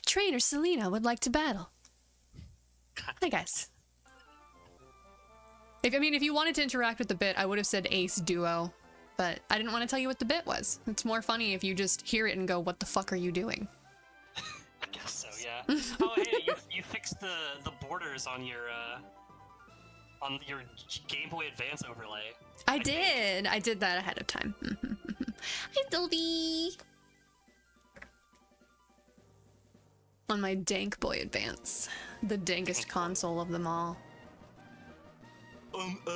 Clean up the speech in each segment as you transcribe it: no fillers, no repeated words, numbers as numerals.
Trainer Selena would like to battle. Hi guys. If you wanted to interact with the bit, I would have said Ace Duo, but I didn't want to tell you what the bit was. It's more funny if you just hear it and go, "What the fuck are you doing?" I guess so, yeah. Oh, hey, you fixed the borders on your Game Boy Advance overlay. I did that ahead of time. Hi, Dolby. On my dank Boy Advance, the dankest console of them all.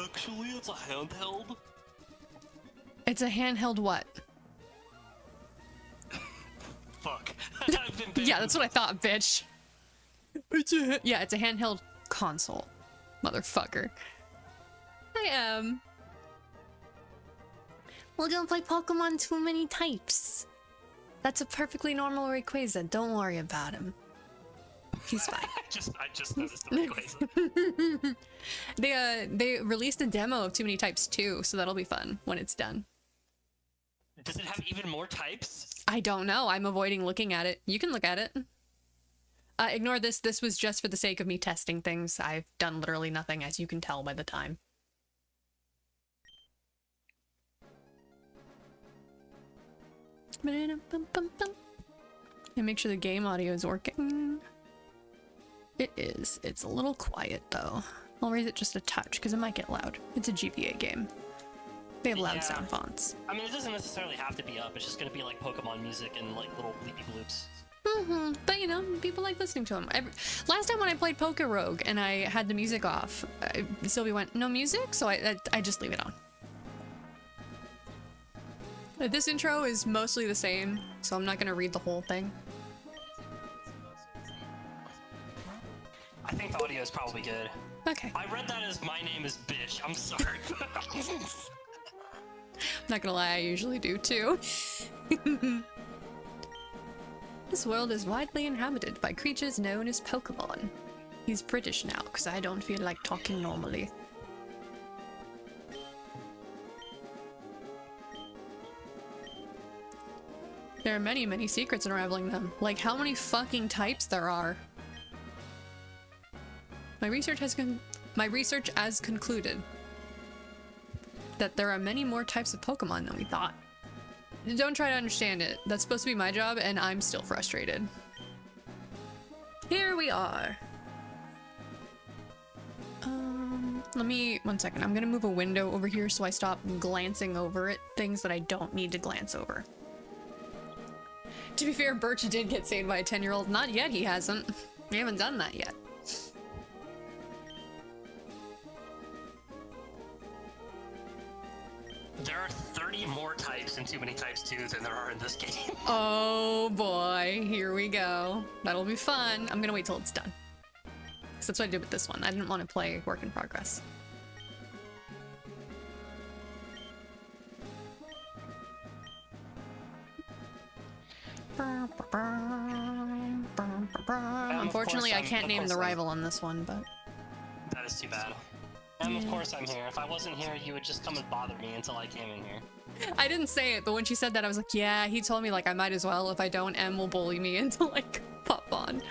Actually, it's a handheld. It's a handheld what? Fuck. I've been Yeah, that's what I thought, bitch. It's a handheld console, motherfucker. I am. Well, don't play Pokemon too many types. That's a perfectly normal Rayquaza. Don't worry about him. He's fine. I just noticed the Rayquaza. They released a demo of Too Many Types too, so that'll be fun when it's done. Does it have even more types? I don't know. I'm avoiding looking at it. You can look at it. Ignore this. This was just for the sake of me testing things. I've done literally nothing, as you can tell by the time. And make sure the game audio is working. It is. It's a little quiet though. I'll raise it just a touch because it might get loud. It's a GBA game. They have loud sound fonts. I mean, it doesn't necessarily have to be up. It's just gonna be like Pokemon music and like little bleepy bloops. But you know, people like listening to them. Last time when I played Poke Rogue and I had the music off, Sylvie went, "No music?" So I just leave it on. This intro is mostly the same, so I'm not gonna read the whole thing. I think the audio is probably good. Okay. I read that as "my name is bitch." I'm sorry. I'm not gonna lie, I usually do too. This world is widely inhabited by creatures known as Pokemon. He's British now, because I don't feel like talking normally. There are many, many secrets unraveling them. Like how many fucking types there are. My research has concluded that there are many more types of Pokemon than we thought. Don't try to understand it. That's supposed to be my job, and I'm still frustrated. Here we are. One second. I'm gonna move a window over here so I stop glancing over at things that I don't need to glance over. To be fair, Birch did get saved by a 10-year-old. Not yet, he hasn't. We haven't done that yet. There are 30 more types in Too Many Types 2 than there are in this game. Oh boy, here we go. That'll be fun. I'm gonna wait till it's done. So that's what I did with this one. I didn't want to play work in progress. Unfortunately, I can't name the rival on this one, but... That is too bad. Of course I'm here. If I wasn't here, you would just come and bother me until I came in here. I didn't say it, but when she said that, I was like, yeah, he told me, like, I might as well. If I don't, M will bully me until, like, pop on.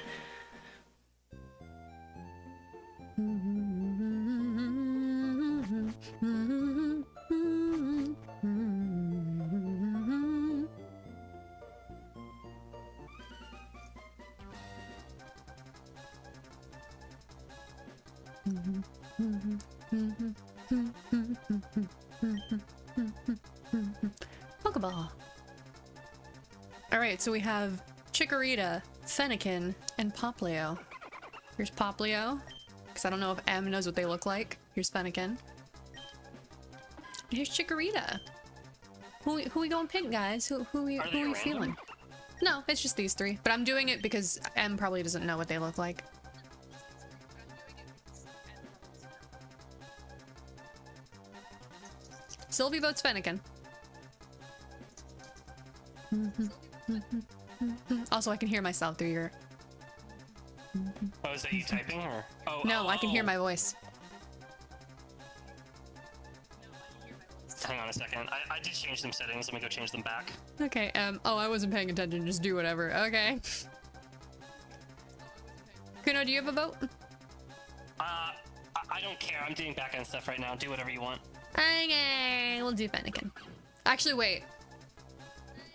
Pokeball. Alright, so we have Chikorita, Fennekin, and Poplio. Here's Poplio, because I don't know if M knows what they look like. Here's Fennekin. And here's Chikorita. Who we going pick, guys? Who we feeling? No, it's just these three. But I'm doing it because M probably doesn't know what they look like. Sylvie votes Fennekin. Also, I can hear myself through your... Oh, is that you typing or? Oh, no, I can hear my voice. Hang on a second. I did change some settings. Let me go change them back. Okay, oh, I wasn't paying attention. Just do whatever. Okay. Kuno, do you have a vote? I don't care. I'm doing back-end stuff right now. Do whatever you want. Okay, we'll do Fennekin. Actually, wait.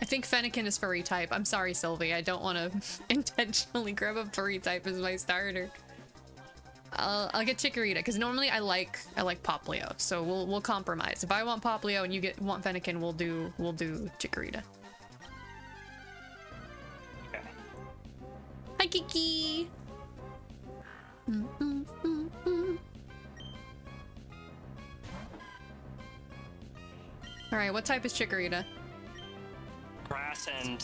I think Fennekin is furry type. I'm sorry, Sylvie. I don't want to intentionally grab a furry type as my starter. I'll get Chikorita because normally I like Poplio, so we'll compromise. If I want Poplio and you want Fennekin, we'll do Chikorita. Okay. Hi, Kiki. All right, what type is Chikorita? Grass and...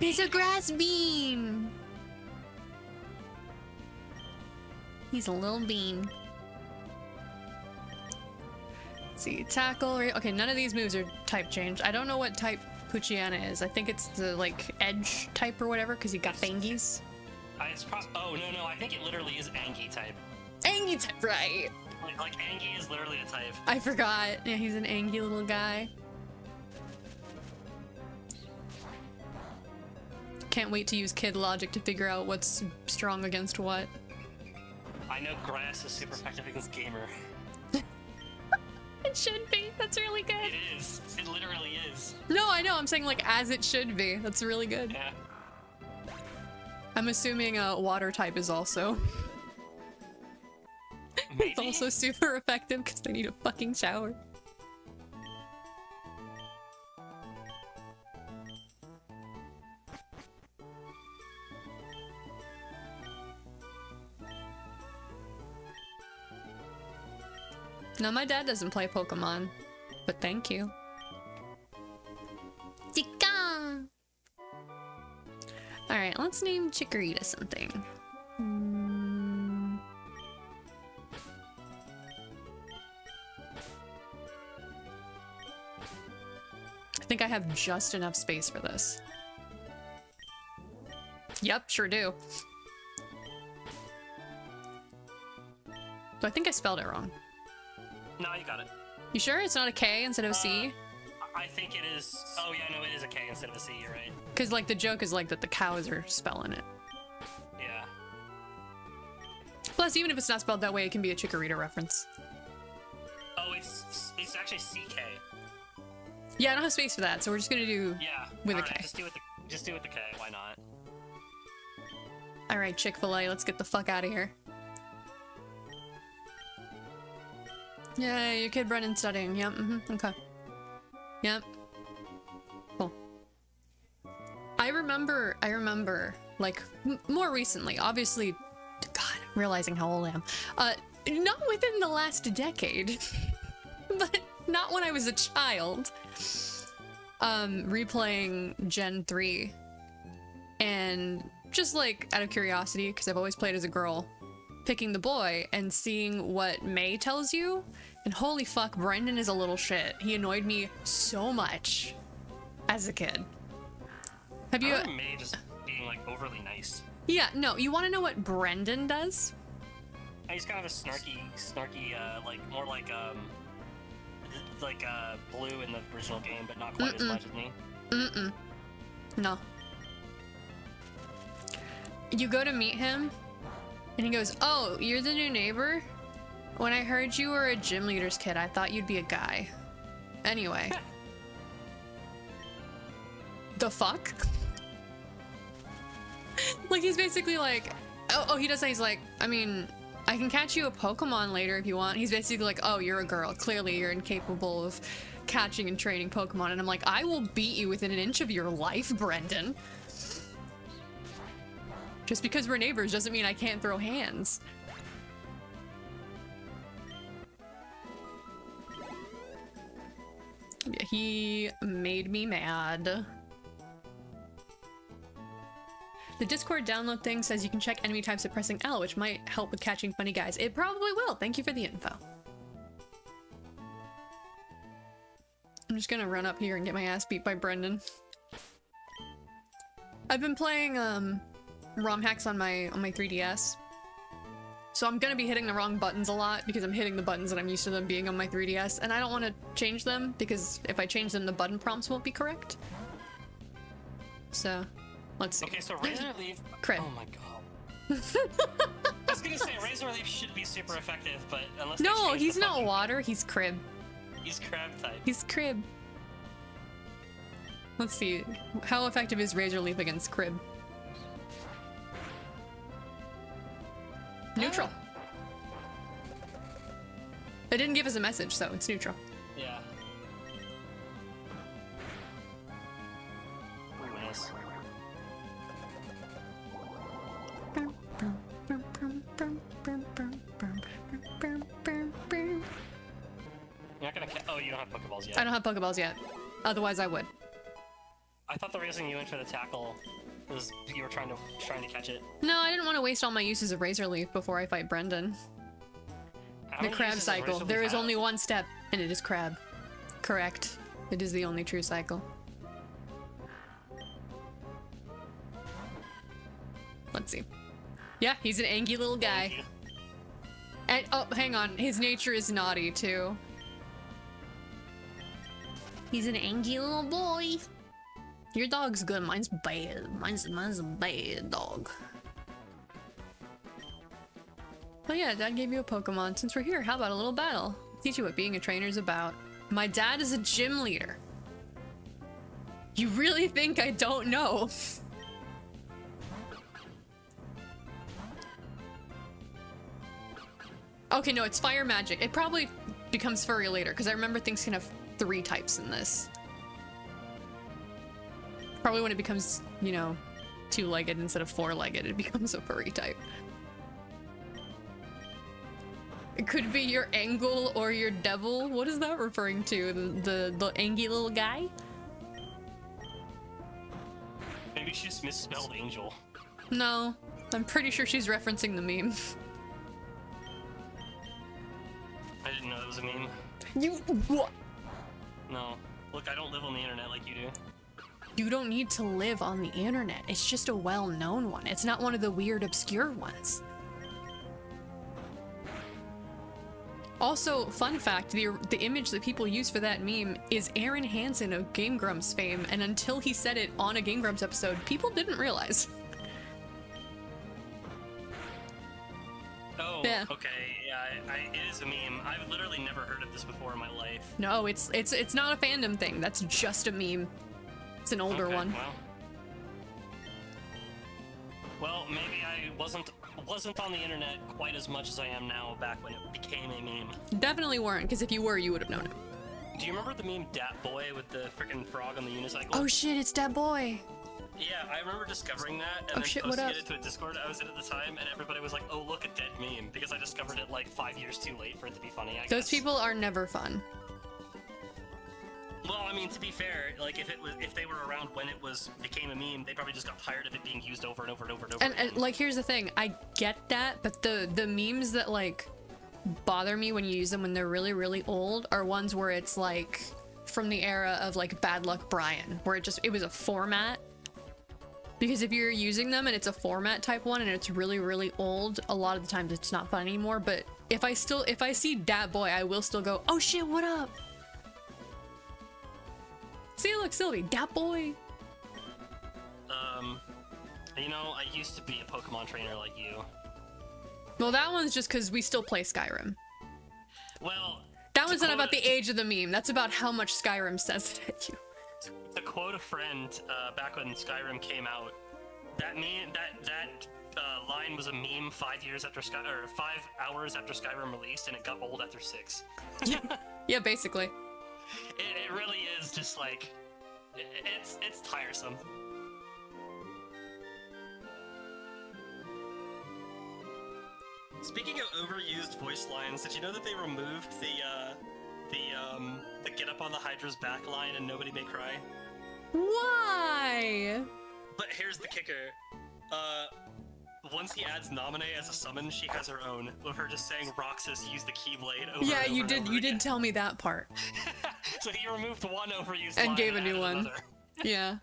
He's a grass bean. He's a little bean. Let's see, tackle. Okay, none of these moves are type change. I don't know what type Poochyena is. I think it's the like edge type or whatever because he got Fangies. Oh no, I think it literally is Angie type. Angie type, right? Like Angie is literally the type. I forgot. Yeah, he's an Angie little guy. Can't wait to use kid logic to figure out what's strong against what. I know grass is super effective against gamer. It should be. That's really good. It is. It literally is. No, I know. I'm saying like as it should be. That's really good. Yeah. I'm assuming water type is also. Maybe? It's also super effective because they need a fucking shower. No, my dad doesn't play Pokemon, but thank you. Chica! Alright, let's name Chikorita something. I think I have just enough space for this. Yep, sure do. So I think I spelled it wrong. No, you got it. You sure it's not a K instead of a C? I think it is. Oh yeah, no, it is a K instead of a C. You're right. Because like the joke is like that the cows are spelling it. Yeah. Plus, even if it's not spelled that way, it can be a Chikorita reference. Oh, it's actually CK. Yeah, I don't have space for that, so we're just gonna do with a K. Just do it with the K. Why not? All right, Chick-fil-A, let's get the fuck out of here. Yeah, your kid Brennan studying. Yep. Okay. Yep. Cool. I remember. Like more recently, obviously. God, realizing how old I am. Not within the last decade, but not when I was a child. Replaying Gen 3, and just like out of curiosity, because I've always played as a girl, picking the boy and seeing what May tells you, and holy fuck, Brendan is a little shit. He annoyed me so much as a kid. Have you? May just being like overly nice. Yeah, no. You want to know what Brendan does? He's kind of a snarky, like more like Blue in the original game, but not quite as much as me. No. You go to meet him, and he goes, "Oh, you're the new neighbor? When I heard you were a gym leader's kid, I thought you'd be a guy." Anyway. The fuck? Like, he's basically like, oh, he does say, he's like, I mean, I can catch you a Pokemon later if you want. He's basically like, oh, you're a girl. Clearly you're incapable of catching and training Pokemon. And I'm like, I will beat you within an inch of your life, Brendan. Just because we're neighbors doesn't mean I can't throw hands. Yeah, he made me mad. The Discord download thing says you can check enemy types at pressing L, which might help with catching funny guys. It probably will. Thank you for the info. I'm just gonna run up here and get my ass beat by Brendan. I've been playing ROM hacks on my 3DS. So I'm gonna be hitting the wrong buttons a lot because I'm hitting the buttons that I'm used to them being on my 3DS, and I don't want to change them because if I change them, the button prompts won't be correct. So, let's see. Okay, so Razor Leaf. Crit. Oh my god. I was gonna say Razor Leaf should be super effective, but unless they No, change he's the not fucking- water. He's crib. He's crab type. He's crib. Let's see. How effective is Razor Leaf against crib? Neutral. It didn't give us a message, so it's neutral. Yeah. Ooh, nice. You're not gonna. Oh, you don't have Pokeballs yet. I don't have Pokeballs yet. Otherwise, I would. I thought the reason you went for the tackle was you were trying to catch it. No, I didn't want to waste all my uses of Razor Leaf before I fight Brendan. How The many crab uses does cycle. Razor There Leaf is have? only one step, and it is crab. Correct. It is the only true cycle. Let's see. Yeah, he's an angry little guy. Thank you. And oh, hang on. His nature is naughty too. He's an angry little boy. Your dog's good. Mine's bad. Mine's a bad dog. But yeah, Dad gave you a Pokemon. Since we're here, how about a little battle? Teach you what being a trainer is about. My dad is a gym leader. You really think I don't know? Okay, no, it's fire magic. It probably becomes furry later, because I remember things can have 3 types in this. Probably when it becomes, you know, 2-legged instead of 4-legged, it becomes a furry type. It could be your angle or your devil. What is that referring to? The angry little guy? Maybe she just misspelled angel. No, I'm pretty sure she's referencing the meme. I didn't know that was a meme. You what? No. Look, I don't live on the internet like you do. You don't need to live on the internet. It's just a well-known one. It's not one of the weird, obscure ones. Also, fun fact, the image that people use for that meme is Aaron Hansen of Game Grumps fame, and until he said it on a Game Grumps episode, people didn't realize. Oh, Yeah. okay. Yeah, it is a meme. I've literally never heard of this before in my life. No, it's not a fandom thing. That's just a meme. It's an older Okay, one. Well, maybe I wasn't on the internet quite as much as I am now back when it became a meme. Definitely weren't, because if you were, you would have known it. Do you remember the meme Dat Boy with the freaking frog on the unicycle? Oh shit, it's that boy. Yeah, I remember discovering that and Oh, then shit, what posting up? it to a Discord I was in at the time, and everybody was like, "Oh, look, a dead meme," because I discovered it like 5 years too late for it to be funny. I Those guess. people are never fun. Well, I mean, to be fair, like if they were around when it became a meme, they probably just got tired of it being used over and over and over and over. And like, here's the thing. I get that, but the memes that like bother me when you use them when they're really, really old are ones where it's like from the era of like Bad Luck Brian, where it was a format. Because if you're using them and it's a format type one and it's really, really old, a lot of the times it's not fun anymore. But if I see Dat Boy, I will still go, oh shit, what up? See, look, Sylvie, Dat Boy. You know, I used to be a Pokemon trainer like you. Well, that one's just because we still play Skyrim. Well, That one's not about the age of the meme. That's about how much Skyrim says it at you. to quote a friend, back when Skyrim came out, that line was a meme 5 years after 5 hours after Skyrim released, and it got old after 6. Yeah, basically. It really is just like, it's tiresome. Speaking of overused voice lines, did you know that they removed the get up on the Hydra's back line and nobody may cry? Why? But here's the kicker. Once he adds Naminé as a summon, she has her own, with her just saying Roxas use the Keyblade over Yeah, and over you and did. over You again. did tell me that part. So he removed one overused And line gave a new added one. another. Yeah.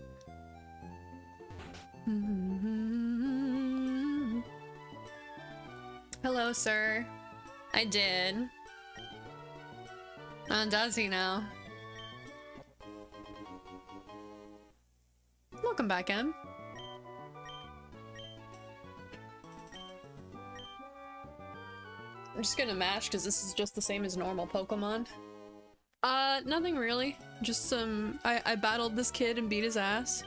Hello, sir. I did. Does he now? Welcome back, Em. I'm just gonna mash because this is just the same as normal Pokemon. Nothing really. Just some... I battled this kid and beat his ass.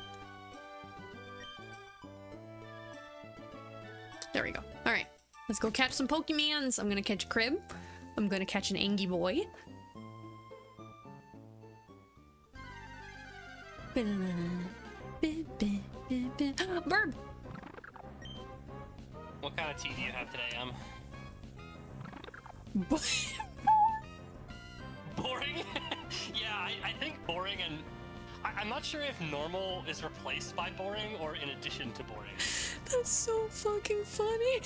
There we go. Alright. Let's go catch some Pokemons. I'm gonna catch a Crib. I'm gonna catch an Angie boy. Burb! What kind of tea do you have today, Boring? Yeah, I think boring and... I'm not sure if normal is replaced by boring or in addition to boring. That's so fucking funny.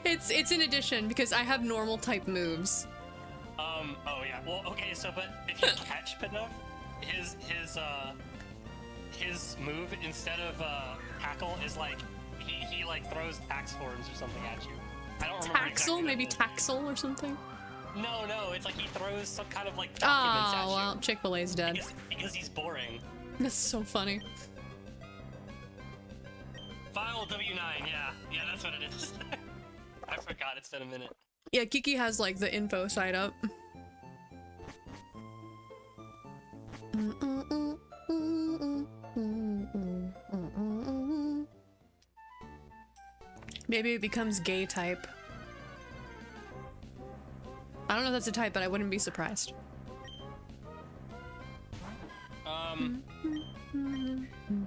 It's in addition because I have normal type moves. Oh yeah, well, okay, so, but if you catch Pidove, his move, instead of, tackle, is like, he like throws tax forms or something at you. I don't remember Taxel? exactly Maybe Taxel or something? No, it's like he throws some kind of, like, documents at Oh, you. well, Chick-fil-A's dead. Because he's boring. That's so funny. File W9, yeah, that's what it is. I forgot, it's been a minute. Yeah, Kiki has, like, the info site up. Maybe it becomes gay type. I don't know if that's a type, but I wouldn't be surprised.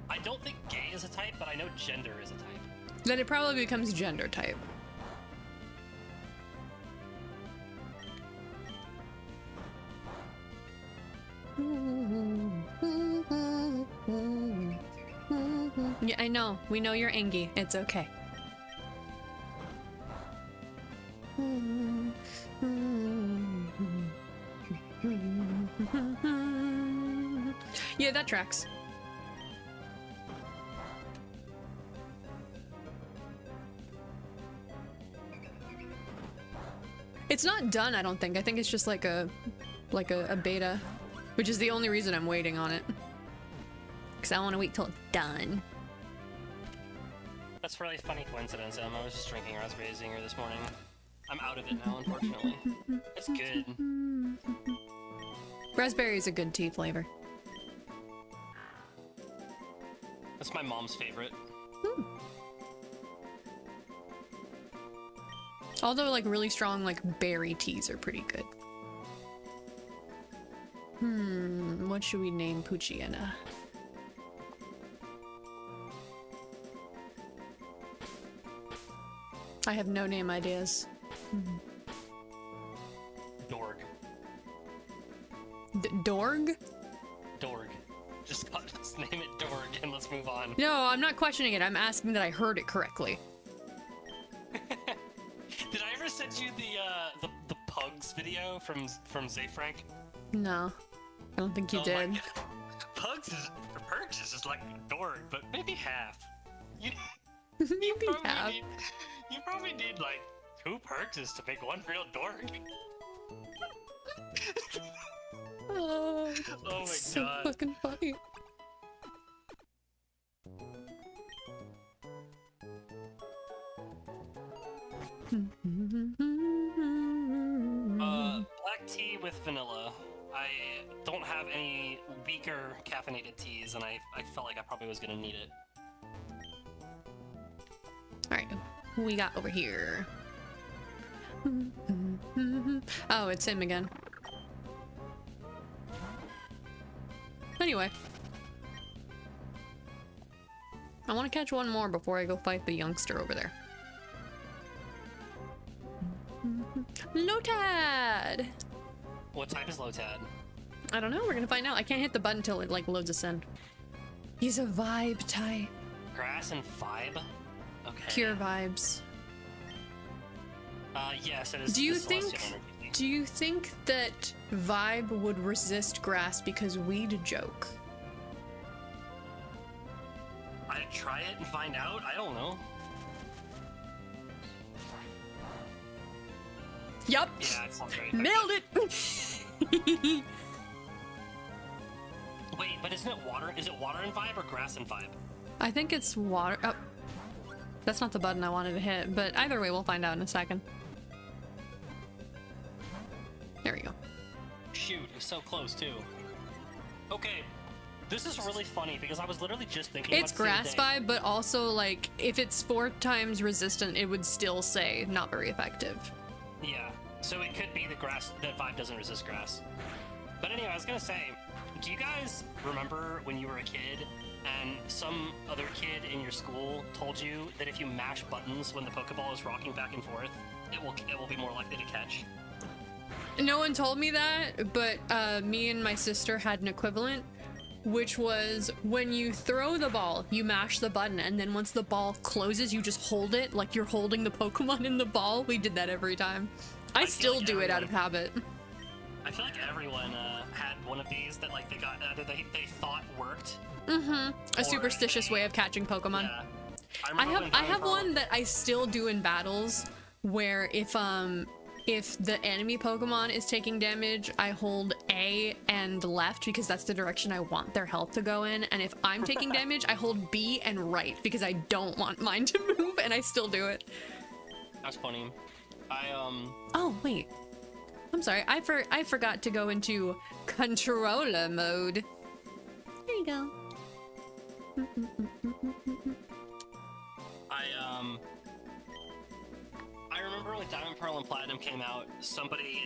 I don't think gay is a type, but I know gender is a type. Then it probably becomes gender type. Yeah, I know. We know you're Angie. It's okay. Yeah, that tracks. It's not done, I don't think. I think it's just like a beta, which is the only reason I'm waiting on it. Because I want to wait till it's done. That's a really funny coincidence, Em. I was just drinking raspberry zinger this morning. I'm out of it now, unfortunately. It's good. Raspberry is a good tea flavor. That's my mom's favorite. Although, like, really strong, like, berry teas are pretty good. What should we name Puchiana? I have no name ideas. Dorg. Dorg? Dorg. Just name it Dorg and let's move on. No, I'm not questioning it. I'm asking that I heard it correctly. Did I ever send you the Pugs video from Zayfrank? No, I don't think you did. Pugs is like Dorg, but maybe half. Maybe half. You probably need like 2 Perkses to make one real Dorg. Oh my so god. Fucking funny. Black tea with vanilla. I don't have any weaker caffeinated teas, and I felt like I probably was gonna need it. Alright, who we got over here? Oh, it's him again. Anyway. I want to catch one more before I go fight the youngster over there. Lotad! What type is Lotad? I don't know, we're gonna find out. I can't hit the button until it, like, loads us in. He's a vibe type. Grass and vibe? Okay. Pure vibes. Yes, it is. Do you the think... celestial energy. Do you think that vibe would resist grass because we'd joke? I'd try it and find out. I don't know. Yup. Yeah, it's not very Nailed it. Wait, but isn't it water? Is it water and vibe or grass and vibe? I think it's water. Oh, that's not the button I wanted to hit, but either way, we'll find out in a second. There we go. Shoot, it's so close too. Okay, this is really funny because I was literally just thinking It's about the grass same thing. vibe, but also like if it's 4 times resistant, it would still say not very effective. Yeah, so it could be the grass, that vibe doesn't resist grass. But anyway, I was gonna say, do you guys remember when you were a kid and some other kid in your school told you that if you mash buttons when the Pokeball is rocking back and forth, it will be more likely to catch? No one told me that, but me and my sister had an equivalent, which was when you throw the ball, you mash the button, and then once the ball closes, you just hold it like you're holding the Pokemon in the ball. We did that every time. I still like do it out of habit. I feel like everyone had one of these that like they got that they thought worked. A superstitious way of catching Pokemon. Yeah. I have one that I still do in battles where if the enemy Pokemon is taking damage, I hold A and left because that's the direction I want their health to go in. And if I'm taking damage, I hold B and right because I don't want mine to move, and I still do it. That's funny. Oh, wait. I'm sorry. I forgot to go into controller mode. There you go. I remember when Diamond, Pearl, and Platinum came out, somebody,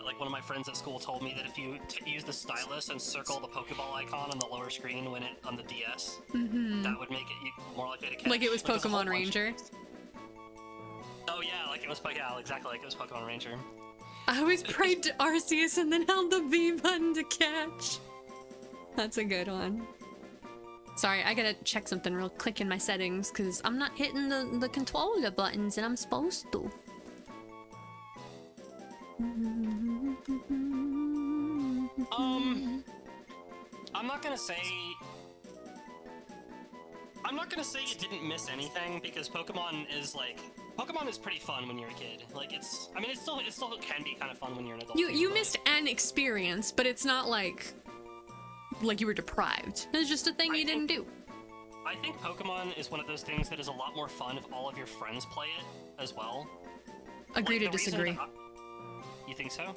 like one of my friends at school told me that if you use the stylus and circle the Pokeball icon on the lower screen when it on the DS, that would make it more likely to catch. Like it was there's a whole Pokemon bunch- Ranger. Oh yeah, like it was, yeah, exactly like it was Pokemon Ranger. I always prayed to Arceus and then held the B button to catch. That's a good one. Sorry, I gotta check something real quick in my settings because I'm not hitting the controller buttons and I'm supposed to. I'm not gonna say you didn't miss anything because Pokemon is pretty fun when you're a kid. Like it still can be kind of fun when you're an adult. You missed an experience, but it's not like you were deprived. It's just a thing you didn't do. I think Pokemon is one of those things that is a lot more fun if all of your friends play it as well. Agree to the reason disagree. that you think so?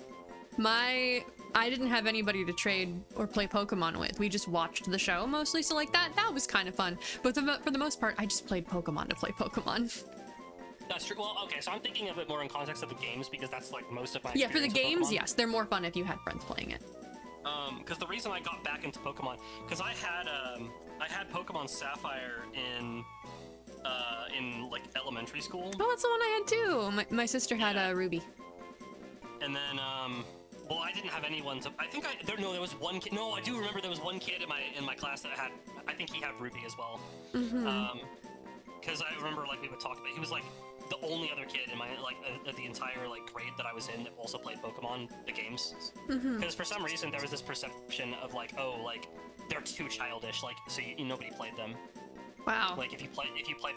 I didn't have anybody to trade or play Pokemon with. We just watched the show mostly, so like that was kind of fun. But for the most part, I just played Pokemon to play Pokemon. That's true. Well, okay, so I'm thinking of it more in context of the games because that's like most of my Yeah, for the experience with games, Pokemon. yes, they're more fun if you had friends playing it. Because the reason I got back into Pokemon, because I had Pokemon Sapphire in like elementary school. Oh, that's the one I had too. My sister had a Ruby. And then, well, I didn't have anyone to. There was one kid. No, I do remember there was one kid in my class that had. I think he had Ruby as well. Because I remember like we would talk about. He was like the only other kid in my the entire like grade that I was in that also played Pokemon the games. Because for some reason there was this perception of like, oh, like they're too childish. Like so nobody played them. Wow. Like if you play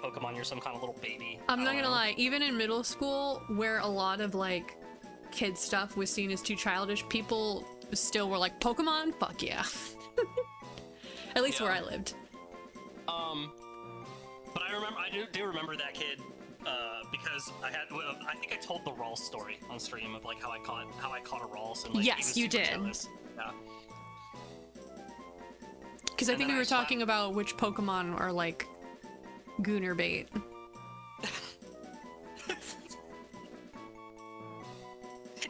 Pokemon, you're some kind of little baby. I'm not gonna lie. Even in middle school, where a lot of like kid stuff was seen as too childish, people still were like, Pokemon? Fuck yeah. At least where I lived. But I do remember that kid because I think I told the Rawls story on stream of like how I caught a Rawls and like he Yes, was you super did. jealous. Yeah. Because I think then we I were talking about which Pokemon are like Gooner bait.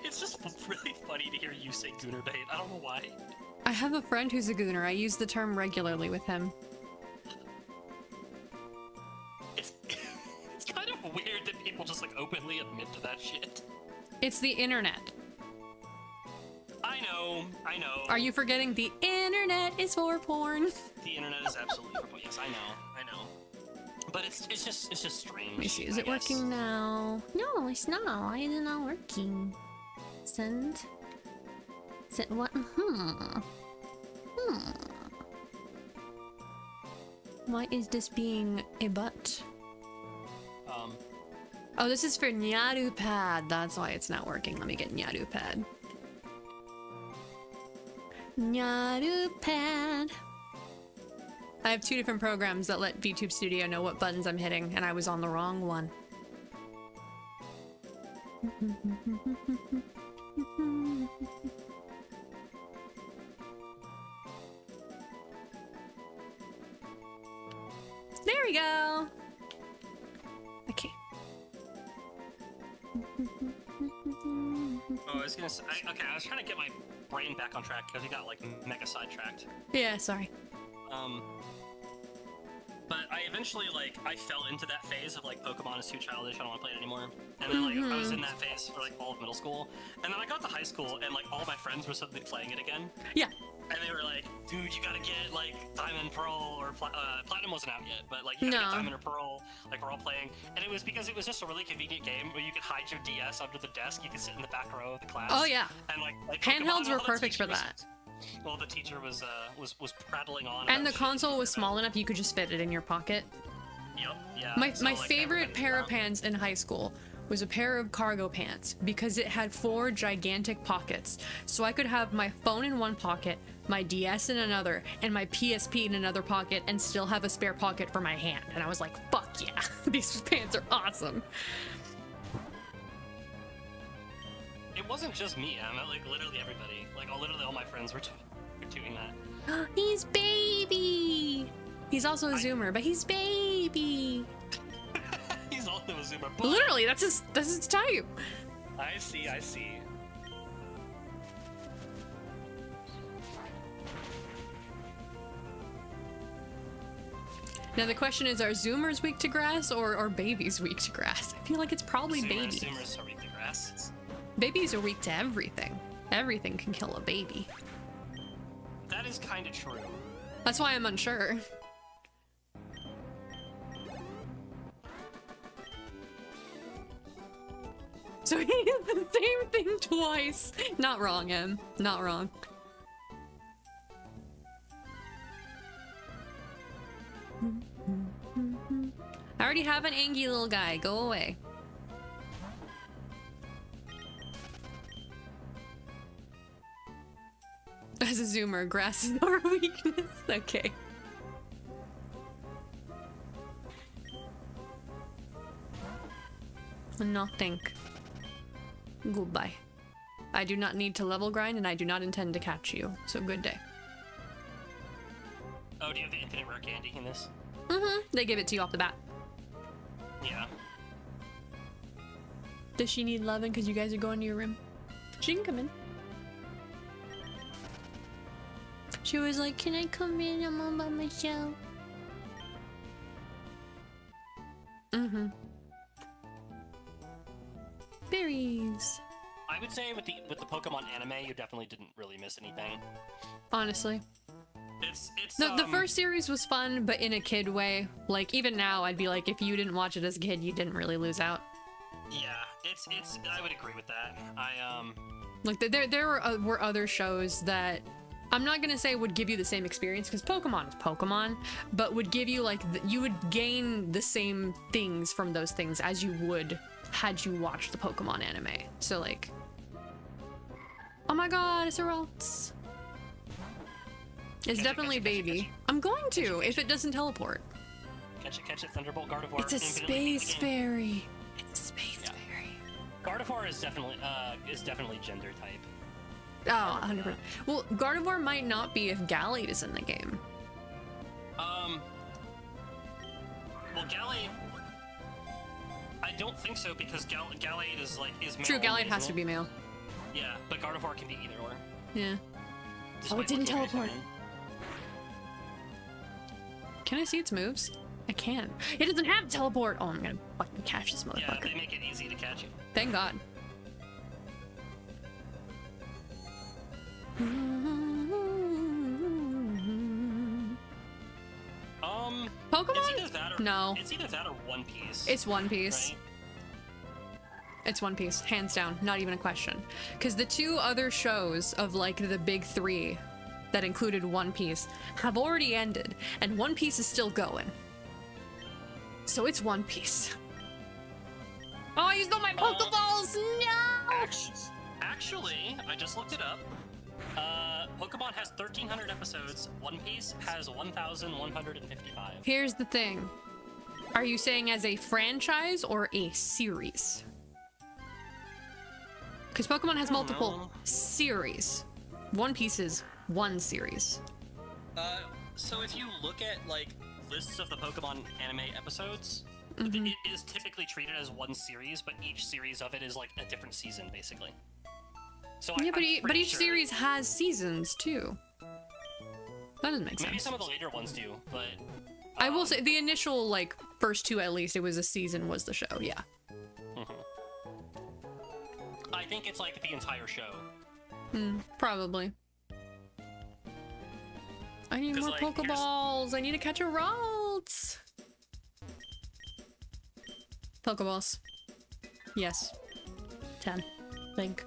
It's just really funny to hear you say Gooner bait. I don't know why. I have a friend who's a Gooner. I use the term regularly with him. It's kind of weird that people just like openly admit to that shit. It's the internet. I know. Are you forgetting the internet is for porn? The internet is absolutely for porn. Yes, I know. But it's just strange. Let me see, is I it guess. working now? No, it's not. Why is it not working? Send what? Why is this being a butt? Oh, this is for Nyarupad. That's why it's not working. Let me get Nyarupad. Nyarupad. I have 2 different programs that let VTube Studio know what buttons I'm hitting, and I was on the wrong one. There we go. Okay. Oh, I was gonna say, okay, I was trying to get my brain back on track because we got like mega sidetracked. Yeah, sorry. But I eventually, like, I fell into that phase of, like, Pokemon is too childish, I don't want to play it anymore. And then, like, I was in that phase for, like, all of middle school. And then I got to high school, and, like, all my friends were suddenly playing it again. Yeah. And they were like, dude, you gotta get, like, Diamond, Pearl, or Platinum wasn't out yet, but, like, you gotta get Diamond or Pearl. Like, we're all playing. And it was because it was just a really convenient game where you could hide your DS under the desk, you could sit in the back row of the class. Oh, yeah. And, like handhelds were perfect for that. Well, the teacher was prattling on. And the console was small enough you could just fit it in your pocket. Yep, yeah. My So, like, favorite everybody- pair of pants in high school was a pair of cargo pants because it had 4 gigantic pockets. So I could have my phone in one pocket, my DS in another, and my PSP in another pocket and still have a spare pocket for my hand. And I was like, fuck yeah, these pants are awesome. It wasn't just me, I mean, like, literally everybody. Like, literally all my friends were doing that. He's baby! He's also a Zoomer, but he's baby! He's also a Zoomer. But Literally, that's his type! I see. Now the question is, are Zoomers weak to grass or are babies weak to grass? I feel like it's probably babies. Zoomers are weak to grass. Babies are weak to everything. Everything can kill a baby. That is kind of true. That's why I'm unsure. So he did the same thing twice. Not wrong, Em. Not wrong. I already have an Angie little guy. Go away. As a Zoomer, grass is our weakness. Okay. Nothing. Goodbye. I do not need to level grind and I do not intend to catch you. So good day. Oh, do you have the infinite rare candy in this? Mm-hmm. They give it to you off the bat. Yeah. Does she need loving because you guys are going to your room? She can come in. She was like, can I come in? I'm all by myself. Mm-hmm. Berries. I would say with the Pokemon anime, you definitely didn't really miss anything. Honestly. It's The first series was fun, but in a kid way. Like, even now, I'd be like, if you didn't watch it as a kid, you didn't really lose out. Yeah, it's I would agree with that. Like, there were other shows that I'm not gonna say would give you the same experience, because Pokemon is Pokemon, but would give you, like, you would gain the same things from those things as you would had you watched the Pokemon anime. So, like... Oh my god, it's a Ralts. It's definitely baby. I'm going to, if it doesn't teleport. Catch it, Thunderbolt Gardevoir. It's a space fairy. It's a space fairy. Gardevoir is definitely gender type. Oh, 100%. Well, Gardevoir might not be if Gallade is in the game. Well, Gallade... I don't think so, because Gallade is male. True, Gallade only, has to be male. Yeah, but Gardevoir can be either or. Yeah. Despite Oh, it didn't looking very teleport. feminine. Can I see its moves? I can. It doesn't have teleport! Oh, I'm gonna fucking catch this Yeah, motherfucker. they make it easy to catch you. Thank God. Pokemon? It's either that or, No. It's either that or One Piece. It's One Piece. Right? It's One Piece, hands down, not even a question. Because the 2 other shows of, like, the big 3 that included One Piece have already ended, and One Piece is still going. So it's One Piece. Oh, you stole my Pokeballs! No! Actually, I just looked it up. Pokemon has 1,300 episodes. One Piece has 1,155. Here's the thing. Are you saying as a franchise or a series? Because Pokemon has multiple series. One Piece is one series. So if you look at, like, lists of the Pokemon anime episodes, it is typically treated as one series, but each series of it is, like, a different season, basically. So Yeah, but each series has seasons, too. That doesn't make sense. Maybe some of the later ones do, but... I will say, the initial, like, first two at least, it was a season was the show, yeah. I think it's, like, the entire show. Probably. I need more like, Pokeballs! I need to catch a Ralts! Pokeballs. Yes. 10. Think.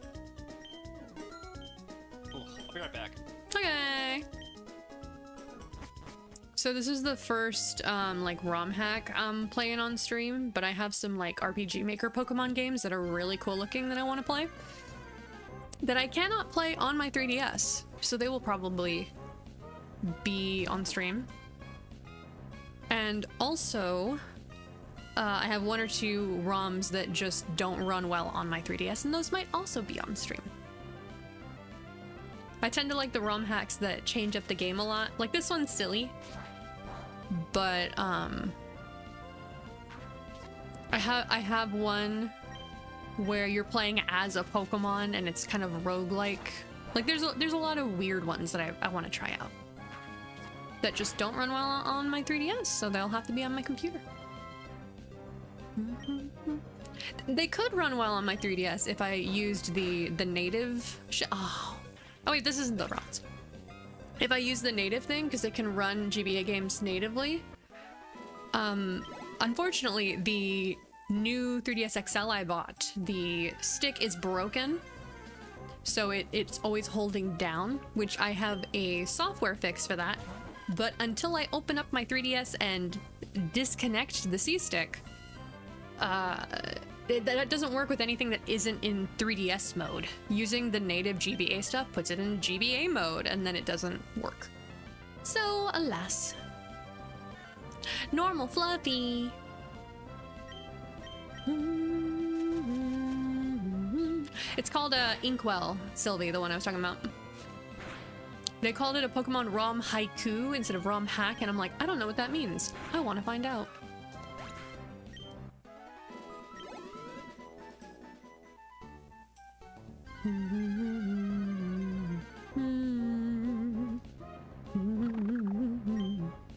I'll be right back. Okay. So this is the first like ROM hack I'm playing on stream, but I have some like RPG Maker Pokemon games that are really cool looking that I want to play that I cannot play on my 3DS, so they will probably be on stream. And also I have one or two ROMs that just don't run well on my 3DS, and those might also be on stream. I tend to like the ROM hacks that change up the game a lot. Like this one's silly, but I have one where you're playing as a Pokemon and it's kind of roguelike. Like there's a lot of weird ones that I want to try out that just don't run well on my 3DS, so they'll have to be on my computer. They could run well on my 3DS if I used the native oh wait, this isn't the routes. If I use the native thing, because it can run GBA games natively. Unfortunately, the new 3DS XL I bought, the stick is broken, so it's always holding down, which I have a software fix for that. But until I open up my 3DS and disconnect the C-stick, that doesn't work with anything that isn't in 3DS mode. Using the native GBA stuff puts it in GBA mode, and then it doesn't work. So, alas. Normal Fluffy. It's called Inkwell, Sylvie, the one I was talking about. They called it a Pokemon ROM haiku instead of ROM hack, and I'm like, I don't know what that means. I want to find out.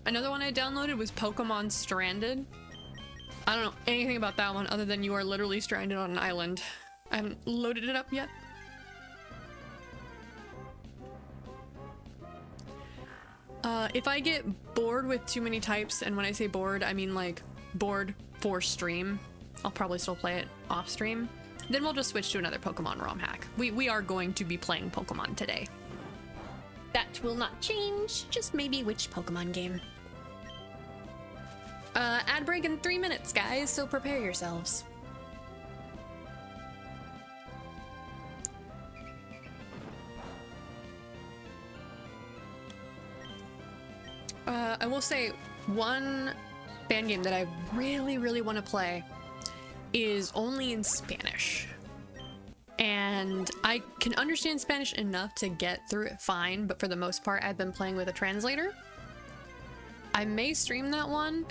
Another one I downloaded was Pokemon Stranded. I don't know anything about that one other than you are literally stranded on an island. I haven't loaded it up yet. If I get bored with too many types, and when I say bored, I mean like bored for stream, I'll probably still play it off stream. Then we'll just switch to another Pokemon ROM hack. We are going to be playing Pokemon today. That will not change, just maybe which Pokemon game. Ad break in 3 minutes, guys, so prepare yourselves. I will say one fan game that I really, really want to play is only in Spanish. And I can understand Spanish enough to get through it fine, but for the most part, I've been playing with a translator. I may stream that one.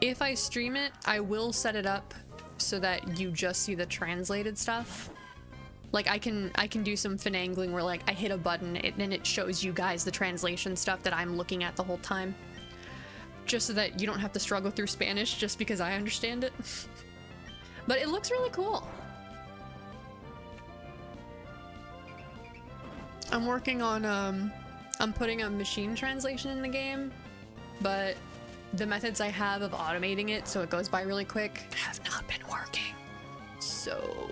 If I stream it, I will set it up so that you just see the translated stuff. Like I can do some finagling where like I hit a button and it shows you guys the translation stuff that I'm looking at the whole time. Just so that you don't have to struggle through Spanish just because I understand it. But it looks really cool. I'm working on I'm putting a machine translation in the game, but the methods I have of automating it so it goes by really quick have not been working. So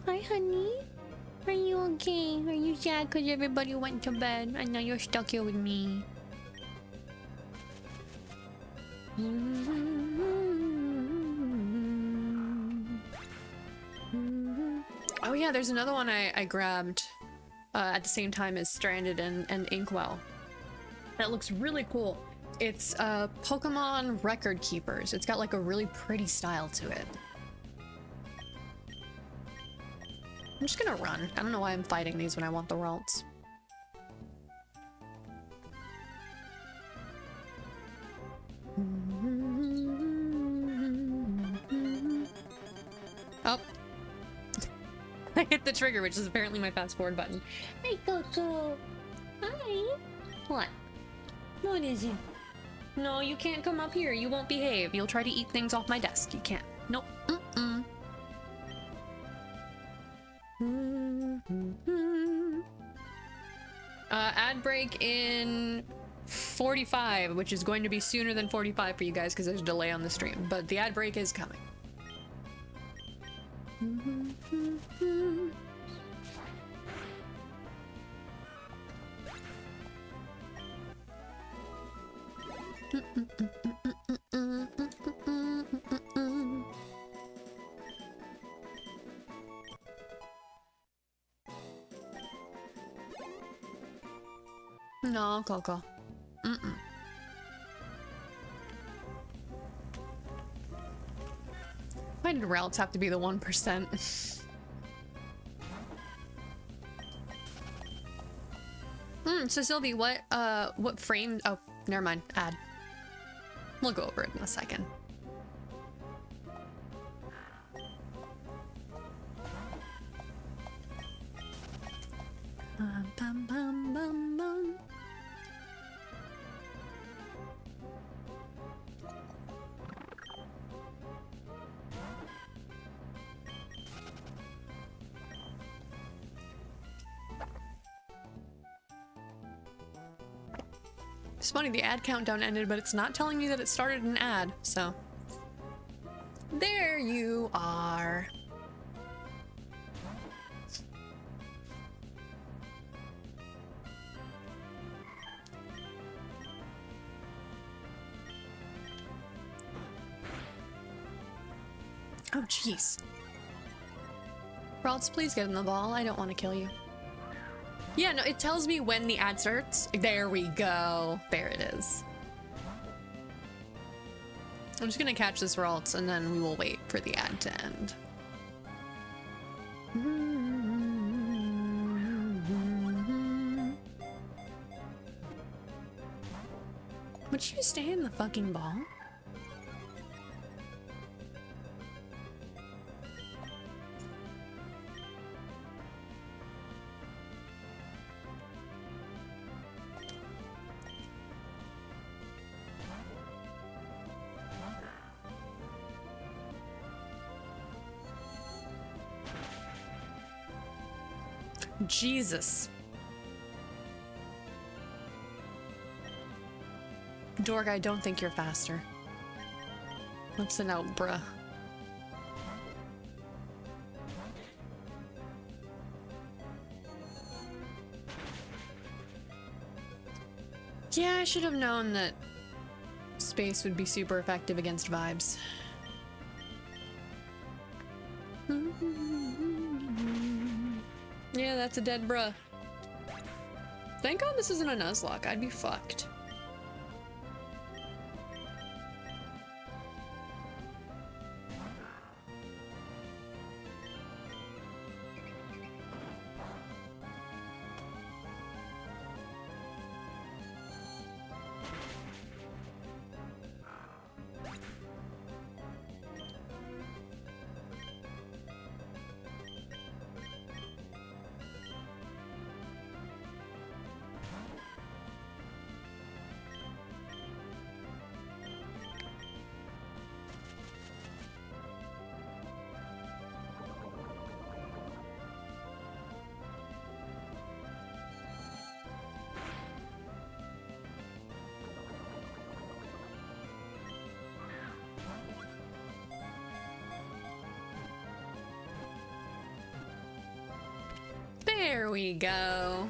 hi honey, are you okay? Are you sad because everybody went to bed and now you're stuck here with me? yeah, there's another one I grabbed at the same time as Stranded and Inkwell. That looks really cool. It's Pokemon Record Keepers. It's got like a really pretty style to it. I'm just gonna run. I don't know why I'm fighting these when I want the Ralts. Oh. I hit the trigger, which is apparently my fast forward button. Hey, Coco. Hi. What? What is it? No, you can't come up here. You won't behave. You'll try to eat things off my desk. You can't. Nope. Ad break in 45, which is going to be sooner than 45 for you guys because there's a delay on the stream, but the ad break is coming. No, Coco. Why did routes have to be the 1%? So Sylvie, what frame? Oh, never mind. Ad. We'll go over it in a second. Bum, bum, bum, bum. It's funny, the ad countdown ended, but it's not telling me that it started an ad, so. There you are. Oh, jeez. Ralts, please get in the ball. I don't want to kill you. Yeah, no, it tells me when the ad starts. There we go. There it is. I'm just gonna catch this Ralts and then we will wait for the ad to end. Would you stay in the fucking ball? Jesus. Dorg, I don't think you're faster. What's an out, bruh? Yeah, I should have known that space would be super effective against vibes. Yeah, that's a dead bruh. Thank God this isn't a Nuzlocke. I'd be fucked. There we go.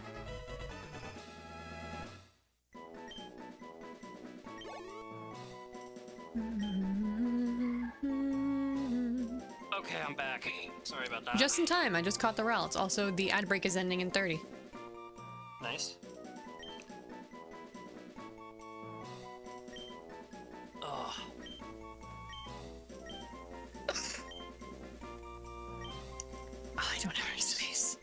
Okay, I'm back. Sorry about that. Just in time. I just caught the routes. Also, the ad break is ending in 30. Nice. Oh. I don't have any space.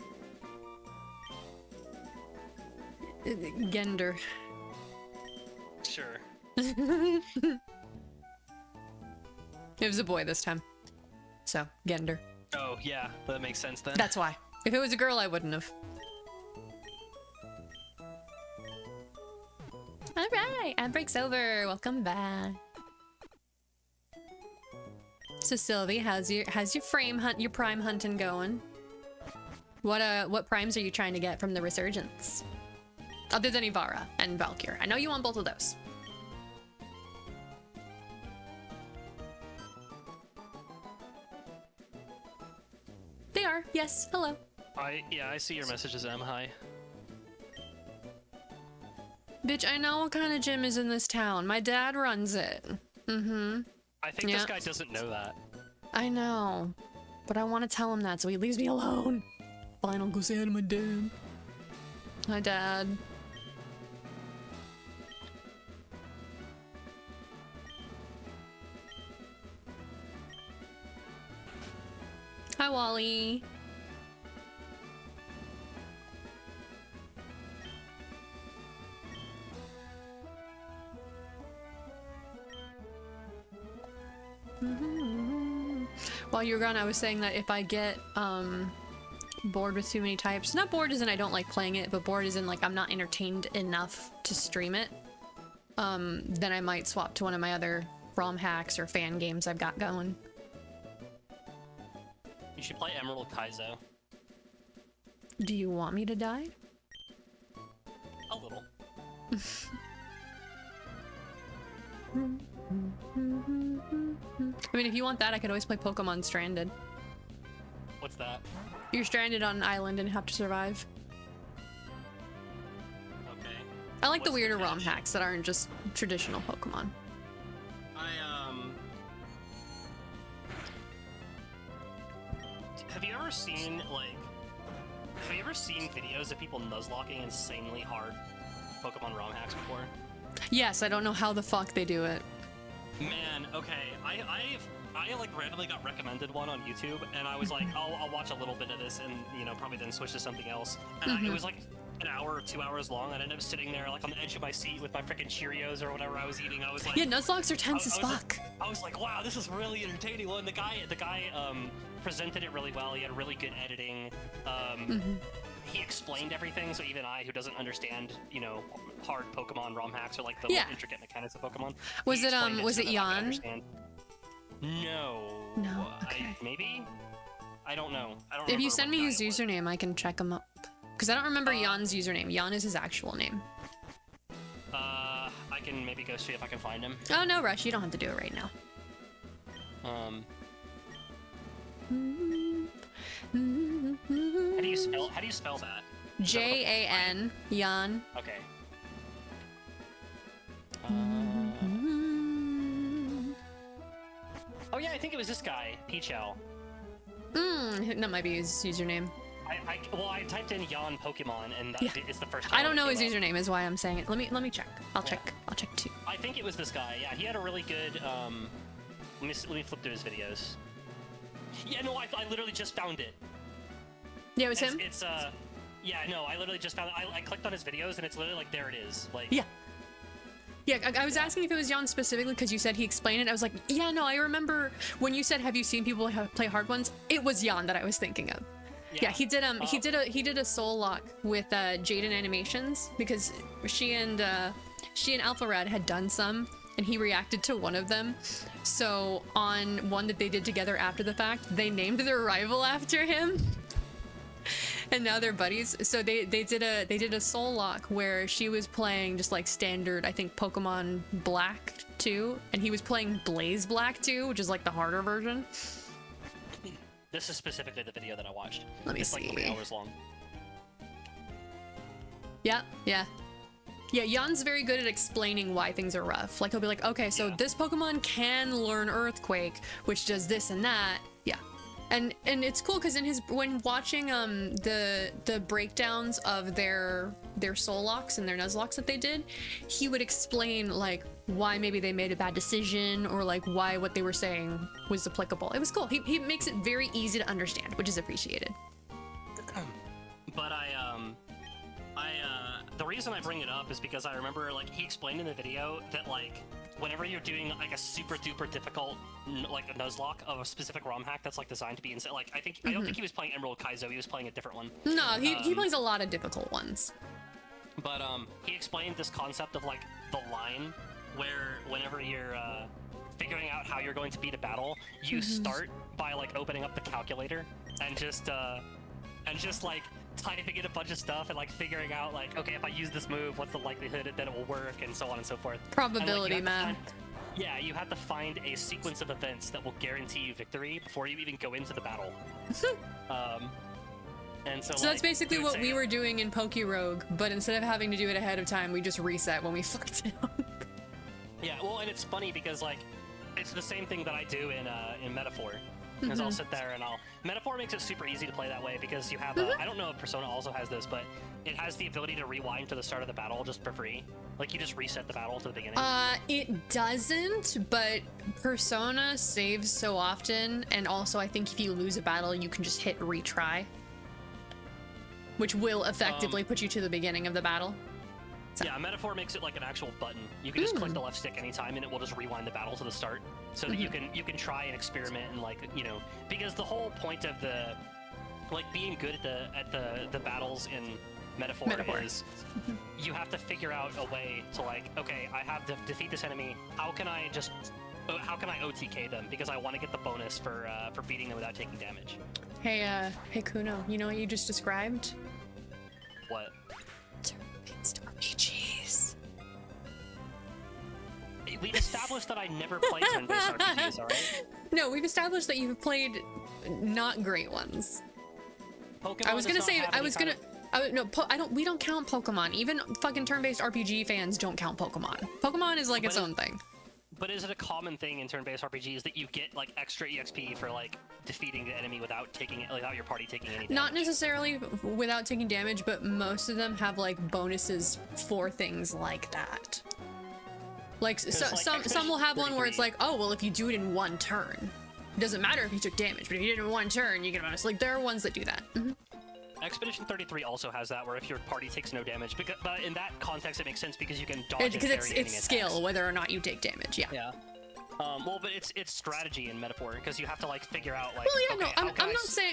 Gender. Sure. It was a boy this time. So, gender. Oh, yeah, that makes sense then. That's why. If it was a girl, I wouldn't have. Alright, ad break's over. Welcome back. So Sylvie, how's your prime hunting going? What primes are you trying to get from the resurgence? Other than Ivara and Valkyr. I know you want both of those. They are, yes. Hello. I see your messages, Em. Hi. Bitch, I know what kind of gym is in this town. My dad runs it. Mm-hmm. I think this guy doesn't know that. I know. But I want to tell him that so he leaves me alone. Fine, I'll go say hi to my dad. Hi, Dad. Hi, Wally. While you were gone, I was saying that if I get bored with too many types, not bored as in I don't like playing it, but bored as in like I'm not entertained enough to stream it, then I might swap to one of my other ROM hacks or fan games I've got going. You should play Emerald Kaizo. Do you want me to die? A little. I mean, if you want that, I could always play Pokemon Stranded. What's that? You're stranded on an island and have to survive. Okay. I like the What's weirder the ROM catch? hacks that aren't just traditional Pokemon. Have you ever seen, like... Have you ever seen videos of people nuzlocking insanely hard Pokemon ROM hacks before? Yes, I don't know how the fuck they do it. Man, okay. I like randomly got recommended one on YouTube, and I was like, I'll watch a little bit of this, and you know, probably then switch to something else. And it was like an hour or 2 hours long, and I ended up sitting there like on the edge of my seat with my freaking Cheerios or whatever I was eating. I was like, Yeah, Nuzlocke are tense as I was fuck. I was like, wow, this is really entertaining. Well, and the guy presented it really well. He had really good editing. He explained everything, so even I, who doesn't understand, you know, hard Pokemon ROM hacks or like the intricate mechanics of Pokemon. Was it Jan? No. No. Okay. Maybe. I don't know. If you send me his username, I can check him up. Because I don't remember Jan's username. Jan is his actual name. I can maybe go see if I can find him. Oh, no rush. You don't have to do it right now. How do you spell that? Jan. Jan. Okay. Oh yeah, I think it was this guy, Pichel. That might be his username. I typed in Jan Pokemon, and it's the first. I don't know his username, is why I'm saying it. Let me check. I'll check too. I think it was this guy. Yeah, he had a really good. Let me flip through his videos. Yeah, no, I literally just found it. Yeah, it was him. Yeah, no, I literally just found it. I clicked on his videos, and it's literally like there it is. Like. Yeah. Yeah, I was asking if it was Jan specifically because you said he explained it. I was like, yeah, no, I remember when you said, "Have you seen people play hard ones?" It was Jan that I was thinking of. Yeah, he did. He did a soul lock with Jaden Animations because she and Alpha Rad had done some, and he reacted to one of them. So on one that they did together after the fact, they named their rival after him. And now they're buddies. So they did a soul lock where she was playing just like standard, I think Pokemon Black 2, and he was playing Blaze Black 2, which is like the harder version. This is specifically the video that I watched. Let me it's see. Like 3 hours long. Yeah. Jan's very good at explaining why things are rough. Like he'll be like, okay, so this Pokemon can learn Earthquake, which does this and that. Yeah. And it's cool because when watching the breakdowns of their soul locks and their nuzlocks that they did, he would explain like why maybe they made a bad decision or like why what they were saying was applicable. It was cool. He makes it very easy to understand, which is appreciated. But the reason I bring it up is because I remember like he explained in the video that like whenever you're doing like a super duper difficult like a nuzlocke of a specific ROM hack that's like designed to be insane. Like I don't think he was playing Emerald Kaizo. He was playing a different one. No, he plays a lot of difficult ones. But he explained this concept of like the line where whenever you're figuring out how you're going to beat a battle, you start by like opening up the calculator and just like typing in a bunch of stuff and like figuring out like, okay, if I use this move, what's the likelihood that it will work, and so on and so forth. Probability, and, like, man. Yeah, you have to find a sequence of events that will guarantee you victory before you even go into the battle. And so that's basically what we were doing in Poke Rogue, but instead of having to do it ahead of time, we just reset when we fucked it up. Yeah, well, and it's funny because like it's the same thing that I do in Metaphor. Because I'll sit there and Metaphor makes it super easy to play that way because you have I don't know if Persona also has this, but it has the ability to rewind to the start of the battle just for free. Like you just reset the battle to the beginning. It doesn't, but Persona saves so often, and also I think if you lose a battle, you can just hit retry, which will effectively put you to the beginning of the battle. So. Yeah, Metaphor makes it like an actual button. You can just click the left stick anytime, and it will just rewind the battle to the start, so that you can try and experiment and like because the whole point of the like being good at the battles in Metaphor. Is you have to figure out a way to like, okay, I have to defeat this enemy. How can I OTK them because I want to get the bonus for beating them without taking damage. Hey Kuno, you know what you just described? What? Turn-based RPGs. We've established that I never played turn-based RPGs, alright? No, we've established that you've played not great ones. Pokemon we don't count Pokemon. Even fucking turn-based RPG fans don't count Pokemon. Pokemon is like its own thing. But is it a common thing in turn-based RPGs that you get like extra EXP for like defeating the enemy without your party taking any damage? Not necessarily without taking damage, but most of them have like bonuses for things like that. Like some will have one where it's like, oh well, if you do it in one turn, it doesn't matter if you took damage, but if you did it in one turn, you get a bonus. Like there are ones that do that. Expedition 33 also has that, where if your party takes no damage, but in that context it makes sense because you can dodge because it's skill whether or not you take damage. Yeah. Well, but it's strategy in Metaphor because you have to like figure out like. Well, yeah, okay, no,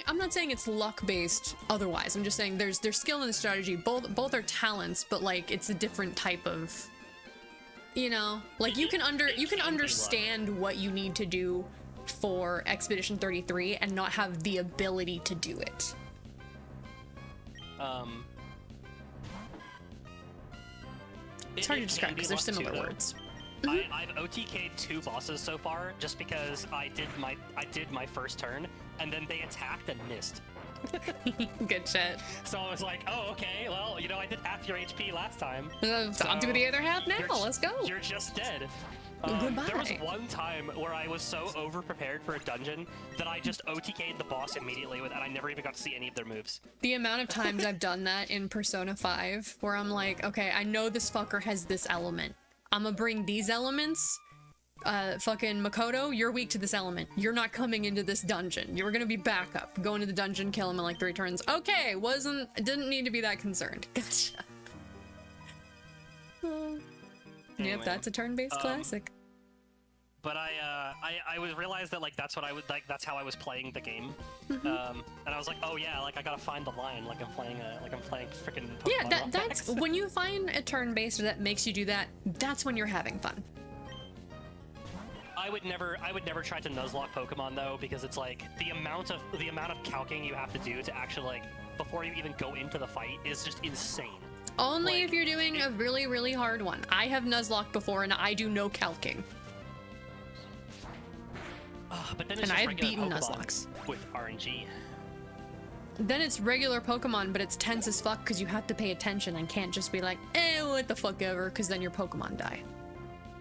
I'm not saying it's luck based. Otherwise, I'm just saying there's skill and strategy. Both are talents, but like it's a different type of. Like you can understand what you need to do for Expedition 33 and not have the ability to do it. It's hard to describe because they're similar words. I've OTK'd 2 bosses so far just because I did my first turn and then they attacked and missed. Good shit. So I was like, oh, okay, well, I did half your HP last time. So I'll do the other half now. Let's go. You're just dead. Goodbye. There was one time where I was so over-prepared for a dungeon that I just OTK'd the boss immediately and I never even got to see any of their moves. The amount of times I've done that in Persona 5 where I'm like, okay, I know this fucker has this element. I'm gonna bring these elements. Fucking Makoto, you're weak to this element. You're not coming into this dungeon. You're gonna be backup. Go into the dungeon, kill him in like 3 turns. Okay, didn't need to be that concerned. Gotcha. Anyway, yep, that's a turn-based classic. But I realized that like that's how I was playing the game, and I was like, oh yeah, like I gotta find the line, like I'm playing freaking Pokemon. Yeah, that's when you find a turn-based that makes you do that. That's when you're having fun. I would never try to nuzlocke Pokemon though, because it's like the amount of calcing you have to do to actually like before you even go into the fight is just insane. Only like, if you're doing a really, really hard one. I have nuzlocked before and I do no calcing. But then it's and just I've beaten Nuzlocks with RNG. Then it's regular Pokemon, but it's tense as fuck because you have to pay attention and can't just be like, what the fuck ever, because then your Pokemon die.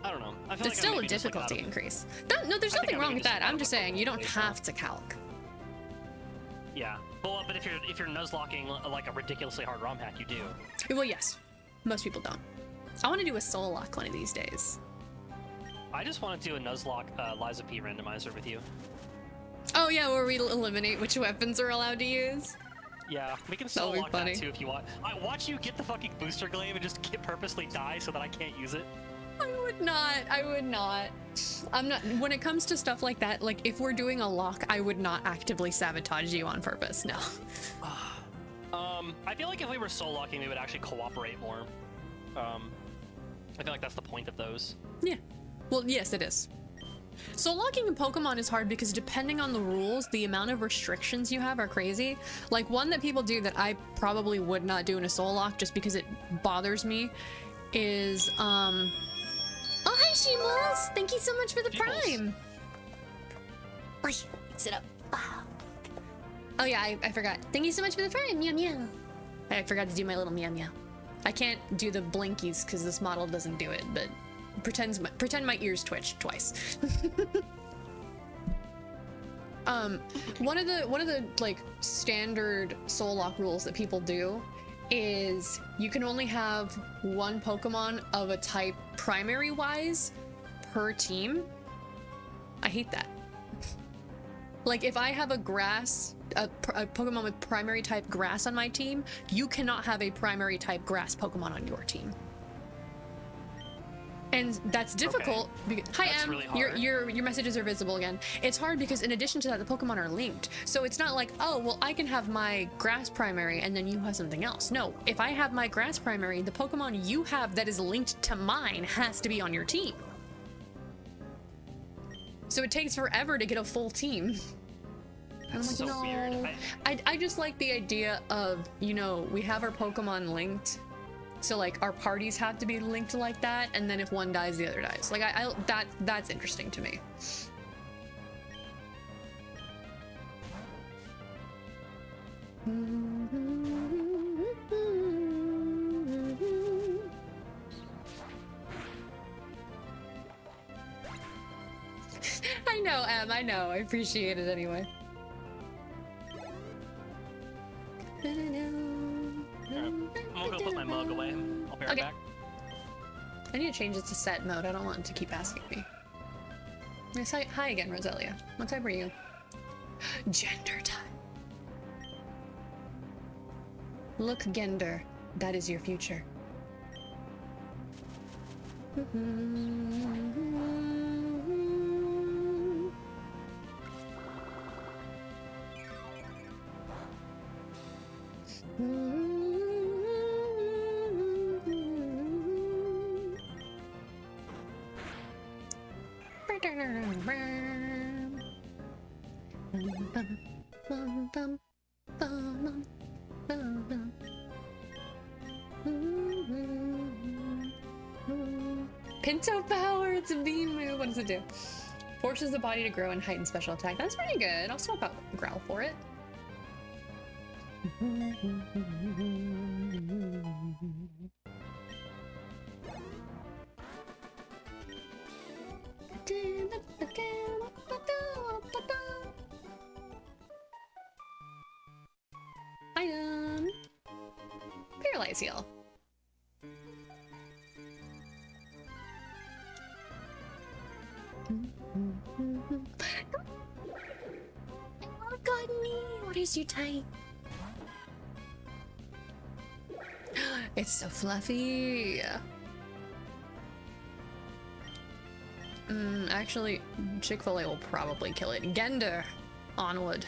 I don't know. I feel it's like still a difficulty increase. No, there's nothing wrong with that. I'm just saying you don't have to calc. Yeah. Well, but if you're nuzlocking like a ridiculously hard ROM hack, you do. Well, yes. Most people don't. I want to do a soul lock one of these days. I just want to do a nuzlock Liza P randomizer with you. Oh yeah, where we eliminate which weapons are allowed to use. Yeah, we can soul That'll be lock funny. that too if you want. I watch you get the fucking booster glaive and just purposely die so that I can't use it. I would not. I would not. I'm not. When it comes to stuff like that, like if we're doing a lock, I would not actively sabotage you on purpose. No. I feel like if we were soul locking, we would actually cooperate more. I feel like that's the point of those. Yeah. Well, yes, it is. Soul locking in Pokemon is hard because depending on the rules, the amount of restrictions you have are crazy. Like one that people do that I probably would not do in a soul lock just because it bothers me is oh hi Shimos! Thank you so much for the Shimos. Prime. Oi, sit up. Oh yeah, I forgot. Thank you so much for the Prime. Meow meow. I forgot to do my little meow meow. I can't do the blinkies because this model doesn't do it, but pretend my ears twitched twice. One of the like standard soul lock rules that people do is you can only have one Pokemon of a type primary wise per team. I hate that. Like if I have a Pokemon with primary type grass on my team, you cannot have a primary type grass Pokemon on your team. And that's difficult. Okay. Hi, That's Em. really hard. Your messages are visible again. It's hard because in addition to that, the Pokemon are linked. So it's not like, oh, well, I can have my grass primary and then you have something else. No, if I have my grass primary, the Pokemon you have that is linked to mine has to be on your team. So it takes forever to get a full team. That's so weird. I just like the idea of, you know, we have our Pokemon linked. So like our parties have to be linked like that, and then if one dies, the other dies. Like that's interesting to me. I know, Em, I know. I appreciate it anyway. I'm gonna go put my mug away. I'll be right Okay. back. I need to change it to set mode. I don't want it to keep asking me. Yes, hi again, Roselia. What type are you? Gender type. Look, Gender. That is your future. Pinto power, it's a beam move. What does it do? Forces the body to grow and heighten special attack. That's pretty good. I'll swap out Growl for it. Item. Paralyze heal. Oh god, me. What is your type? It's so fluffy. Actually, Chick-fil-A will probably kill it. Gender, onward.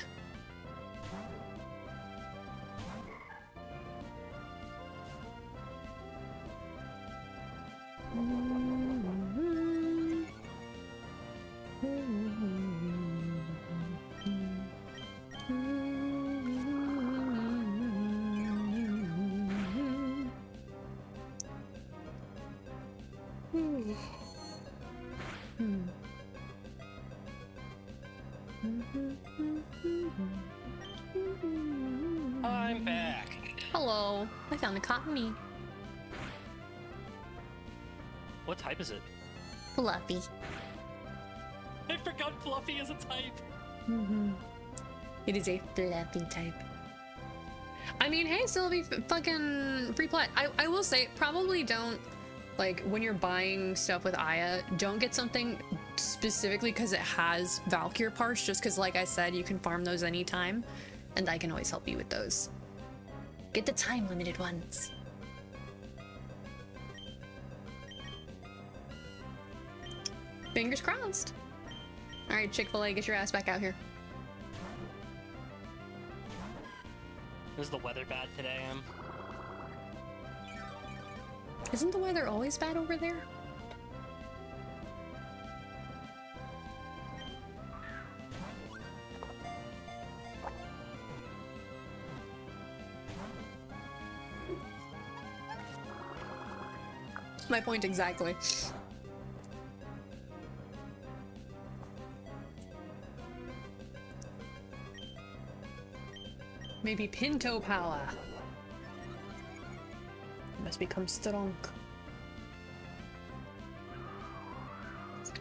I'm back. Hello, I found a cottony. What type is it? Fluffy. I forgot Fluffy is a type. It is a fluffy type. I mean, hey, Sylvie, fucking free play. I will say, probably don't, like, when you're buying stuff with Aya, don't get something specifically because it has Valkyr parts, just because, like I said, you can farm those anytime, and I can always help you with those. Get the time-limited ones. Fingers crossed. All right, Chick-fil-A, get your ass back out here. Is the weather bad today, Em? Isn't the weather always bad over there? My point exactly. Maybe Pinto power. Must become strong.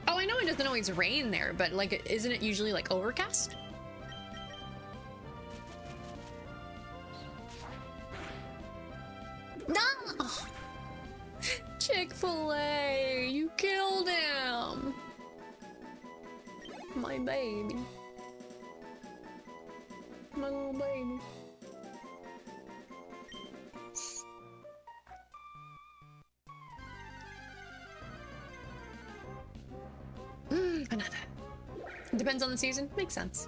Oh, I know it doesn't always rain there, but like, isn't it usually like overcast? No! Chick-fil-A, you killed him! My baby. My little baby. Another. Depends on the season. Makes sense.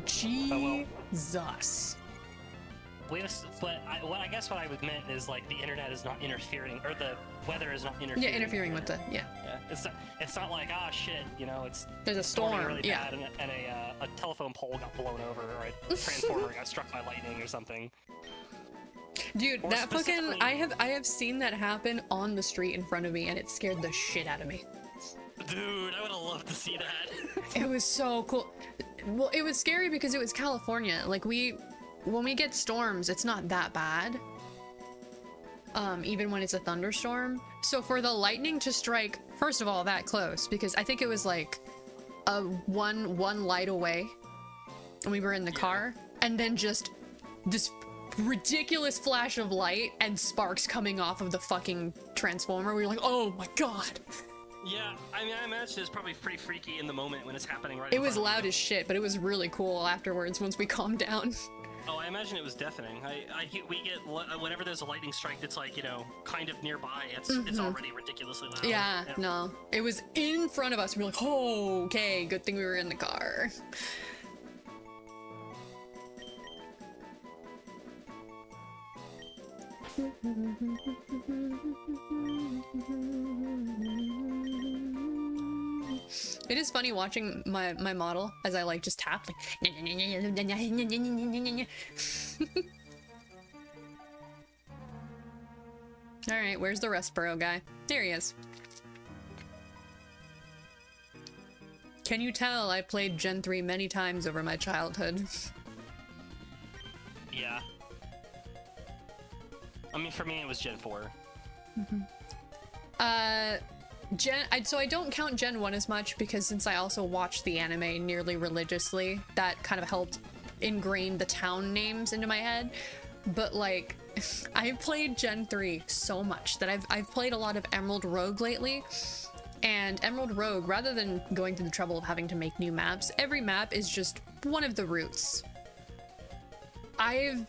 Jesus. I guess what I would meant is like the internet is not interfering, or the weather is not interfering. Yeah, interfering with the Yeah, it's not like, ah, shit, you know, there's a storming storm. really Yeah. bad and a telephone pole got blown over, or a transformer got struck by lightning or something. Dude, Or that fucking specifically- I have seen that happen on the street in front of me, and it scared the shit out of me. Dude, I would have loved to see that. It was so cool. Well, it was scary because it was California. Like, when we get storms, it's not that bad. Even when it's a thunderstorm. So for the lightning to strike, first of all, that close, because I think it was like a one light away, and we were in the car, and then just this ridiculous flash of light and sparks coming off of the fucking transformer. We were like, oh my god. Yeah, I mean, I imagine it's probably pretty freaky in the moment when it's happening right It in was front of loud you. as shit, but it was really cool afterwards once we calmed down. Oh, I imagine it was deafening. We get whenever there's a lightning strike that's like, you know, kind of nearby, it's already ridiculously loud. Yeah, no. It was in front of us. We were like, oh, okay, good thing we were in the car. It is funny watching my model as I like just tap like all right, where's the Rustboro guy? There he is. Can you tell I played Gen 3 many times over my childhood? Yeah. I mean, for me, it was Gen 4. So I don't count Gen 1 as much because since I also watched the anime nearly religiously, that kind of helped ingrain the town names into my head. But like, I've played Gen 3 so much that I've played a lot of Emerald Rogue lately. And Emerald Rogue, rather than going through the trouble of having to make new maps, every map is just one of the routes. I've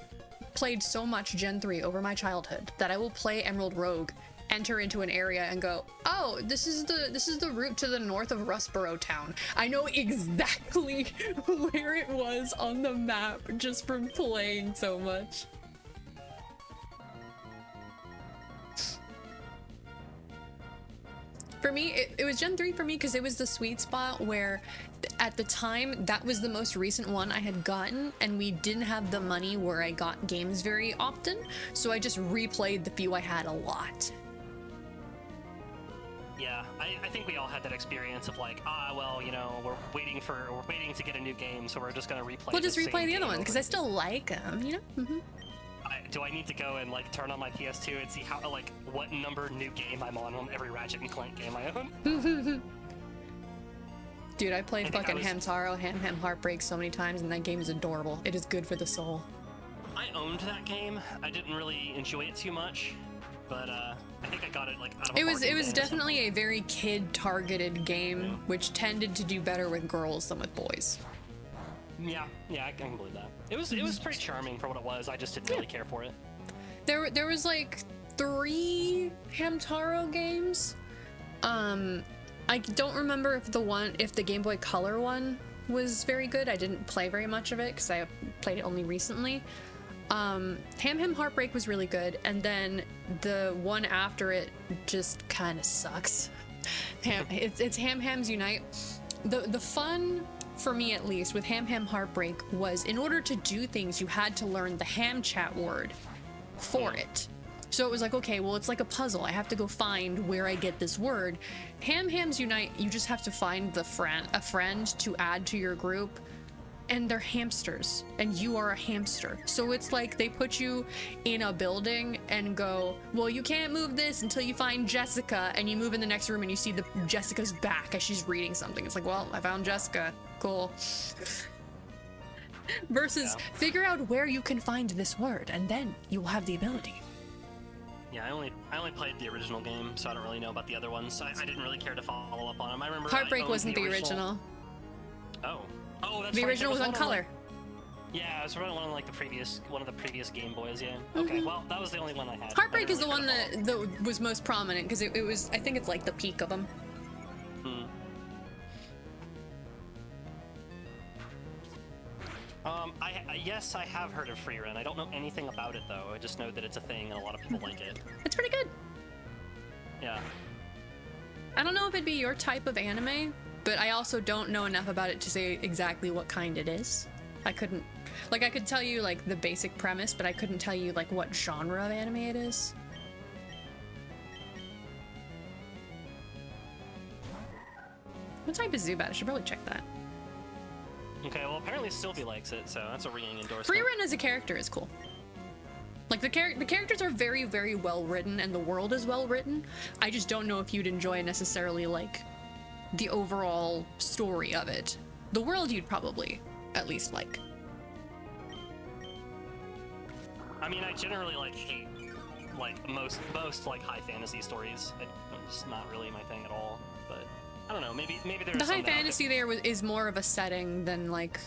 played so much Gen 3 over my childhood that I will play Emerald Rogue, enter into an area and go, oh, this is the route to the north of Rustboro town. I know exactly where it was on the map just from playing so much. For me, it was Gen 3 for me because it was the sweet spot where at the time that was the most recent one I had gotten, and we didn't have the money where I got games very often, so I just replayed the few I had a lot. Yeah, I think we all had that experience of like, well, you know, we're waiting to get a new game, so we're just gonna replay. We'll just replay the other one one because I still like them, you know? do I need to go and like turn on my PS2 and see how like what number new game I'm on every Ratchet and Clank game I own? Dude, I played fucking was... Hamtaro, Ham Ham Heartbreak so many times, and that game is adorable. It is good for the soul. I owned that game. I didn't really enjoy it too much, but I think I got it like out of It was definitely a very kid-targeted game, which tended to do better with girls than with boys. Yeah, I can believe that. It was pretty charming for what it was. I just didn't really care for it. There was like 3 Hamtaro games. I don't remember if the Game Boy Color one was very good. I didn't play very much of it because I played it only recently. Ham Ham Heartbreak was really good, and then the one after it just kind of sucks. It's Ham Hams Unite. The fun, for me at least, with Ham Ham Heartbreak was in order to do things, you had to learn the ham chat word for it. So it was like, okay, well, it's like a puzzle. I have to go find where I get this word. Ham Hams Unite, you just have to find a friend to add to your group, and they're hamsters, and you are a hamster. So it's like they put you in a building and go, well, you can't move this until you find Jessica, and you move in the next room and you see Jessica's back as she's reading something. It's like, well, I found Jessica. Cool. Versus figure out where you can find this word, and then you will have the ability. Yeah, I only played the original game, so I don't really know about the other ones. I didn't really care to follow up on them. I remember Heartbreak wasn't the original. Oh, that's the right. original was on color. Yeah, it was one of the previous Game Boys. Yeah. Okay, well, that was the only one I had. Heartbreak is the one that was most prominent because it was. I think it's like the peak of them. Yes, I have heard of Free Run. I don't know anything about it though. I just know that it's a thing and a lot of people like it. It's pretty good. Yeah. I don't know if it'd be your type of anime, but I also don't know enough about it to say exactly what kind it is. I could tell you like the basic premise, but I couldn't tell you like what genre of anime it is. What type is Zubat? I should probably check that. Okay, well apparently Sylvie likes it, so that's a ringing endorsement. Free Run as a character is cool. Like the characters are very, very well written, and the world is well written. I just don't know if you'd enjoy necessarily like the overall story of it. The world you'd probably at least like. I mean, I generally like hate like most like high fantasy stories. It's not really my thing at all. But I don't know. Maybe there's the high fantasy is more of a setting than like.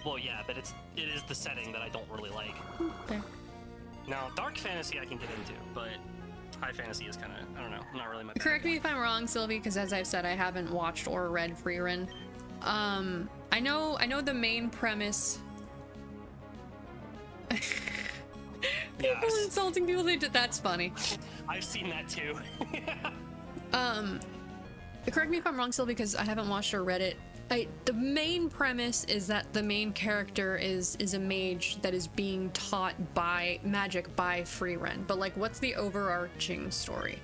Well, yeah, but it is the setting that I don't really like. Okay. Now, dark fantasy I can get into, but high fantasy is kind of, I don't know, not really my thing. Correct me if I'm wrong, Sylvie, because as I've said, I haven't watched or read Free Run. I know the main premise. People insulting people, that's funny. I've seen that too. Correct me if I'm wrong, Sylvie, because I haven't watched or read it. The main premise is that the main character is a mage that is being taught magic by Free Run, but like what's the overarching story?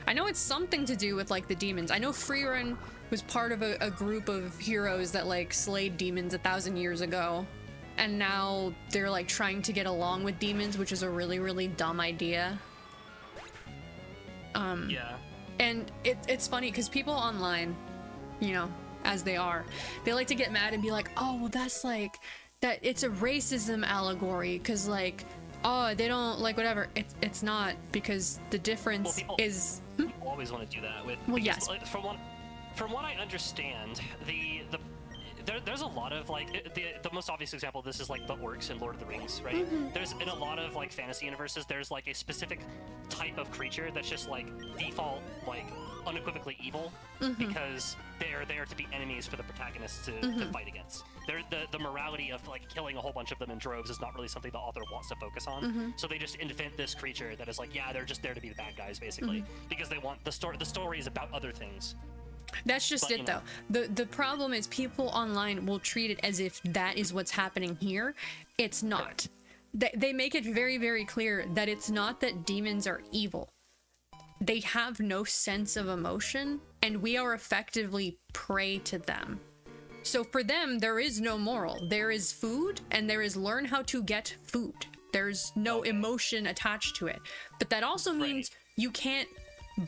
I know it's something to do with like the demons. I know Free Run was part of a group of heroes that like slayed demons 1,000 years ago, and now they're like trying to get along with demons, which is a really, really dumb idea. Yeah. And it's funny because people online, you know, as they are, they like to get mad and be like, oh, well, that's like that it's a racism allegory because like, oh, they don't like whatever. It's not, because the difference is people always want to do that with, yes, like, from what I understand, there's a lot of like the most obvious example of this is like the orcs in Lord of the Rings, right? There's in a lot of like fantasy universes, there's like a specific type of creature that's just like default like unequivocally evil because they're there to be enemies for the protagonists to fight against. The morality of like killing a whole bunch of them in droves is not really something the author wants to focus on. So they just invent this creature that is like, yeah, they're just there to be the bad guys basically because they want the story is about other things. That's just it, though. The problem is people online will treat it as if that is what's happening here. It's not. They make it very, very clear that it's not that demons are evil. They have no sense of emotion, and we are effectively prey to them. So for them, there is no moral. There is food, and there is learn how to get food. There's no emotion attached to it. But that also means you can't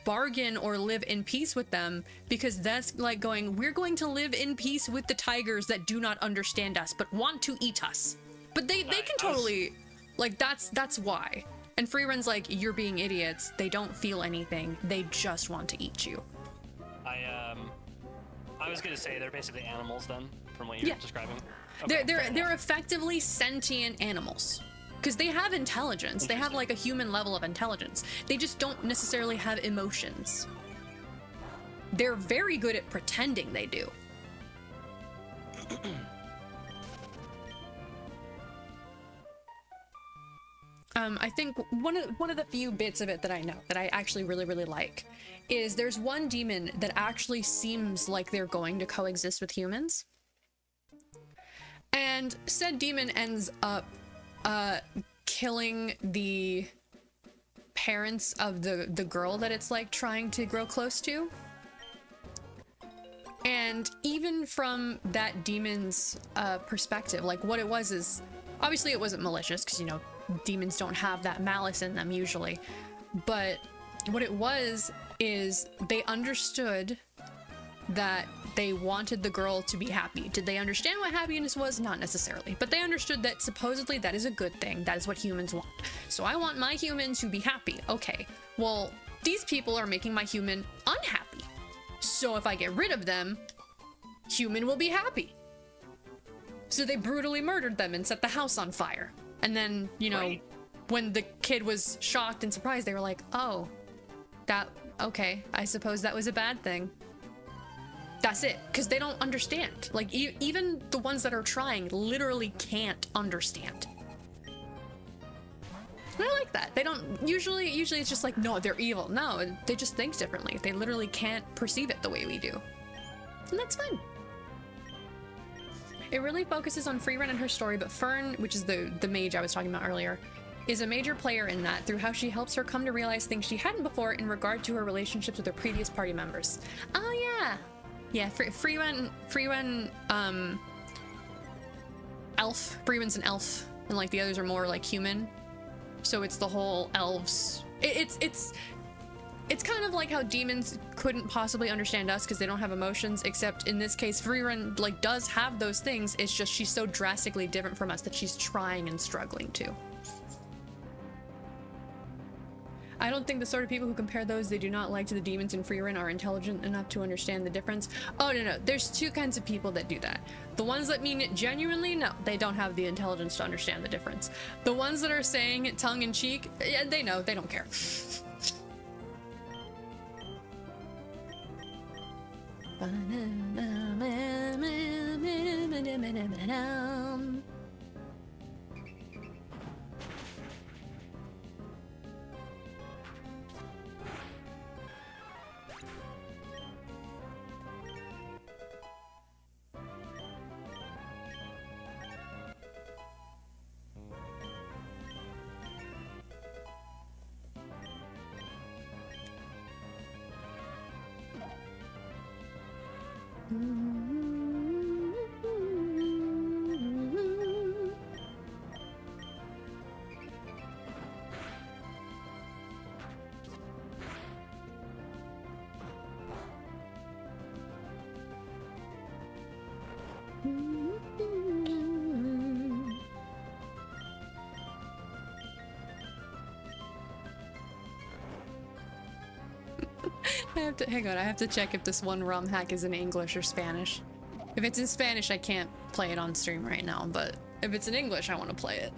bargain or live in peace with them, because that's like going, we're going to live in peace with the tigers that do not understand us but want to eat us. But they can totally, like, that's why. And Free Run's like, you're being idiots. They don't feel anything. They just want to eat you. I was gonna say they're basically animals then, from what you're describing. Okay, they're effectively sentient animals. Because they have intelligence. They have like a human level of intelligence. They just don't necessarily have emotions. They're very good at pretending they do. I think one of the few bits of it that I know that I actually really like is there's one demon that actually seems like they're going to coexist with humans. And said demon ends up killing the parents of the girl that it's like trying to grow close to. And even from that demon's perspective, like what it was is, obviously it wasn't malicious, because, you know, demons don't have that malice in them usually. But what it was is they understood that they wanted the girl to be happy. Did they understand what happiness was? Not necessarily. But they understood that supposedly that is a good thing. That is what humans want. So I want my human to be happy. Okay, well, these people are making my human unhappy. So if I get rid of them, human will be happy. So they brutally murdered them and set the house on fire. And then, you know, when the kid was shocked and surprised, they were like, oh, okay, I suppose that was a bad thing. That's it, because they don't understand. Like, even the ones that are trying literally can't understand. And I like that. They don't, usually it's just like, no, they're evil. No, they just think differently. They literally can't perceive it the way we do. And that's fine. It really focuses on Free Run and her story, but Fern, which is the mage I was talking about earlier, is a major player in that through how she helps her come to realize things she hadn't before in regard to her relationships with her previous party members. Oh yeah. Yeah, Free Run, elf. Free Run's an elf, and like the others are more like human. So it's the whole elves. It's kind of like how demons couldn't possibly understand us because they don't have emotions, except in this case, Free Run like does have those things. It's just she's so drastically different from us that she's trying and struggling to. I don't think the sort of people who compare those they do not like to the demons in Free Run are intelligent enough to understand the difference. Oh, no. There's two kinds of people that do that. The ones that mean it genuinely, no, they don't have the intelligence to understand the difference. The ones that are saying it tongue-in-cheek, yeah, they know, they don't care. I have to check if this one ROM hack is in English or Spanish. If it's in Spanish, I can't play it on stream right now, but if it's in English, I want to play it.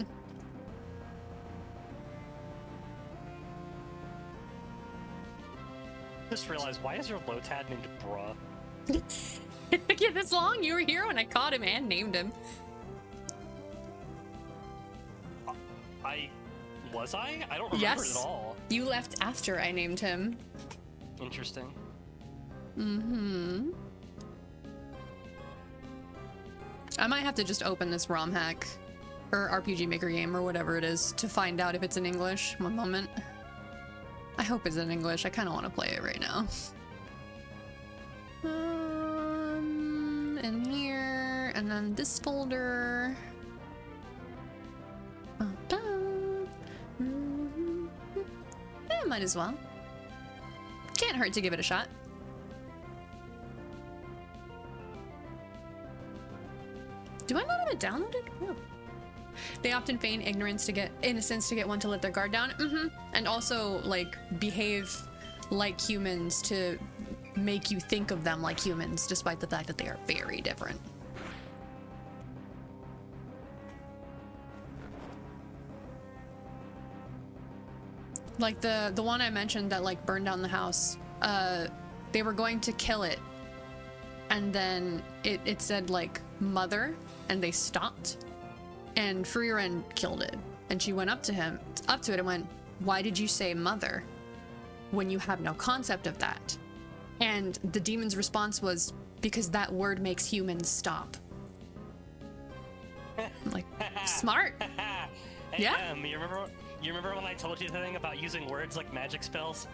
Just realized, why is your Lotad named Bruh? Yeah, this long? You were here when I caught him and named him. Was I? I don't remember it at all. You left after I named him. Interesting. Mm-hmm. I might have to just open this ROM hack or RPG Maker game or whatever it is to find out if it's in English. One moment. I hope it's in English. I kind of want to play it right now. In here, and then this folder. might as well. Can't hurt to give it a shot. Do I not have it downloaded? No. They often feign innocence to get one to let their guard down. And also, like, behave like humans to make you think of them like humans, despite the fact that they are very different. Like the one I mentioned that like burned down the house. They were going to kill it, and then it said like mother, and they stopped, and Freeren killed it, and she went up to it and went, "Why did you say mother when you have no concept of that?" And the demon's response was, "Because that word makes humans stop." I'm like, smart. Hey, Yeah. You remember when I told you the thing about using words like magic spells?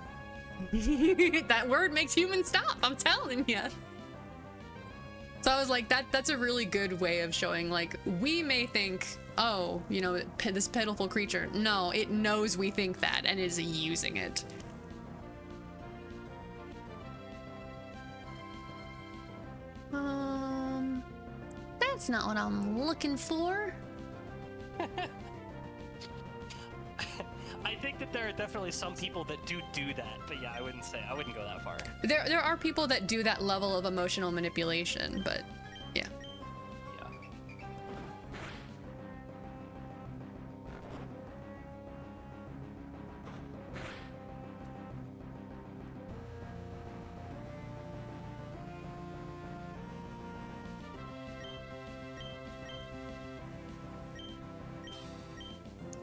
That word makes humans stop, I'm telling you. So I was like, that's a really good way of showing, like, we may think, oh, you know, this pitiful creature. No, it knows we think that and is using it. That's not what I'm looking for. I think that there are definitely some people that do that, but yeah, I wouldn't go that far. There are people that do that level of emotional manipulation, but yeah. Yeah.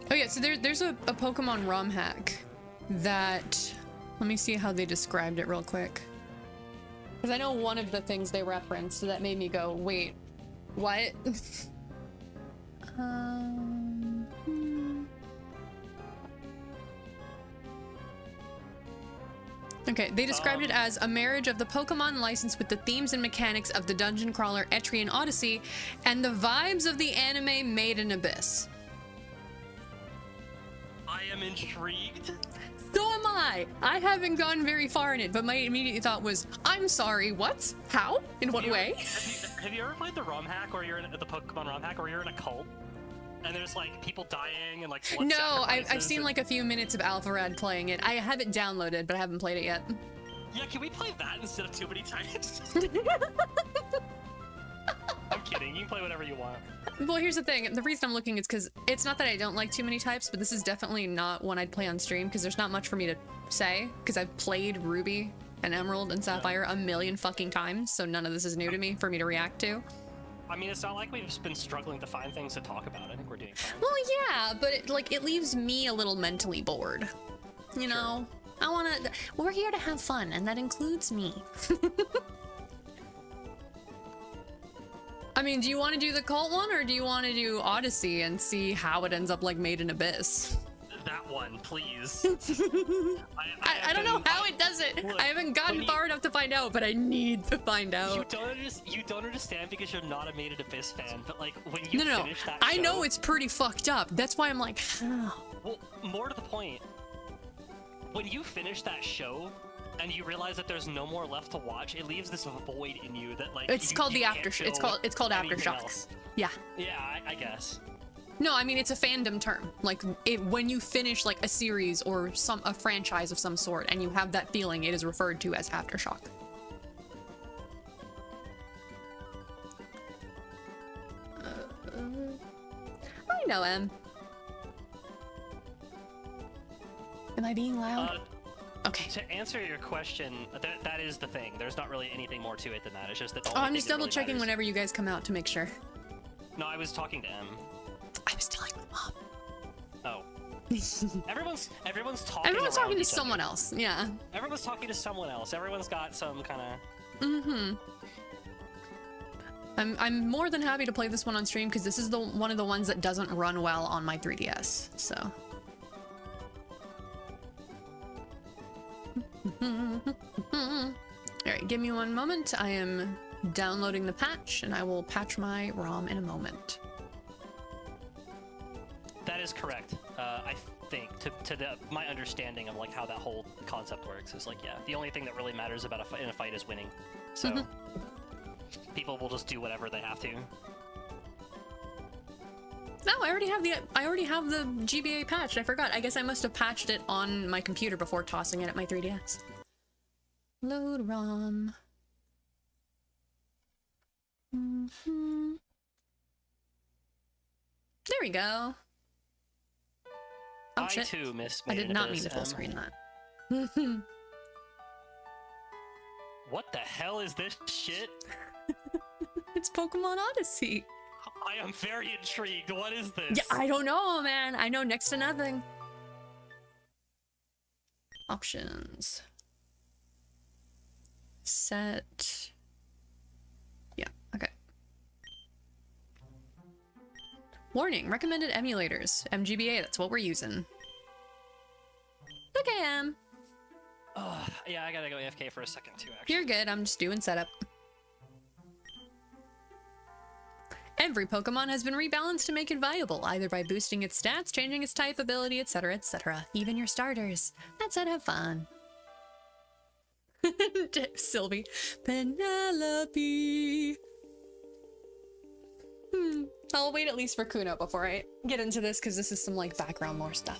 Oh yeah, so there's a Pokemon ROM hack that, let me see how they described it real quick. Because I know one of the things they referenced, so that made me go, wait, what? Okay, they described it as a marriage of the Pokemon license with the themes and mechanics of the dungeon crawler Etrian Odyssey and the vibes of the anime Made in Abyss. I am intrigued. So am I. I haven't gone very far in it, but my immediate thought was, I'm sorry, what? How? In what way? Have you ever played the ROM hack, or you're in the Pokemon ROM hack, or you're in a cult, and there's like people dying and like blood No, I've sacrifices seen like a few minutes of Alpharad playing it. I have it downloaded, but I haven't played it yet. Yeah, can we play that instead of Too Many Times? I'm kidding. You can play whatever you want. Well, here's the thing. The reason I'm looking is because it's not that I don't like Too Many Types, but this is definitely not one I'd play on stream because there's not much for me to say because I've played Ruby and Emerald and Sapphire a million fucking times, so none of this is new to me for me to react to. I mean, it's not like we've just been struggling to find things to talk about. I think we're doing fine. Well, yeah, but it leaves me a little mentally bored. You know? Sure. We're here to have fun, and that includes me. I mean, do you want to do the cult one, or do you want to do Odyssey and see how it ends up like Made in Abyss? That one, please. I don't know how it does it. Look, I haven't gotten far enough to find out, but I need to find out. You don't understand because you're not a Made in Abyss fan, but like when you No. finish that I show, know it's pretty fucked up. That's why I'm like, how? Well, more to the point, when you finish that show and you realize that there's no more left to watch, it leaves this void in you that like It's called the after. It's called Aftershock. Else. Yeah. Yeah, I guess. No, I mean it's a fandom term. Like when you finish like a series or a franchise of some sort, and you have that feeling, it is referred to as Aftershock. I know, Em. Am I being loud? Okay. To answer your question, that is the thing. There's not really anything more to it than that. It's just that. Oh, I'm just double checking whenever you guys come out to make sure. No, I was talking to Em. I was telling my mom. Oh. Everyone's talking. Everyone's talking to someone else. Yeah. Everyone's talking to someone else. Everyone's got some kind of. Mm-hmm. I'm more than happy to play this one on stream because this is one of the ones that doesn't run well on my 3DS. So. Alright, give me one moment. I am downloading the patch and I will patch my ROM in a moment. That is correct. I think my understanding of like how that whole concept works is like, yeah, the only thing that really matters about in a fight is winning. So people will just do whatever they have to. No, I already have the GBA patched. I forgot. I guess I must have patched it on my computer before tossing it at my 3DS. Load ROM. There we go. Oh, shit. Too missed. I did not mean to full screen that. What the hell is this shit? It's Pokemon Odyssey. I am very intrigued. What is this? Yeah, I don't know, man. I know next to nothing. Options. Set. Yeah, okay. Warning, recommended emulators. MGBA, that's what we're using. Okay, yeah, I gotta go AFK for a second too, actually. You're good, I'm just doing setup. Every Pokemon has been rebalanced to make it viable, either by boosting its stats, changing its type, ability, etc., etc. Even your starters. That's how to have fun. Sylvie. Penelope. I'll wait at least for Kuno before I get into this, because this is some, like, background lore stuff.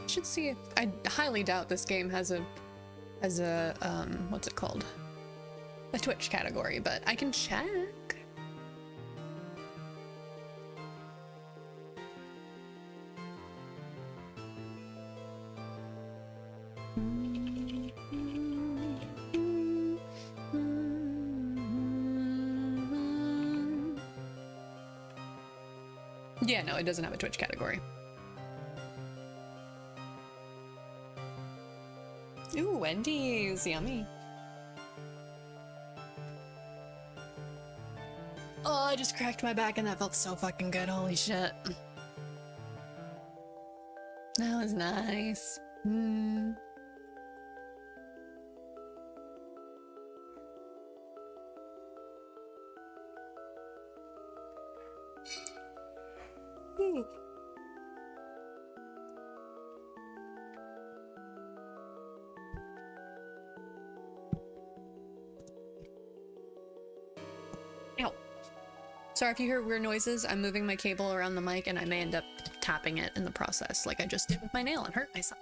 Should see if I highly doubt this game has a what's it called, a Twitch category, but I can check. Yeah, no, it doesn't have a Twitch category. Ooh, Wendy's, yummy. Oh, I just cracked my back and that felt so fucking good, holy shit. That was nice. Ooh. Ow. Sorry if you hear weird noises. I'm moving my cable around the mic and I may end up tapping it in the process, like I just did with my nail and hurt myself.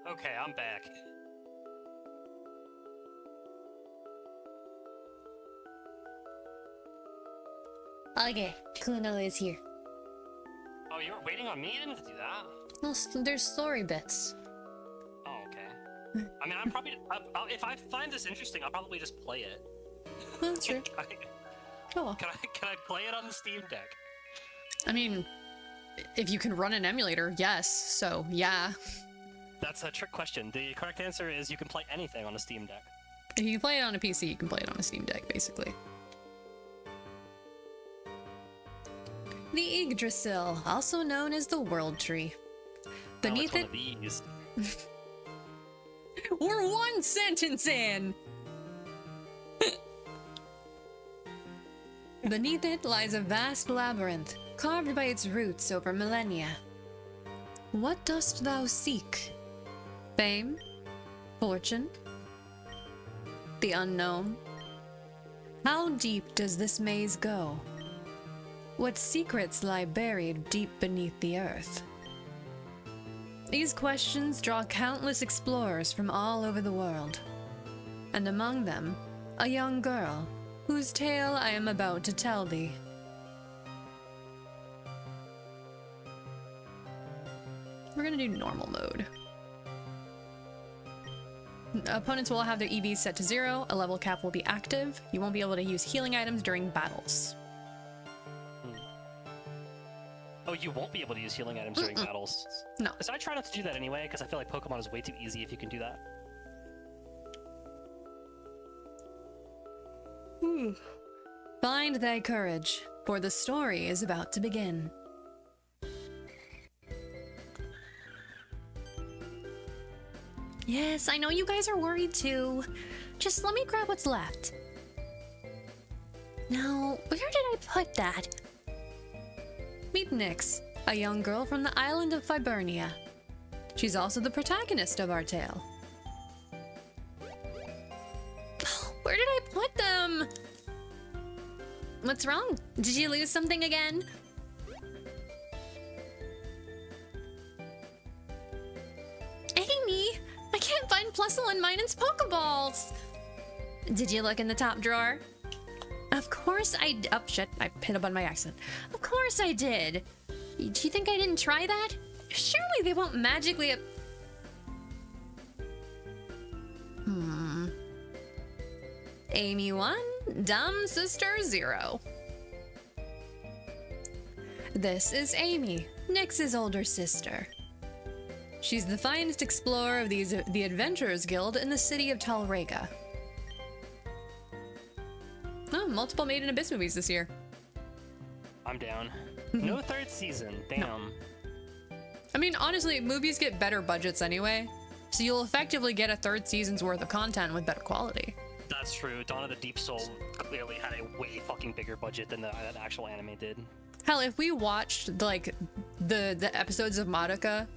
Okay, I'm back. Okay, Kuno is here. Oh, you were waiting on me? You didn't have to do that. Well, there's story bits. Oh, okay. I mean, I'm probably... if I find this interesting, I'll probably just play it. That's true. Cool. Can I play it on the Steam Deck? I mean, if you can run an emulator, yes. So, yeah. That's a trick question. The correct answer is you can play anything on a Steam Deck. If you can play it on a PC, you can play it on a Steam Deck, basically. The Yggdrasil, also known as the World Tree. Beneath it's one of these. We're one sentence in! Beneath it lies a vast labyrinth, carved by its roots over millennia. What dost thou seek? Fame? Fortune? The unknown? How deep does this maze go? What secrets lie buried deep beneath the earth? These questions draw countless explorers from all over the world, and among them, a young girl, whose tale I am about to tell thee. We're gonna do normal mode. Opponents will have their EVs set to 0, a level cap will be active, you won't be able to use healing items during battles. Oh, you won't be able to use healing items during battles? No. So I try not to do that anyway, because I feel like Pokemon is way too easy if you can do that. Find thy courage, for the story is about to begin. Yes, I know you guys are worried too. Just let me grab what's left. Now, where did I put that? Meet Nyx, a young girl from the island of Fibernia. She's also the protagonist of our tale. Where did I put them? What's wrong? Did you lose something again? Amy, I can't find Plusle and Minon's Pokeballs. Did you look in the top drawer? Of course I d- oh shit, I hit a button by accident. Of course I did. Do you think I didn't try that? Surely they won't magically Amy 1, dumb sister 0. This is Amy, Nyx's older sister. She's the finest explorer of the Adventurers Guild in the city of Talrega. Oh, multiple Made in Abyss movies this year. I'm down. No third season. Damn. No. I mean, honestly, movies get better budgets anyway, so you'll effectively get a third season's worth of content with better quality. That's true. Dawn of the Deep Soul clearly had a way fucking bigger budget than that actual anime did. Hell, if we watched like the episodes of Madoka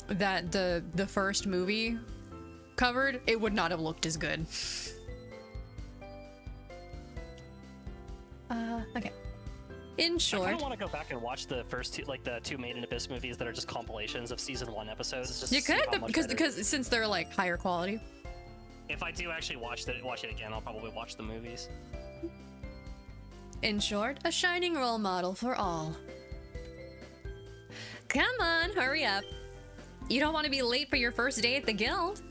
that the first movie covered, it would not have looked as good. Okay. In I short, kind of want to go back and watch the first two, like the two Made in Abyss movies that are just compilations of season 1 episodes. Just you to see how could much because better. since they're like higher quality. If I do actually watch it again, I'll probably watch the movies. In short, a shining role model for all. Come on, hurry up. You don't want to be late for your first day at the guild?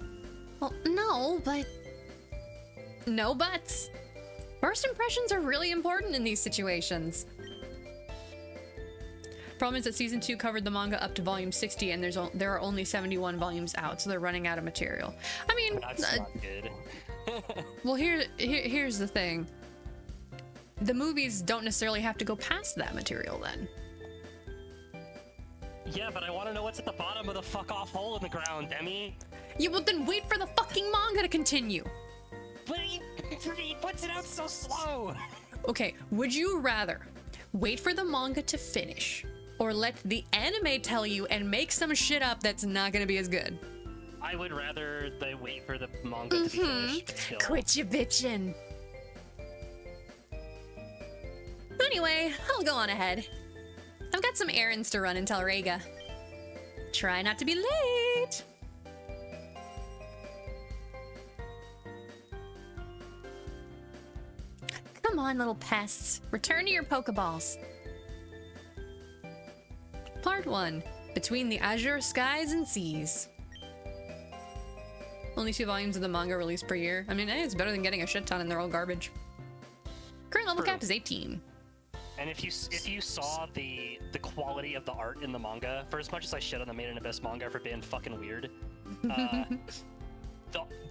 Well, no, but... No buts. First impressions are really important in these situations. Problem is that season 2 covered the manga up to volume 60 and there are only 71 volumes out, so they're running out of material. I mean, That's not good. well, here's the thing. The movies don't necessarily have to go past that material then. Yeah, but I want to know what's at the bottom of the fuck off hole in the ground, Demi. You will then wait for the fucking manga to continue. But he puts it out so slow. Okay, would you rather wait for the manga to finish or let the anime tell you and make some shit up that's not gonna be as good? I would rather they wait for the manga to be finished. But still. Quit you bitchin'. Anyway, I'll go on ahead. I've got some errands to run in Talrega. Try not to be late. Come on, little pests. Return to your Pokeballs. Part 1. Between the Azure Skies and Seas. Only 2 volumes of the manga released per year. I mean, it's better than getting a shit ton and they're all garbage. Current level cap is 18. And if you saw the quality of the art in the manga, for as much as I shit on the Made in Abyss manga for being fucking weird,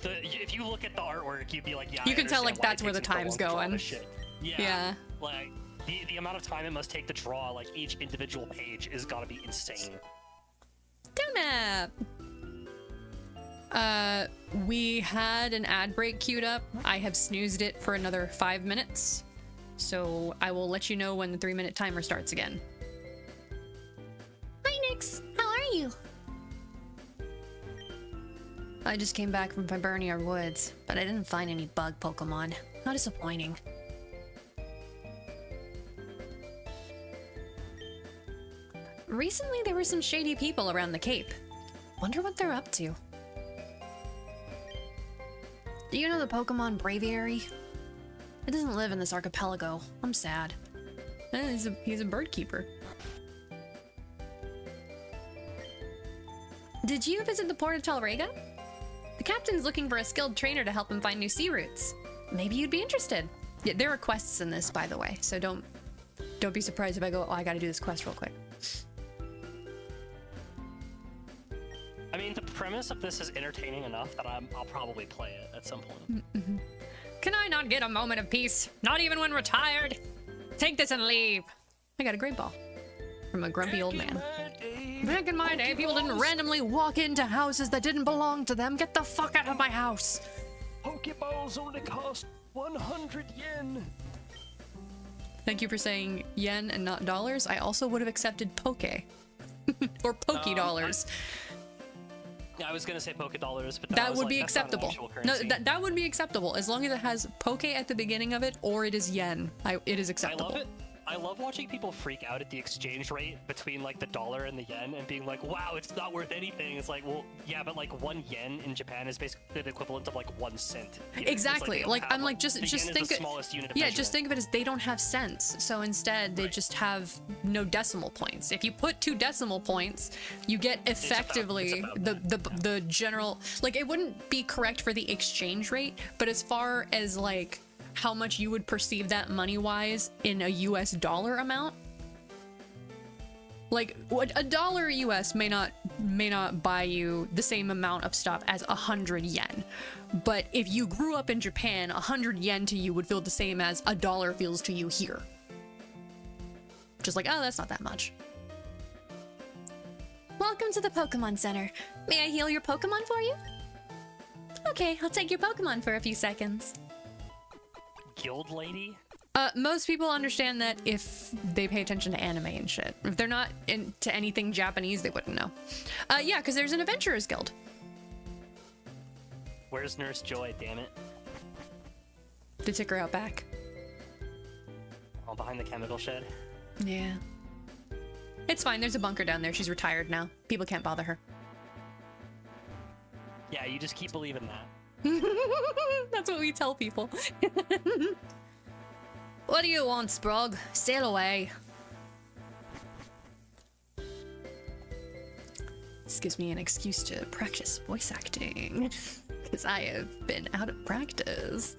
if you look at the artwork, you'd be like, yeah, you can tell like that's where the time's going. Yeah. Like the amount of time it must take to draw like each individual page is gotta be insane. Donut. We had an ad break queued up. I have snoozed it for another 5 minutes. So I will let you know when the 3-minute timer starts again. Hi, Nix. How are you? I just came back from Vibernia Woods, but I didn't find any bug Pokemon. How disappointing. Recently, there were some shady people around the Cape. Wonder what they're up to. Do you know the Pokemon Braviary? It doesn't live in this archipelago. I'm sad. He's a bird keeper. Did you visit the port of Telrega? The captain's looking for a skilled trainer to help him find new sea routes. Maybe you'd be interested. Yeah, there are quests in this, by the way, so don't be surprised if I go, oh, I gotta do this quest real quick. I mean, the premise of this is entertaining enough that I'll probably play it at some point. Mm-hmm. Can I not get a moment of peace? Not even when we're tired? Take this and leave. I got a great ball from a grumpy old man. Back in my day, people didn't randomly walk into houses that didn't belong to them. Get the fuck out of my house. Pokeballs only cost 100 yen. Thank you for saying yen and not dollars. I also would have accepted poke. Or Poke dollars. Yeah, I was gonna say Poke dollars, but that would be acceptable. No, that would be acceptable as long as it has poke at the beginning of it or it is yen. It is acceptable. I love it. I love watching people freak out at the exchange rate between like the dollar and the yen and being like, wow, it's not worth anything. It's like, well, yeah, but like 1 yen in Japan is basically the equivalent of like 1 cent. Exactly. Like I'm like just think it. Yeah, just think of it as they don't have cents. So instead they just have no decimal points. If you put 2 decimal points, you get effectively the general, like it wouldn't be correct for the exchange rate, but as far as like how much you would perceive that money-wise in a US dollar amount. Like, a dollar US may not buy you the same amount of stuff as 100 yen. But if you grew up in Japan, 100 yen to you would feel the same as a dollar feels to you here. Just like, oh, that's not that much. Welcome to the Pokemon Center. May I heal your Pokemon for you? Okay, I'll take your Pokemon for a few seconds. Guild lady? Most people understand that if they pay attention to anime and shit. If they're not into anything Japanese, they wouldn't know. Yeah, because there's an Adventurers Guild. Where's Nurse Joy, damn it? They took her out back. Oh, behind the chemical shed? Yeah. It's fine, there's a bunker down there. She's retired now. People can't bother her. Yeah, you just keep believing that. That's what we tell people. What do you want, Sprog? Sail away. This gives me an excuse to practice voice acting. Because I have been out of practice.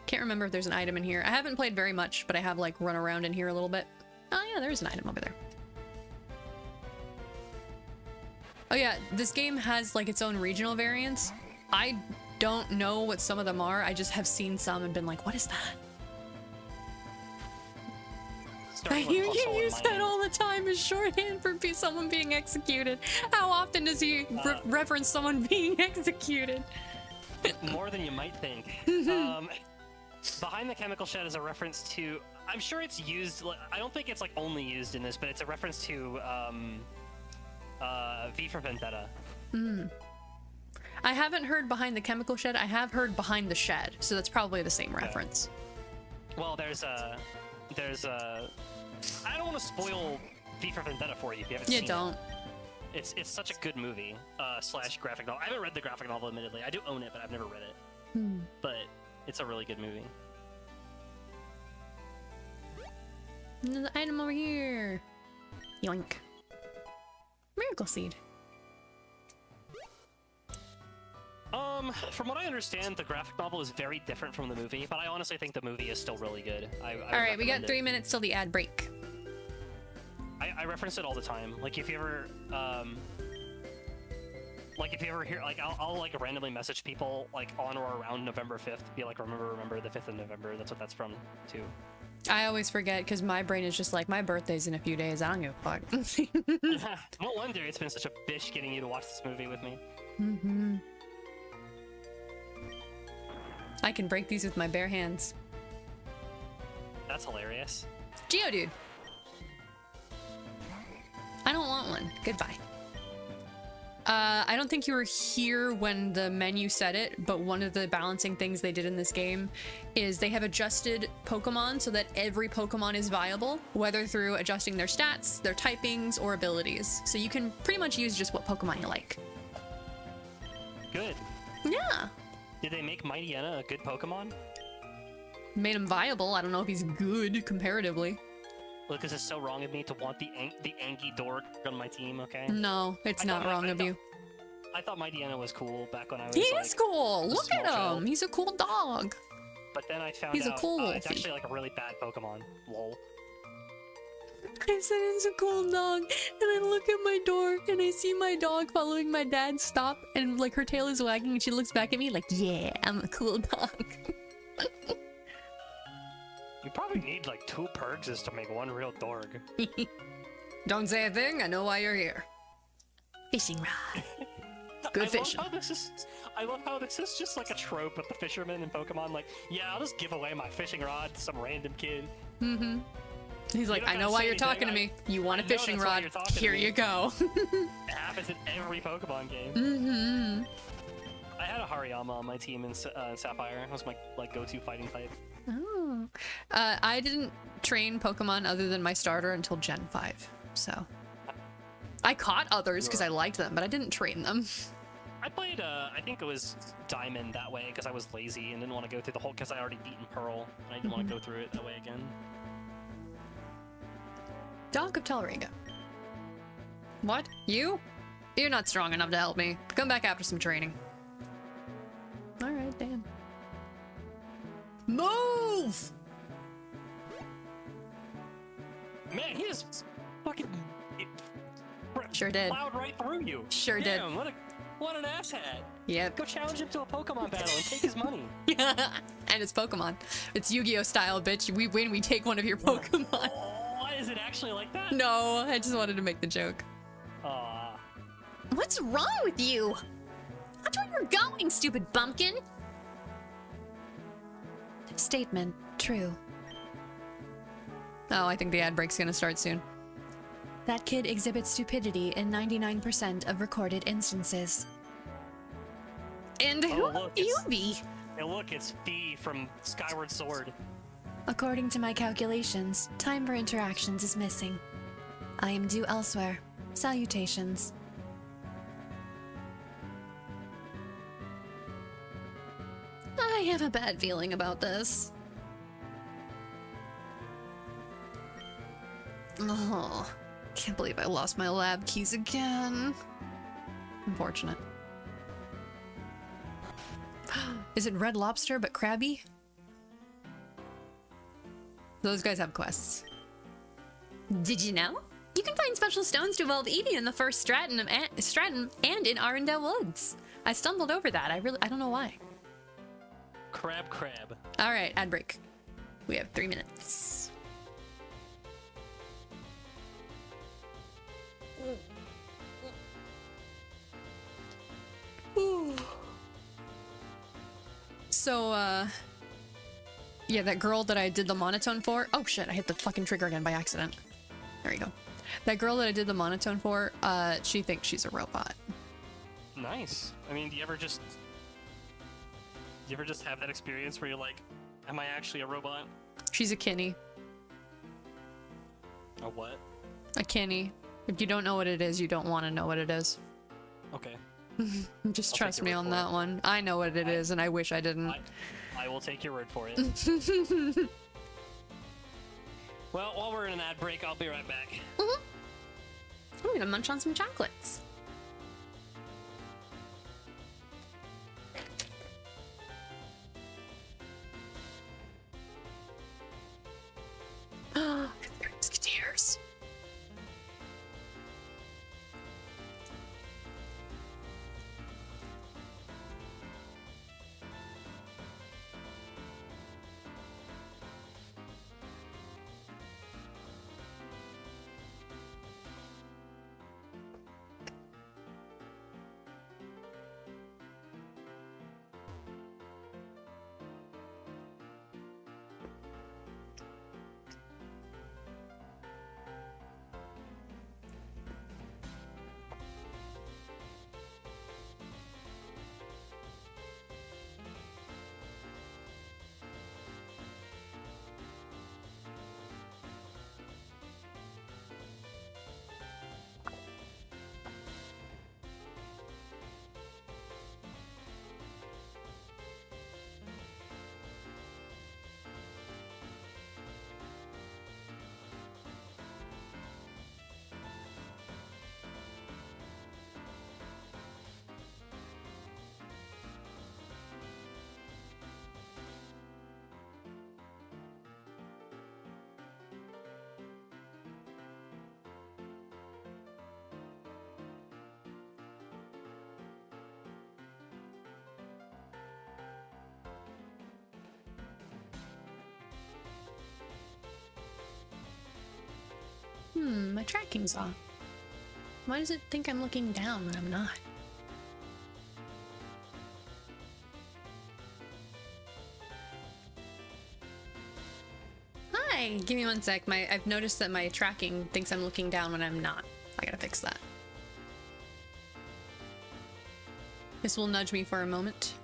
Can't remember if there's an item in here. I haven't played very much, but I have like run around in here a little bit. Oh yeah, there's an item over there. Oh yeah, this game has like its own regional variants. I don't know what some of them are. I just have seen some and been like, what is that? I hear you use that all the time as shorthand for someone being executed. How often does he reference someone being executed? More than you might think. Behind the chemical shed is a reference to, I'm sure it's used, I don't think it's like only used in this, but it's a reference to V for Vendetta. I haven't heard Behind the Chemical Shed. I have heard Behind the Shed, so that's probably the same reference. Well, there's a I don't want to spoil V for Vendetta for you if you haven't seen it. Yeah, don't. It's such a good movie slash graphic novel. I haven't read the graphic novel, admittedly. I do own it, but I've never read it. But it's a really good movie. Another item over here. Yoink. Miracle seed. From what I understand, the graphic novel is very different from the movie, but I honestly think the movie is still really good. All right, we got 3 minutes till the ad break. I reference it all the time. Like if you ever, hear, like I'll like randomly message people like on or around November 5th, be like, remember the 5th of November. That's what that's from too. I always forget because my brain is just like, my birthday's in a few days. I don't give a fuck. No wonder it's been such a bitch getting you to watch this movie with me. Mm-hmm. I can break these with my bare hands. That's hilarious. Geodude. I don't want one. Goodbye. I don't think you were here when the menu said it, but one of the balancing things they did in this game is they have adjusted Pokemon so that every Pokemon is viable, whether through adjusting their stats, their typings, or abilities. So you can pretty much use just what Pokemon you like. Good. Yeah. Did they make Mightyena a good Pokemon? Made him viable. I don't know if he's good comparatively. Look, this is so wrong of me to want the Anki Dork on my team, okay? No, it's not wrong of you. I thought Mightyena was cool back when I was He is cool! Look at him! child. He's a cool dog. But then I found He's a out cool it's wolfie. actually like a really bad Pokemon. Lol. I said it's a cool dog, and I look at my door, and I see my dog following my dad stop, and like her tail is wagging, and she looks back at me like, yeah, I'm a cool dog. You probably need like 2 Purges to make one real Dorg. Don't say a thing, I know why you're here. Fishing rod. Good fishing. I love how this is just like a trope with the fishermen in Pokemon. Like, yeah, I'll just give away my fishing rod to some random kid. Mm-hmm. He's like, I know why you're talking to me. You want a fishing rod? Here you go. It happens in every Pokemon game. Mm-hmm. I had a Hariyama on my team in Sapphire. It was my like go-to fighting type. Oh. I didn't train Pokemon other than my starter until Gen 5, so. I caught others because I liked them, but I didn't train them. I played, I think it was Diamond that way because I was lazy and didn't want to go through the whole, because I already beaten Pearl, and I didn't want to go through it that way again. Dog of Telriga. What? You? You're not strong enough to help me. Come back after some training. Alright, damn. Move! Man, he just fucking Sure did. plowed right through you. Sure did. Damn, what an asshat. Yep. Go challenge him to a Pokemon battle and take his money. And it's Pokemon. It's Yu-Gi-Oh style, bitch. We win, we take one of your Pokemon. What, is it actually like that? No, I just wanted to make the joke. Aw. What's wrong with you? Watch where you're going, stupid bumpkin! Statement true. Oh, I think the ad break's gonna start soon. That kid exhibits stupidity in 99% of recorded instances. And who Oh, look, would you it's- be? Hey, look, it's Fee from Skyward Sword. According to my calculations, time for interactions is missing. I am due elsewhere. Salutations. I have a bad feeling about this. Oh, can't believe I lost my lab keys again. Unfortunate. Is it Red Lobster but crabby? Those guys have quests. Did you know? You can find special stones to evolve Eevee in the first stratum and in Arendelle Woods. I stumbled over that. I don't know why. Crab. All right, ad break. We have 3 minutes. Ooh. So, yeah, that girl that I did the monotone for. Oh shit, I hit the fucking trigger again by accident. There you go. That girl that I did the monotone for, she thinks she's a robot. Nice. I mean, do you ever just have that experience where you're like, am I actually a robot? She's a kinny. A what? A kinny. If you don't know what it is, you don't want to know what it is. Okay. Just I'll trust take me your on word for that it. one. I know what it is, and I wish I didn't. I will take your word for it. Well, while we're in an ad break, I'll be right back. I'm gonna munch on some chocolates. Three Musketeers. My tracking's off. Why does it think I'm looking down when I'm not? Hi! Give me one sec. I've noticed that my tracking thinks I'm looking down when I'm not. I gotta fix that. This will nudge me for a moment.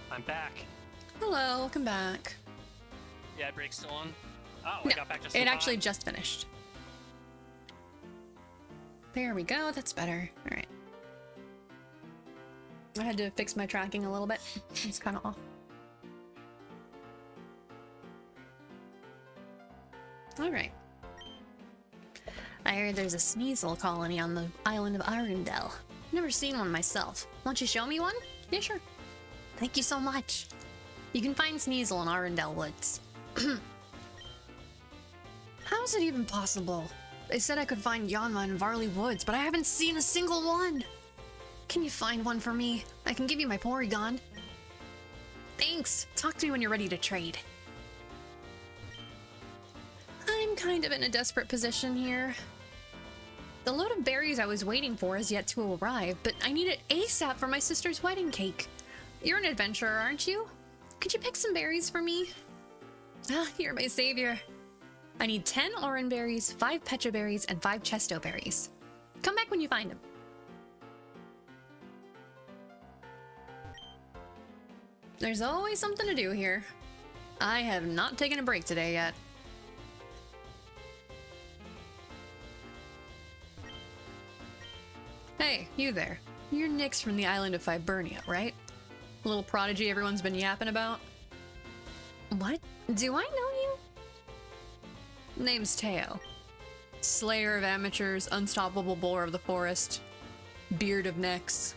I'm back. Hello, welcome back. Yeah, break's still on. Oh, No, I got back just it in actually time. just finished. There we go, that's better. Alright. I had to fix my tracking a little bit. It's kind of off. Alright. I heard there's a Sneasel colony on the island of Arundel. Never seen one myself. Won't you show me one? Yeah, sure. Thank you so much. You can find Sneasel in Arundel Woods. How is it even possible? They said I could find Yanma in Varley Woods, but I haven't seen a single one. Can you find one for me? I can give you my Porygon. Thanks. Talk to me when you're ready to trade. I'm kind of in a desperate position here. The load of berries I was waiting for is yet to arrive, but I need it ASAP for my sister's wedding cake. You're an adventurer, aren't you? Could you pick some berries for me? Ah, you're my savior. I need 10 oran berries, 5 pecha berries, and 5 chesto berries. Come back when you find them. There's always something to do here. I have not taken a break today yet. Hey, you there. You're Nyx from the island of Fibernia, right? Little prodigy everyone's been yapping about? What? Do I know you? Name's Teo. Slayer of amateurs, unstoppable boar of the forest, beard of necks.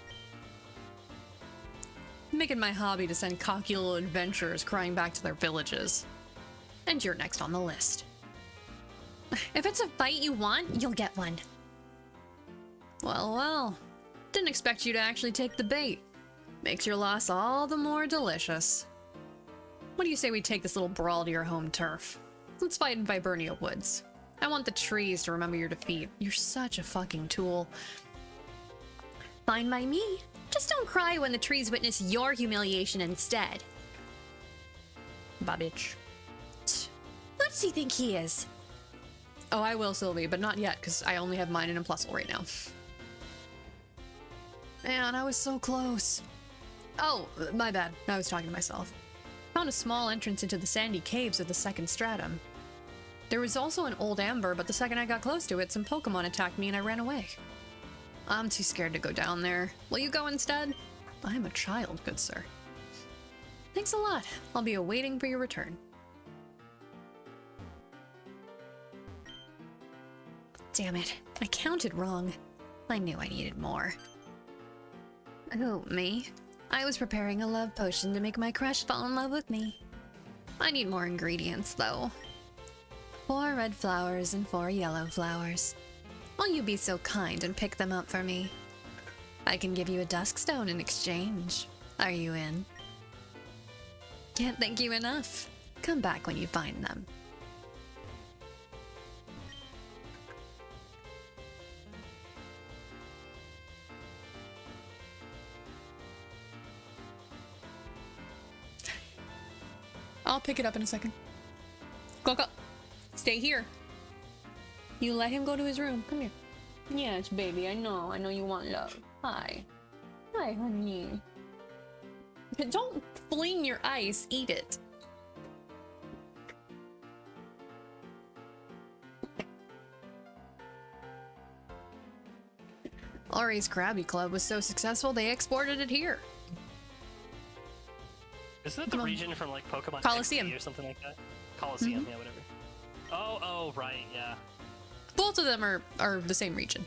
Make it my hobby to send cocky little adventurers crying back to their villages. And you're next on the list. If it's a fight you want, you'll get one. Well, well. Didn't expect you to actually take the bait. Makes your loss all the more delicious. What do you say we take this little brawl to your home turf? Let's fight in Vibernia Woods. I want the trees to remember your defeat. You're such a fucking tool. Fine by me. Just don't cry when the trees witness your humiliation instead. Babbage. Who does he think he is? Oh, I will, Sylvie, but not yet, because I only have mine in a Plusle right now. Man, I was so close. Oh, my bad. I was talking to myself. Found a small entrance into the sandy caves of the second stratum. There was also an old amber, but the second I got close to it, some Pokemon attacked me and I ran away. I'm too scared to go down there. Will you go instead? I am a child, good sir. Thanks a lot. I'll be awaiting for your return. Damn it. I counted wrong. I knew I needed more. Oh, me? I was preparing a love potion to make my crush fall in love with me. I need more ingredients, though. 4 red flowers and 4 yellow flowers. Will you be so kind and pick them up for me? I can give you a dusk stone in exchange. Are you in? Can't thank you enough. Come back when you find them. I'll pick it up in a second. Coco, stay here. You let him go to his room. Come here. Yes, baby, I know you want love. Hi. Hi, honey. Don't fling your ice, eat it. Ari's Krabby Club was so successful they exported it here. Isn't that the region from like Pokemon Coliseum XD or something like that? Coliseum, yeah, whatever. Oh, right, yeah. Both of them are the same region.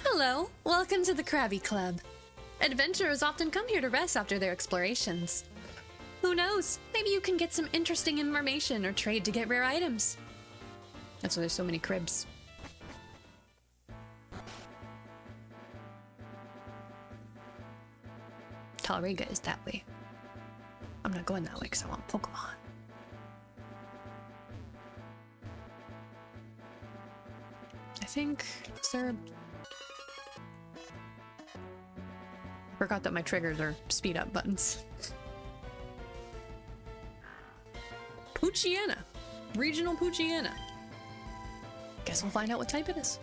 Hello, welcome to the Krabby Club. Adventurers often come here to rest after their explorations. Who knows, maybe you can get some interesting information or trade to get rare items. That's why there's so many cribs. Talriga is that way. I'm not going that way because I want Pokemon. I think, sir. Forgot that my triggers are speed up buttons. Poochyena. Regional Poochyena. Guess we'll find out what type it is.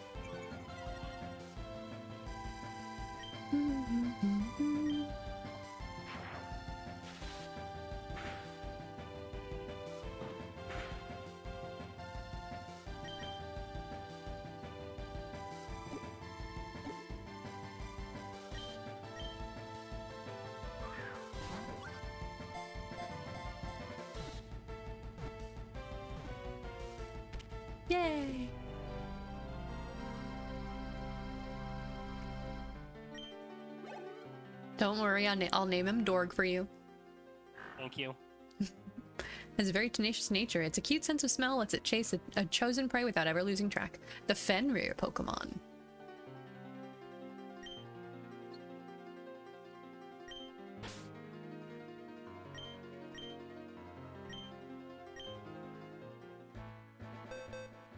Yay! Don't worry, I'll name him Dorg for you. Thank you. Has a very tenacious nature. It's a cute sense of smell lets it chase a chosen prey without ever losing track. The Fenrir Pokemon.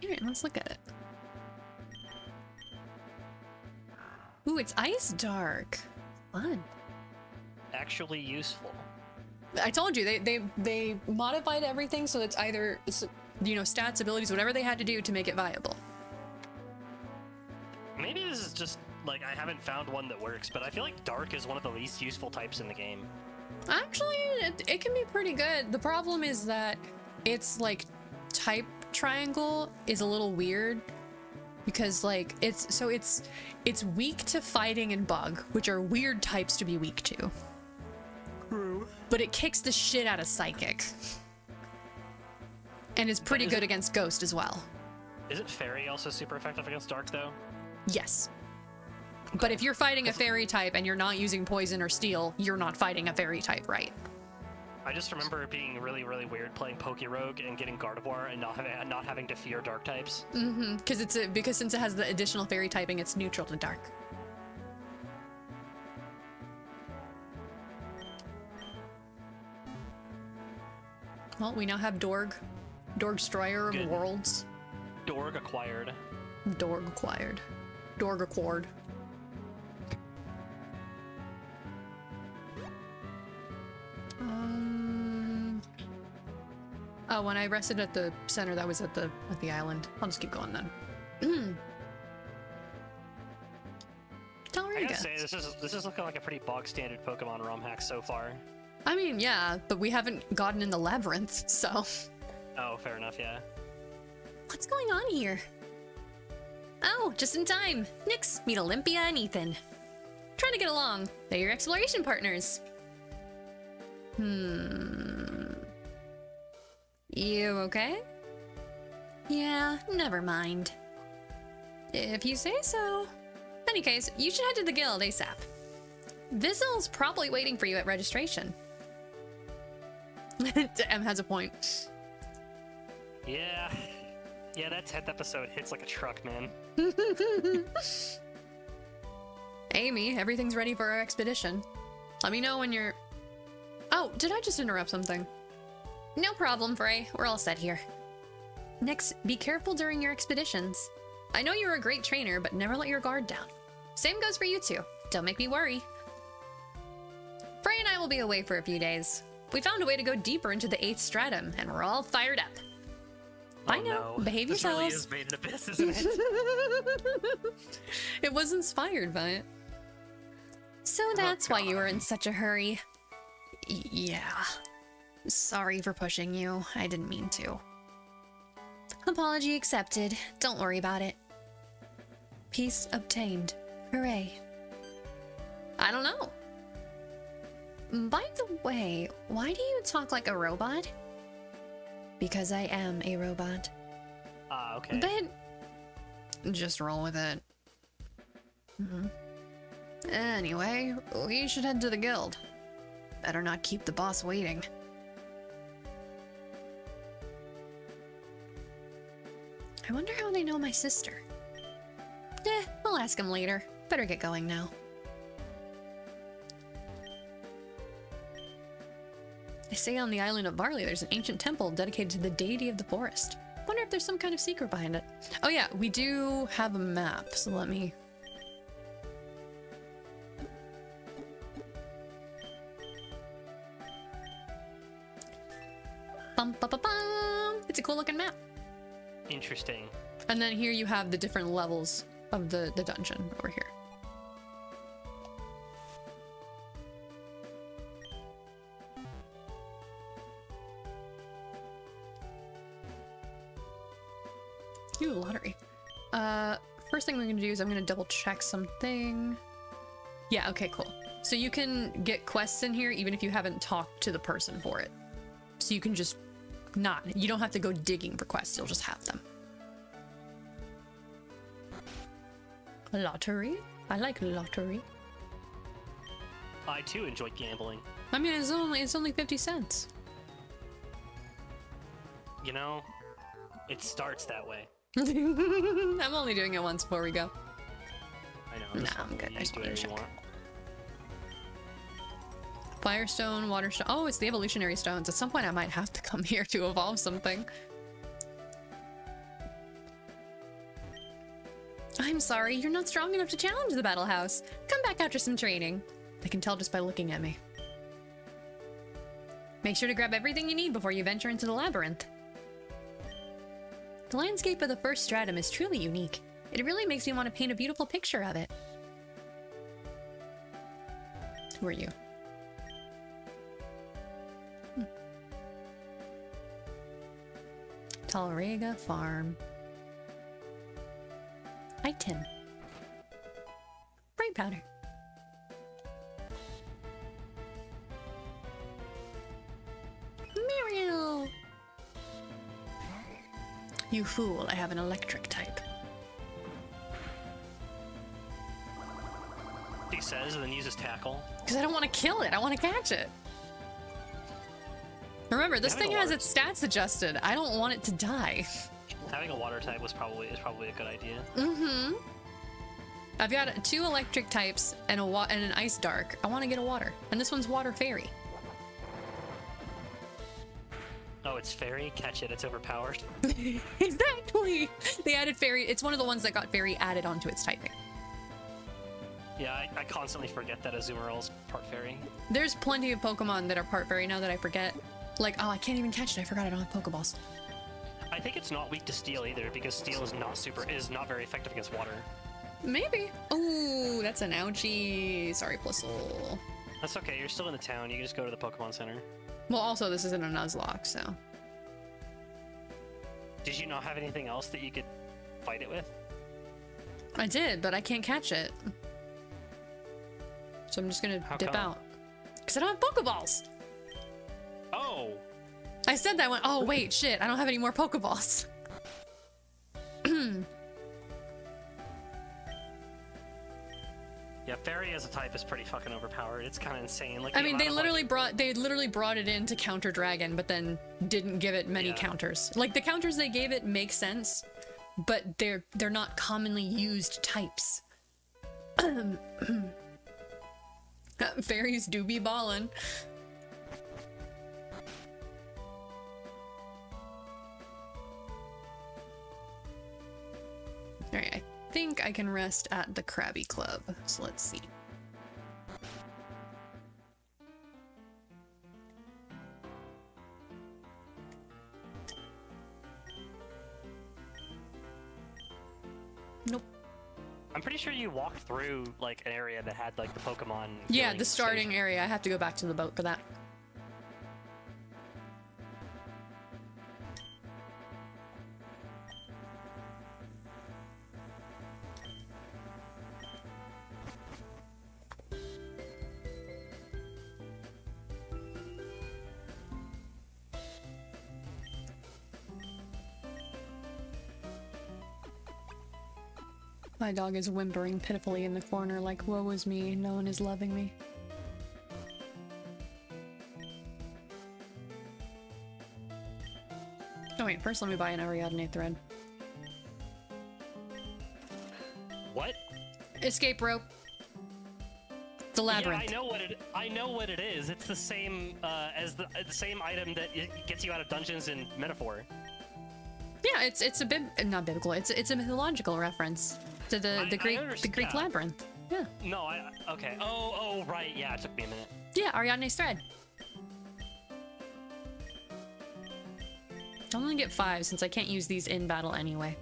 Alright, let's look at it. Ooh, it's Ice Dark. Fun. Actually useful. I told you, they modified everything so it's either, you know, stats, abilities, whatever they had to do to make it viable. Maybe this is just, like, I haven't found one that works, but I feel like Dark is one of the least useful types in the game. Actually, it can be pretty good. The problem is that it's, like, type triangle is a little weird. Because, like, it's weak to fighting and bug, which are weird types to be weak to. True. But it kicks the shit out of psychic. And is pretty good against ghost as well. Isn't fairy also super effective against dark, though? Yes. But if you're fighting a fairy type and you're not using poison or steel, you're not fighting a fairy type, right? I just remember it being really, really weird playing Pokerogue and getting Gardevoir and not having to fear dark types. Mm-hmm. Because since it has the additional fairy typing, it's neutral to dark. Well, we now have Dorg. Dorg Destroyer of Worlds. Dorg acquired. Dorg acquired. Dorg acquired. Oh, when I rested at the center, that was at the island. I'll just keep going then. I gotta say, this is looking like a pretty bog standard Pokemon ROM hack so far. I mean, yeah, but we haven't gotten in the labyrinth, so. Oh, fair enough, yeah. What's going on here? Oh, just in time. Nyx, meet Olympia and Ethan. Trying to get along. They're your exploration partners. You okay? Yeah, never mind. If you say so. In any case, you should head to the guild ASAP. Vizel's probably waiting for you at registration. M has a point. Yeah, that 10th episode hits like a truck, man. Amy, everything's ready for our expedition. Let me know when you're... Oh, did I just interrupt something? No problem, Frey. We're all set here. Next, be careful during your expeditions. I know you're a great trainer, but never let your guard down. Same goes for you two. Don't make me worry. Frey and I will be away for a few days. We found a way to go deeper into the 8th stratum, and we're all fired up. I know. No. Behave This yourselves. really is made in abyss, isn't it? It was inspired by it. So that's why you were in such a hurry. Yeah. Sorry for pushing you. I didn't mean to. Apology accepted. Don't worry about it. Peace obtained. Hooray. I don't know. By the way, why do you talk like a robot? Because I am a robot. Ah, okay. But Just roll with it. Anyway, we should head to the guild. Better not keep the boss waiting. I wonder how they know my sister. I'll ask him later. Better get going now. They say on the island of Barley there's an ancient temple dedicated to the deity of the forest. Wonder if there's some kind of secret behind it. Oh yeah, we do have a map, so let me... Bum, ba, ba, bum. It's a cool looking map. Interesting. And then here you have the different levels of the dungeon over here. Ooh, lottery. First thing we're gonna do is I'm gonna double check something. Yeah, okay, cool. So you can get quests in here even if you haven't talked to the person for it. So you can just you don't have to go digging for quests, you'll just have them. Lottery? I like lottery. I too enjoy gambling. I mean, it's only 50 cents. You know, it starts that way. I'm only doing it once before we go. I know. Nah, just I'm good. you I just do wanted to whatever you check. want. Firestone, Waterstone. Oh, it's the evolutionary stones. At some point I might have to come here to evolve something. I'm sorry, you're not strong enough to challenge the battle house. Come back after some training. They can tell just by looking at me. Make sure to grab everything you need before you venture into the labyrinth. The landscape of the first stratum is truly unique. It really makes me want to paint a beautiful picture of it. Who are you? Talrega Farm. Item. Bright powder. Muriel! You fool, I have an electric type. He says and then uses tackle. Because I don't want to kill it, I want to catch it. Remember, this Having thing a has water- its stats adjusted. I don't want it to die. Having a water type is probably a good idea. Mm-hmm. I've got 2 electric types and and an ice dark. I want to get a water. And this one's water fairy. Oh, it's fairy. Catch it. It's overpowered. Exactly! They added fairy. It's one of the ones that got fairy added onto its typing. Yeah, I constantly forget that Azumarill's part fairy. There's plenty of Pokemon that are part fairy now that I forget. Like, oh, I can't even catch it. I forgot I don't have Pokeballs. I think it's not weak to steel either because steel is not very effective against water. Maybe. Ooh, that's an ouchie. Sorry, Plistle. That's okay. You're still in the town. You can just go to the Pokemon Center. Well, also, this isn't a Nuzlocke, so. Did you not have anything else that you could fight it with? I did, but I can't catch it. So I'm just gonna dip come? out. Because I don't have Pokeballs! Oh! I said that one. Oh, wait, shit. I don't have any more Pokeballs. Yeah, Fairy as a type is pretty fucking overpowered. It's kind of insane. Like, I mean, they literally like, brought it in to counter Dragon, but then didn't give it many counters. Like, the counters they gave it make sense, but they're not commonly used types. Fairies do be ballin'. Alright, I think I can rest at the Krabby Club, so let's see. Nope. I'm pretty sure you walked through like an area that had like the Pokemon. Yeah, healing the starting station. area. I have to go back to the boat for that. My dog is whimpering pitifully in the corner like, woe is me, no one is loving me. Oh wait, first let me buy an Ariadne thread. What? Escape rope. The labyrinth. Yeah, I know what it is. It's the same as the same item that gets you out of dungeons in Metaphor. Yeah, it's a bit not biblical. It's a mythological reference to the Greek labyrinth. Yeah. No, okay. Oh, right. Yeah, it took me a minute. Yeah, Ariadne's thread. I'm gonna get 5 since I can't use these in battle anyway.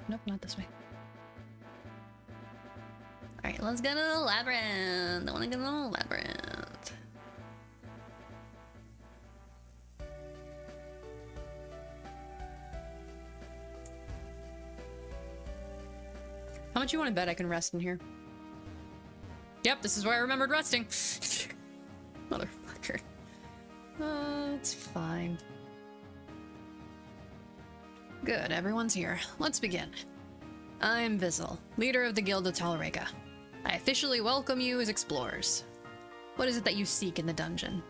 Nope, not this way. Alright, let's go to the labyrinth. I wanna go to the labyrinth. How much you want to bet I can rest in here? Yep, this is where I remembered resting. Motherfucker. It's fine. Good, everyone's here. Let's begin. I'm Vizzle, leader of the Guild of Talrega. I officially welcome you as explorers. What is it that you seek in the dungeon?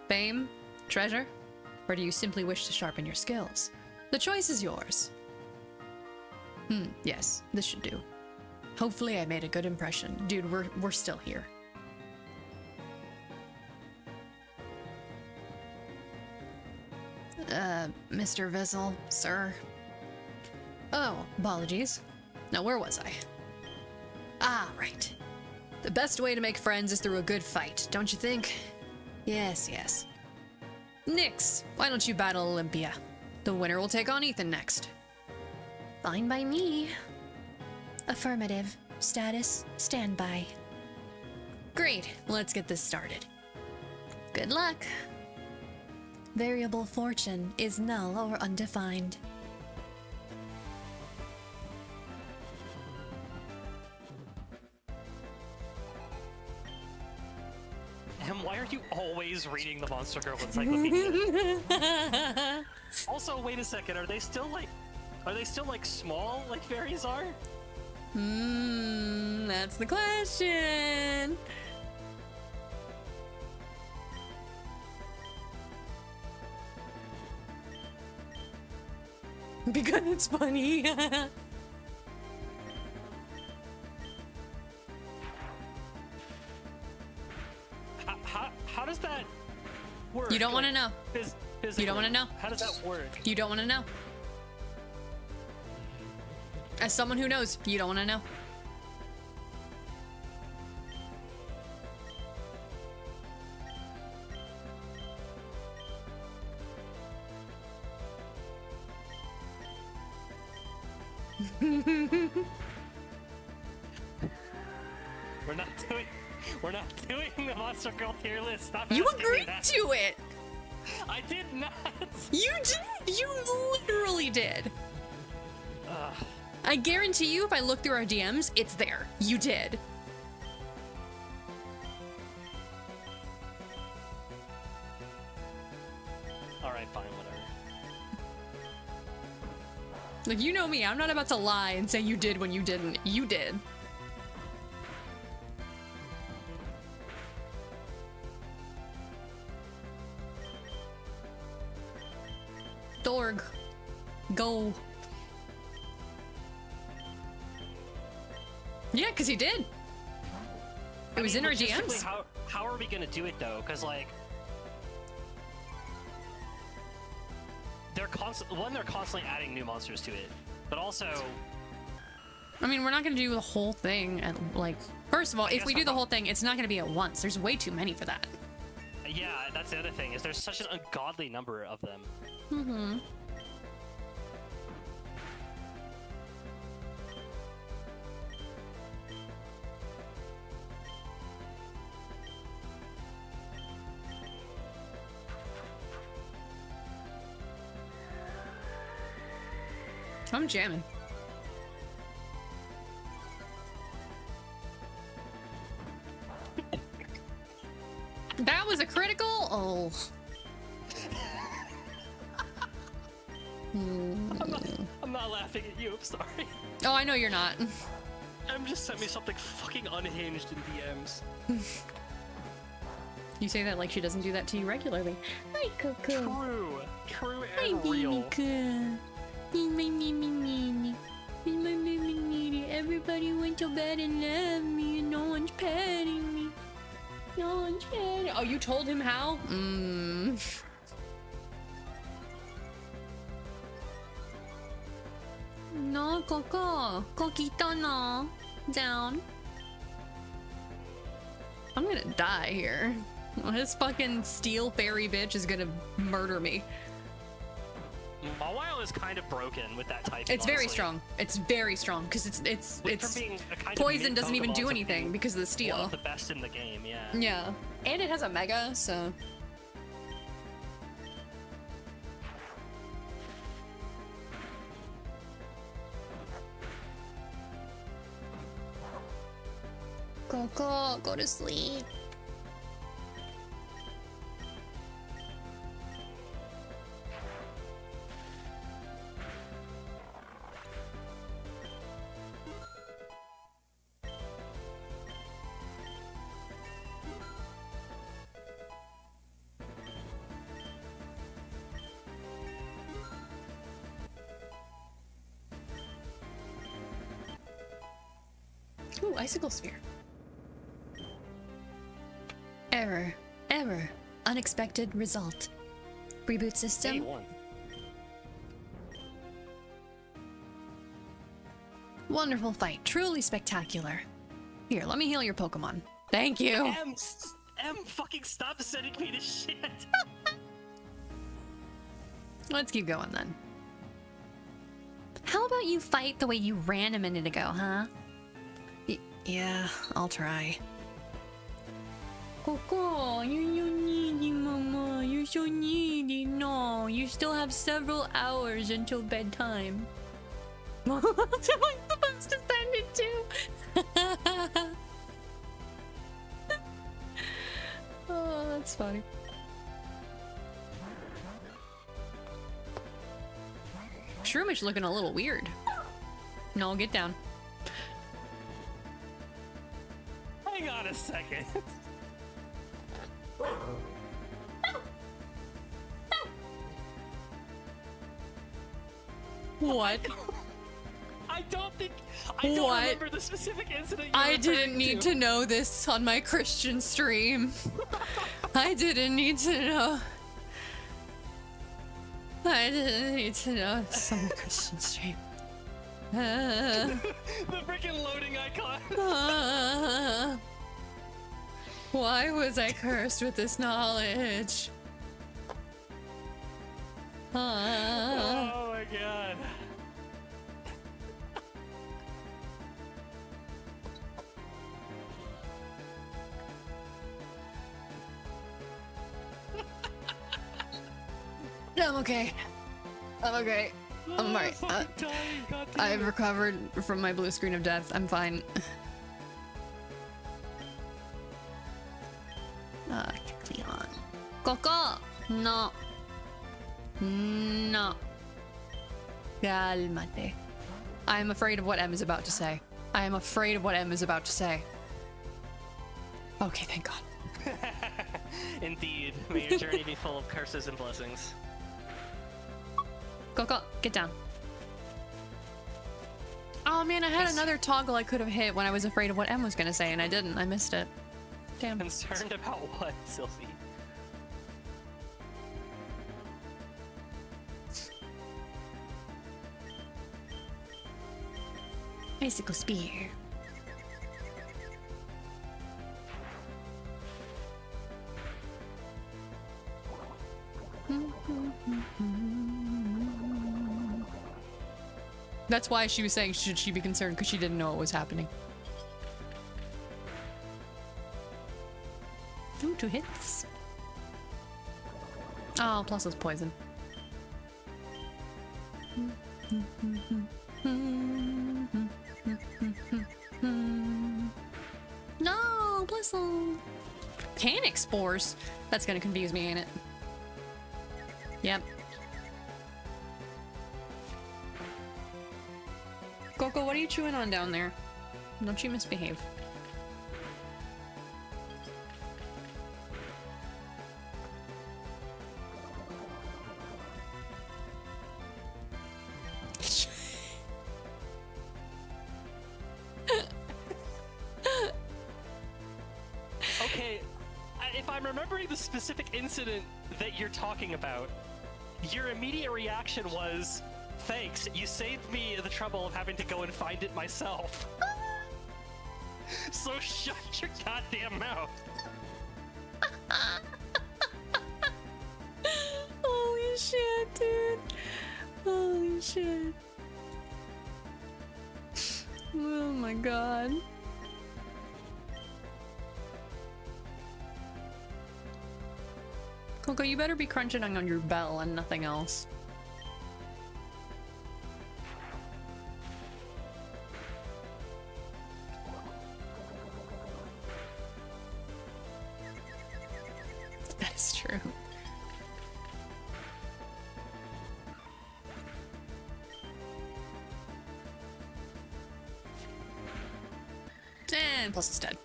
Fame? Treasure? Or do you simply wish to sharpen your skills? The choice is yours. Yes, this should do. Hopefully I made a good impression. Dude, we're still here. Mr. Vizzle, sir. Oh, apologies. Now, where was I? Ah, right. The best way to make friends is through a good fight, don't you think? Yes, yes. Nyx, why don't you battle Olympia? The winner will take on Ethan next. Fine by me. Affirmative. Status, standby. Great, let's get this started. Good luck. Variable fortune is null or undefined. And why are you always reading the Monster Girl encyclopedia? Also, wait a second. Are they still like small like fairies are? That's the question. Because it's funny. How does that work? You don't want to know. Physically? You don't want to know. How does that work? You don't want to know. As someone who knows, you don't want to know. We're not doing the Monster Girl tier list. Stop You asking me agreed that. to it. I did not. You did. You literally did. Ugh. I guarantee you, if I look through our DMs, it's there. You did. All right, fine, whatever. Like, you know me. I'm not about to lie and say you did when you didn't. You did. Dorg. Go. Yeah, because he did. It was in our logistically, DMs. How are we gonna do it though? Because like, they're constantly adding new monsters to it, but also, I mean, we're not going to do the whole thing. And like, first of all, if we do the whole thing, it's not going to be at once. There's way too many for that. yeah, that's the other thing is there's such an ungodly number of them. Mm-hmm. I'm jamming. That was a critical. Oh. I'm not laughing at you. I'm sorry. Oh, I know you're not. Em just sent me something fucking unhinged in DMs. You say that like she doesn't do that to you regularly. Hi, Coco. True Hi, and real. Danica. Everybody went to bed and left me, and no one's petting me. No one's petting. Oh, you told him how? No, Coco. Coquito, no. Down. I'm gonna die here. This fucking steel fairy bitch is gonna murder me. Mawile is kind of broken with that type. It's very strong. It's very strong because it's being a kind of poison mid doesn't even Pokemon do to anything being because of the one steel. of the best in the game, yeah. Yeah, and it has a mega, so. Coco, go to sleep. Ooh, icicle sphere. Error. Error. Unexpected result. Reboot system. A1. Wonderful fight. Truly spectacular. Here, let me heal your Pokemon. Thank you. M, fucking stop sending me this shit. Let's keep going then. How about you fight the way you ran a minute ago, huh? Yeah, I'll try. Coco, you're so needy, Mama. You're so needy. No, you still have several hours until bedtime. What am I supposed to send it to? Oh, that's funny. Shroomish looking a little weird. No, get down. Hang on a second. What? I don't remember the specific incident. I didn't need to know this on my Christian stream. I didn't need to know. I didn't need to know it's on the Christian stream. The freaking loading icon. Why was I cursed with this knowledge? Oh my god. I'm okay. I'm okay. I'm alright. I've recovered from my blue screen of death. I'm fine. Leon. Coco! No. No. Calmate. I am afraid of what M is about to say. I am afraid of what M is about to say. Okay, thank God. Indeed. May your journey be full of curses and blessings. Coco, get down. Oh man, I had another toggle I could have hit when I was afraid of what M was gonna say, and I didn't. I missed it. Damn. Concerned about what, Sylvie? Icicle spear. That's why she was saying, should she be concerned? Because she didn't know what was happening. Ooh, 2 hits. Oh, plus it's poison. No, Blistle. Panic spores. That's gonna confuse me, ain't it? Yep. Coco, what are you chewing on down there? Don't you misbehave. Okay, if I'm remembering the specific incident that you're talking about, your immediate reaction was, thanks, you saved me the trouble of having to go and find it myself. So shut your goddamn mouth. Holy shit, dude. Holy shit. Oh my god. Coco, you better be crunching on your bell and nothing else. That is true. And plus it's dead.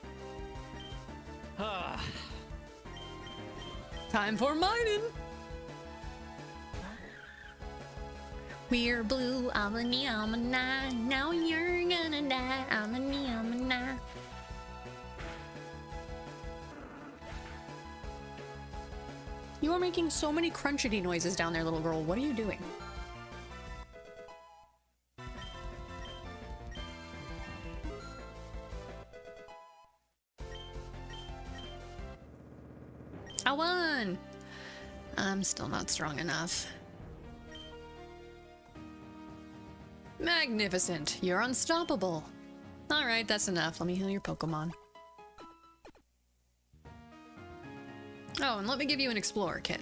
Time for mining! We're blue, I'm a nah. Now you're gonna die, I'm a nah. You are making so many crunchity noises down there, little girl. What are you doing? I won! I'm still not strong enough. Magnificent! You're unstoppable! Alright, that's enough. Let me heal your Pokemon. Oh, and let me give you an Explorer kit.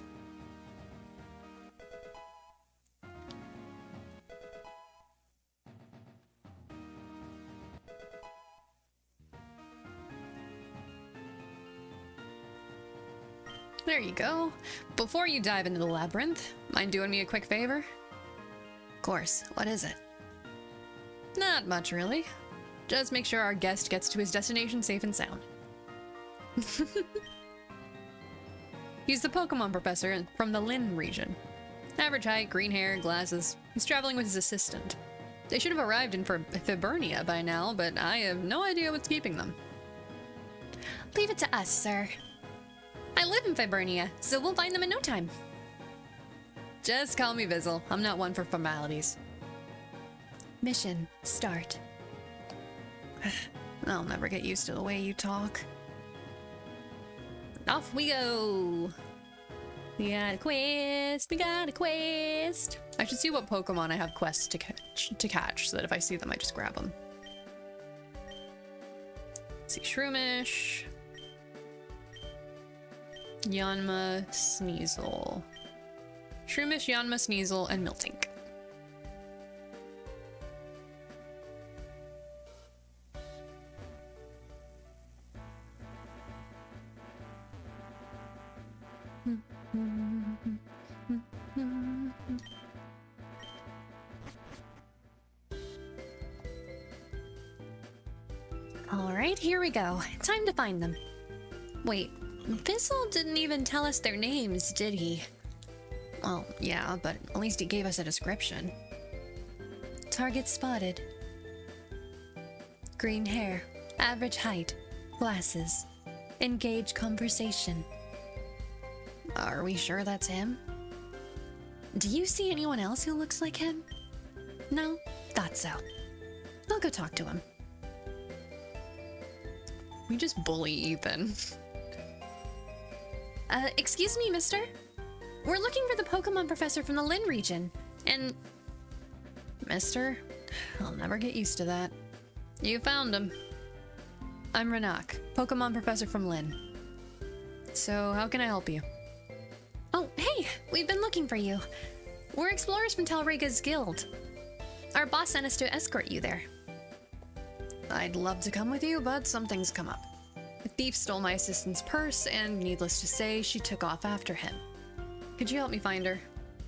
There you go. Before you dive into the labyrinth, mind doing me a quick favor? Of course. What is it? Not much, really. Just make sure our guest gets to his destination safe and sound. He's the Pokemon professor from the Lynn region. Average height, green hair, glasses. He's traveling with his assistant. They should have arrived in Fibernia by now, but I have no idea what's keeping them. Leave it to us, sir. I live in Fibernia, so we'll find them in no time. Just call me Vizzle. I'm not one for formalities. Mission start. I'll never get used to the way you talk. Off we go! We got a quest! We got a quest! I should see what Pokemon I have quests to catch, so that if I see them, I just grab them. Let's see, Shroomish. Yanma, Sneasel. Shroomish, Yanma, Sneasel, and Miltank. Alright, here we go. Time to find them. Wait, Bissell didn't even tell us their names, did he? Well, yeah, but at least he gave us a description. Target spotted. Green hair, average height, glasses, engage conversation. Are we sure that's him? Do you see anyone else who looks like him? No? Thought so. I'll go talk to him. We just bully Ethan. Excuse me, mister? We're looking for the Pokemon professor from the Lin region, and... Mister? I'll never get used to that. You found him. I'm Renak, Pokemon professor from Lin. So, how can I help you? Oh, hey! We've been looking for you. We're explorers from Talrega's guild. Our boss sent us to escort you there. I'd love to come with you, but something's come up. A thief stole my assistant's purse, and needless to say, she took off after him. Could you help me find her?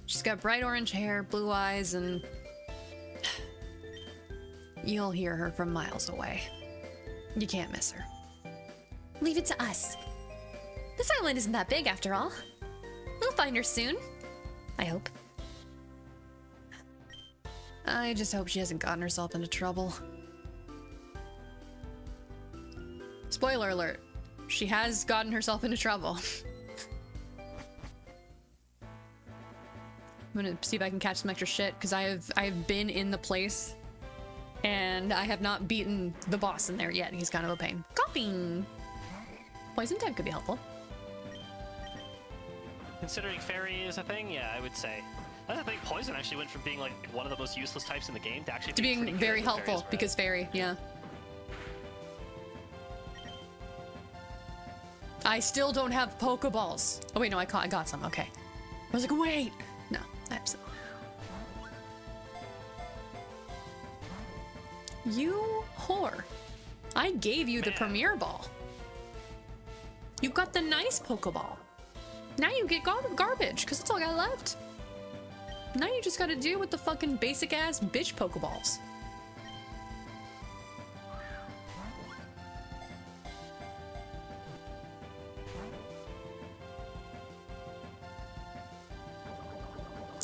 She's got bright orange hair, blue eyes, and... You'll hear her from miles away. You can't miss her. Leave it to us. This island isn't that big after all. We'll find her soon. I hope. I just hope she hasn't gotten herself into trouble. Spoiler alert. She has gotten herself into trouble. I'm gonna see if I can catch some extra shit, because I've been in the place and I have not beaten the boss in there yet. He's kind of a pain. Copying! Poison type could be helpful. Considering Fairy is a thing, yeah, I would say. I think Poison actually went from being like one of the most useless types in the game to actually being pretty very good helpful because Fairy, yeah. I still don't have Pokeballs. Oh wait, no, I got some, okay. I was like, wait! No, I have some. You whore. I gave you the Premier Ball. You got the nice Pokeball. Now you get garbage, because that's all I got left. Now you just gotta deal with the fucking basic-ass bitch Pokeballs.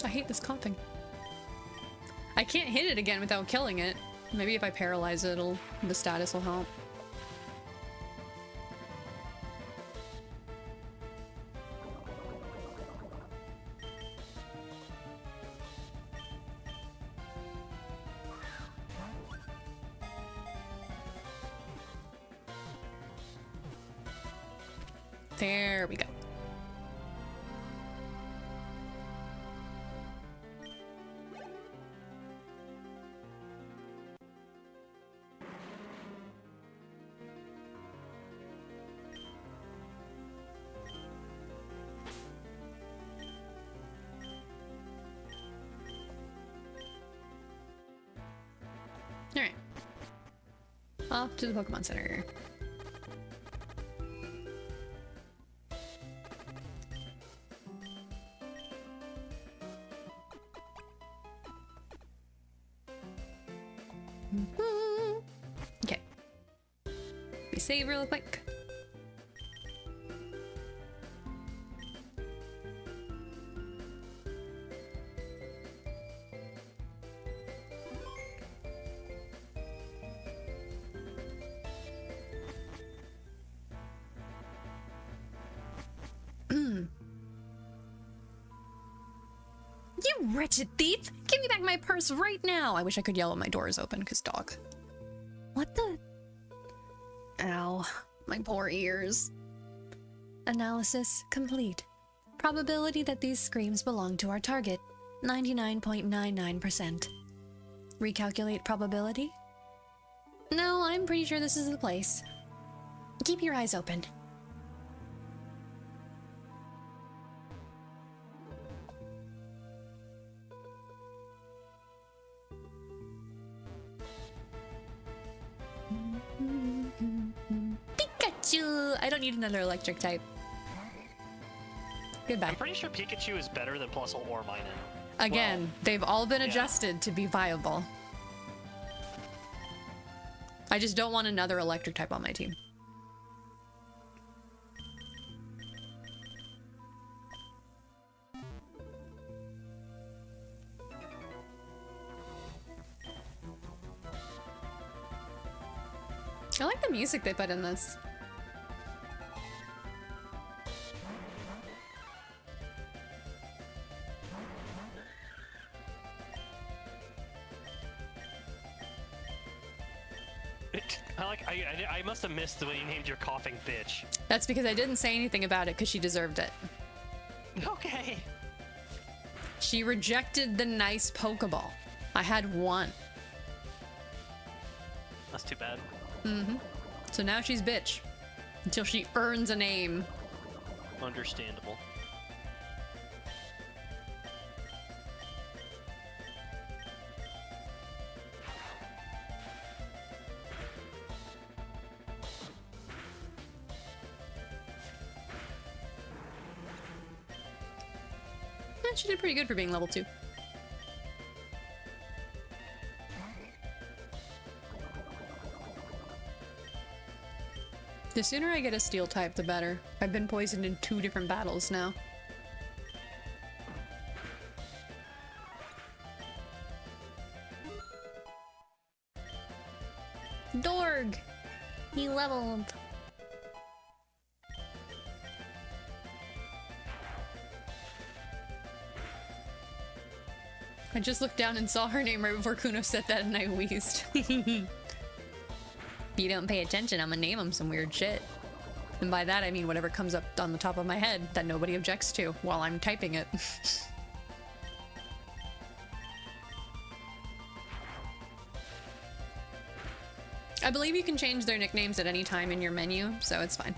I hate this coughing. I can't hit it again without killing it. Maybe if I paralyze it, the status will help. There we go. Alright. Off to the Pokemon Center. Okay. We save real quick. You wretched thief! Give me back my purse right now! I wish I could yell when my door is open, because dog. What the? Ow. My poor ears. Analysis complete. Probability that these screams belong to our target, 99.99%. Recalculate probability? No, I'm pretty sure this is the place. Keep your eyes open. need another electric type. Goodbye. I'm pretty sure Pikachu is better than Plusle or Minun. Again, Well, they've all been yeah. adjusted to be viable. I just don't want another electric type on my team. I like the music they put in this. I must have missed the way you named your coughing bitch. That's because I didn't say anything about it because she deserved it. Okay. She rejected the nice Pokeball. I had one. That's too bad. So now she's bitch. Until she earns a name. Understandable. She did pretty good for being level 2. The sooner I get a steel type, the better. I've been poisoned in 2 different battles now. Dorg! He leveled. I just looked down and saw her name right before Kuno said that and I wheezed. If you don't pay attention, I'm gonna name him some weird shit. And by that I mean whatever comes up on the top of my head that nobody objects to while I'm typing it. I believe you can change their nicknames at any time in your menu, so it's fine.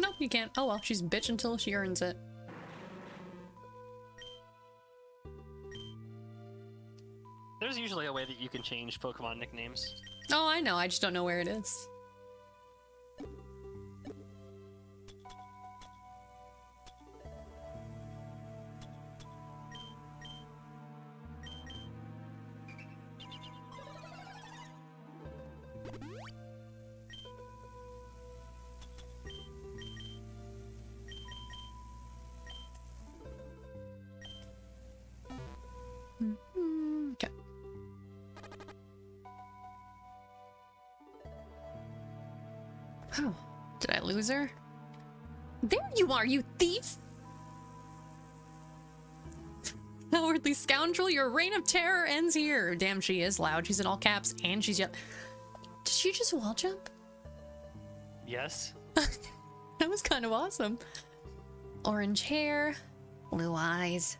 Nope, you can't. Oh well, she's bitch until she earns it. There's usually a way that you can change Pokemon nicknames. Oh, I know. I just don't know where it is. Okay. Oh, did I lose her? There you are, you thief! Cowardly scoundrel, your reign of terror ends here. Damn, she is loud. She's in all caps and she's yelling. Did she just wall jump? Yes. That was kind of awesome. Orange hair, blue eyes,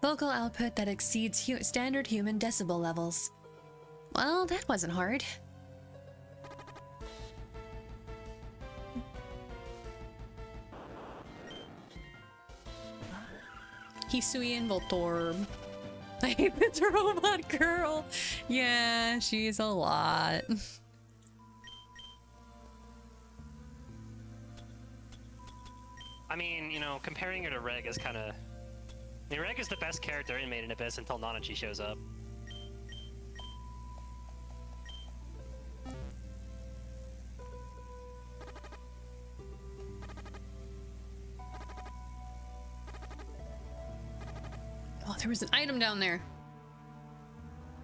vocal output that exceeds standard human decibel levels. Well, that wasn't hard. Hisui and Voltorb. I hate this robot girl. Yeah, she's a lot. I mean, you know, comparing her to Reg is kind of... I mean, Reg is the best character in Made in Abyss until Nanachi shows up. Oh, there was an item down there.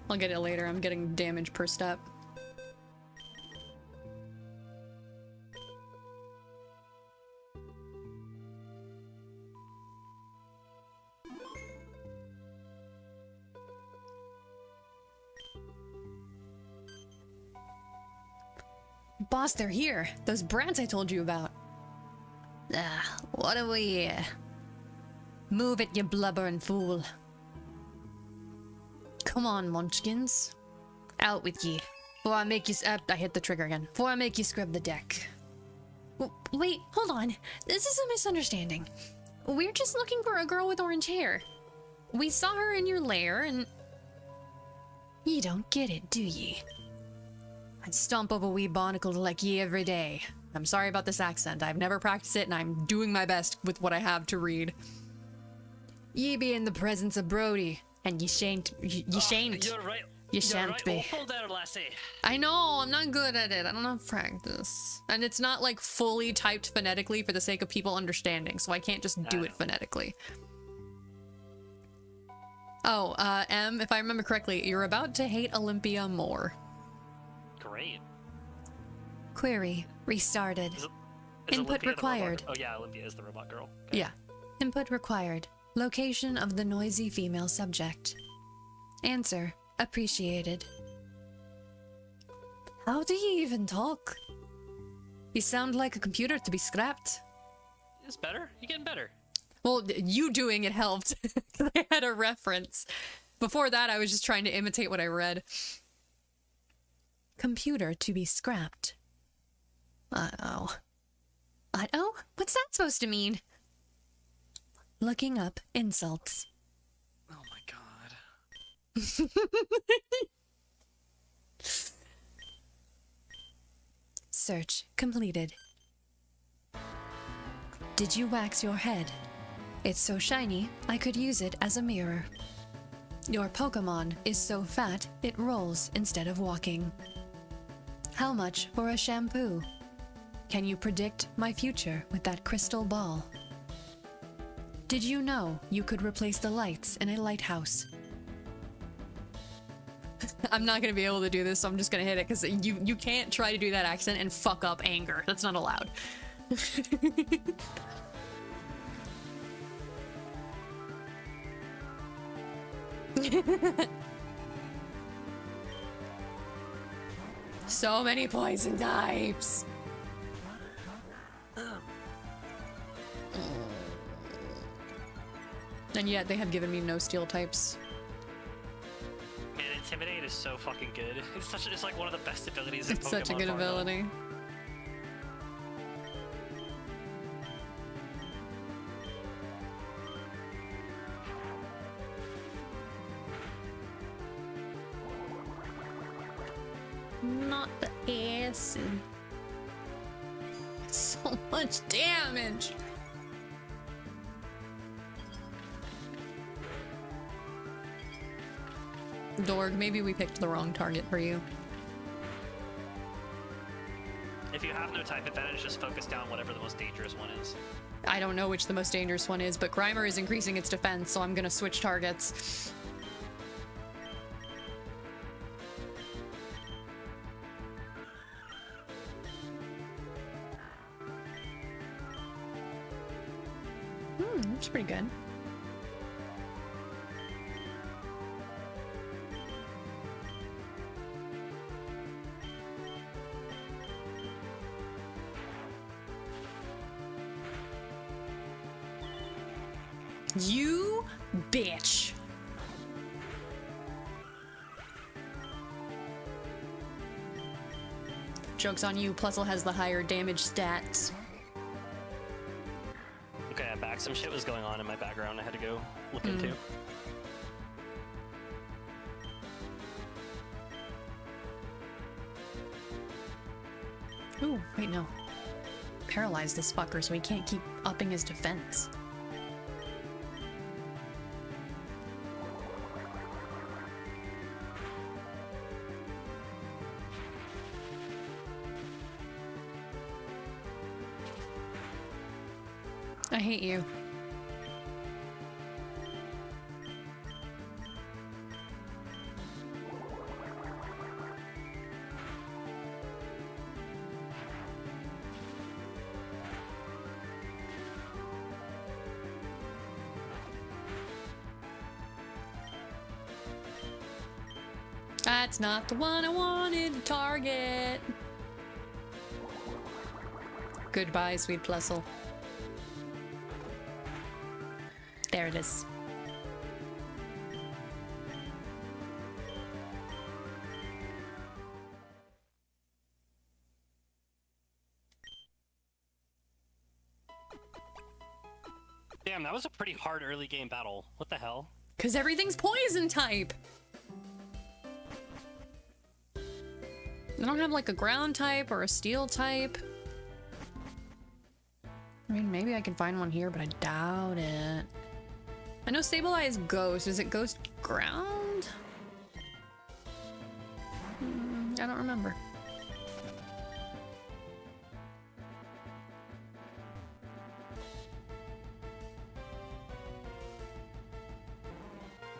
I'll get it later. I'm getting damage per step. Boss, they're here. Those brats I told you about. What do we... Move it, you blubbering fool. Come on, munchkins. Out with ye. Before I make you I hit the trigger again. Before I make you scrub the deck. Wait, hold on. This is a misunderstanding. We're just looking for a girl with orange hair. We saw her in your lair and... Ye don't get it, do ye? I'd stomp up a wee barnacle like ye every day. I'm sorry about this accent. I've never practiced it and I'm doing my best with what I have to read. Ye be in the presence of Brody, and ye shan't... Ye shan't. You're right. You shan't right be. awful there, lassie. I know, I'm not good at it. I don't have practice. And it's not like fully typed phonetically for the sake of people understanding, so I can't just do it phonetically. Oh, M, if I remember correctly, you're about to hate Olympia more. Great. Query restarted. Is Input Olympia the required. robot? Oh yeah, Olympia is the robot girl. Okay. Yeah. Input required. Location of the noisy female subject. Answer. Appreciated. How do you even talk? You sound like a computer to be scrapped. It's better. You're getting better. Well, you doing it helped. I had a reference. Before that, I was just trying to imitate what I read. Computer to be scrapped. Uh-oh. Uh-oh? What's that supposed to mean? Looking up insults. Oh my god. Search completed. Did you wax your head? It's so shiny, I could use it as a mirror. Your Pokemon is so fat, it rolls instead of walking. How much for a shampoo? Can you predict my future with that crystal ball? Did you know you could replace the lights in a lighthouse? I'm not gonna be able to do this, so I'm just gonna hit it, because you can't try to do that accent and fuck up anger. That's not allowed. So many poison types. And yet they have given me no steel types. Man, Intimidate is so fucking good. It's like one of the best abilities in Pokemon. It's such a good ability. Not the acid. So much damage. Dorg, maybe we picked the wrong target for you. If you have no type advantage, just focus down whatever the most dangerous one is. I don't know which the most dangerous one is, but Grimer is increasing its defense, so I'm gonna switch targets. That's pretty good. You bitch. Joke's on you, Plusle has the higher damage stats. Okay, I'm back. Some shit was going on in my background I had to go look into. Ooh, wait, no. Paralyze this fucker so he can't keep upping his defense. I hate you. That's not the one I wanted to target. Goodbye, sweet Plusle. There it is. Damn, that was a pretty hard early game battle. What the hell? Because everything's poison type. I don't have like a ground type or a steel type. I mean, maybe I can find one here, but I doubt it. I know Stabilize Ghost. Is it Ghost Ground? I don't remember.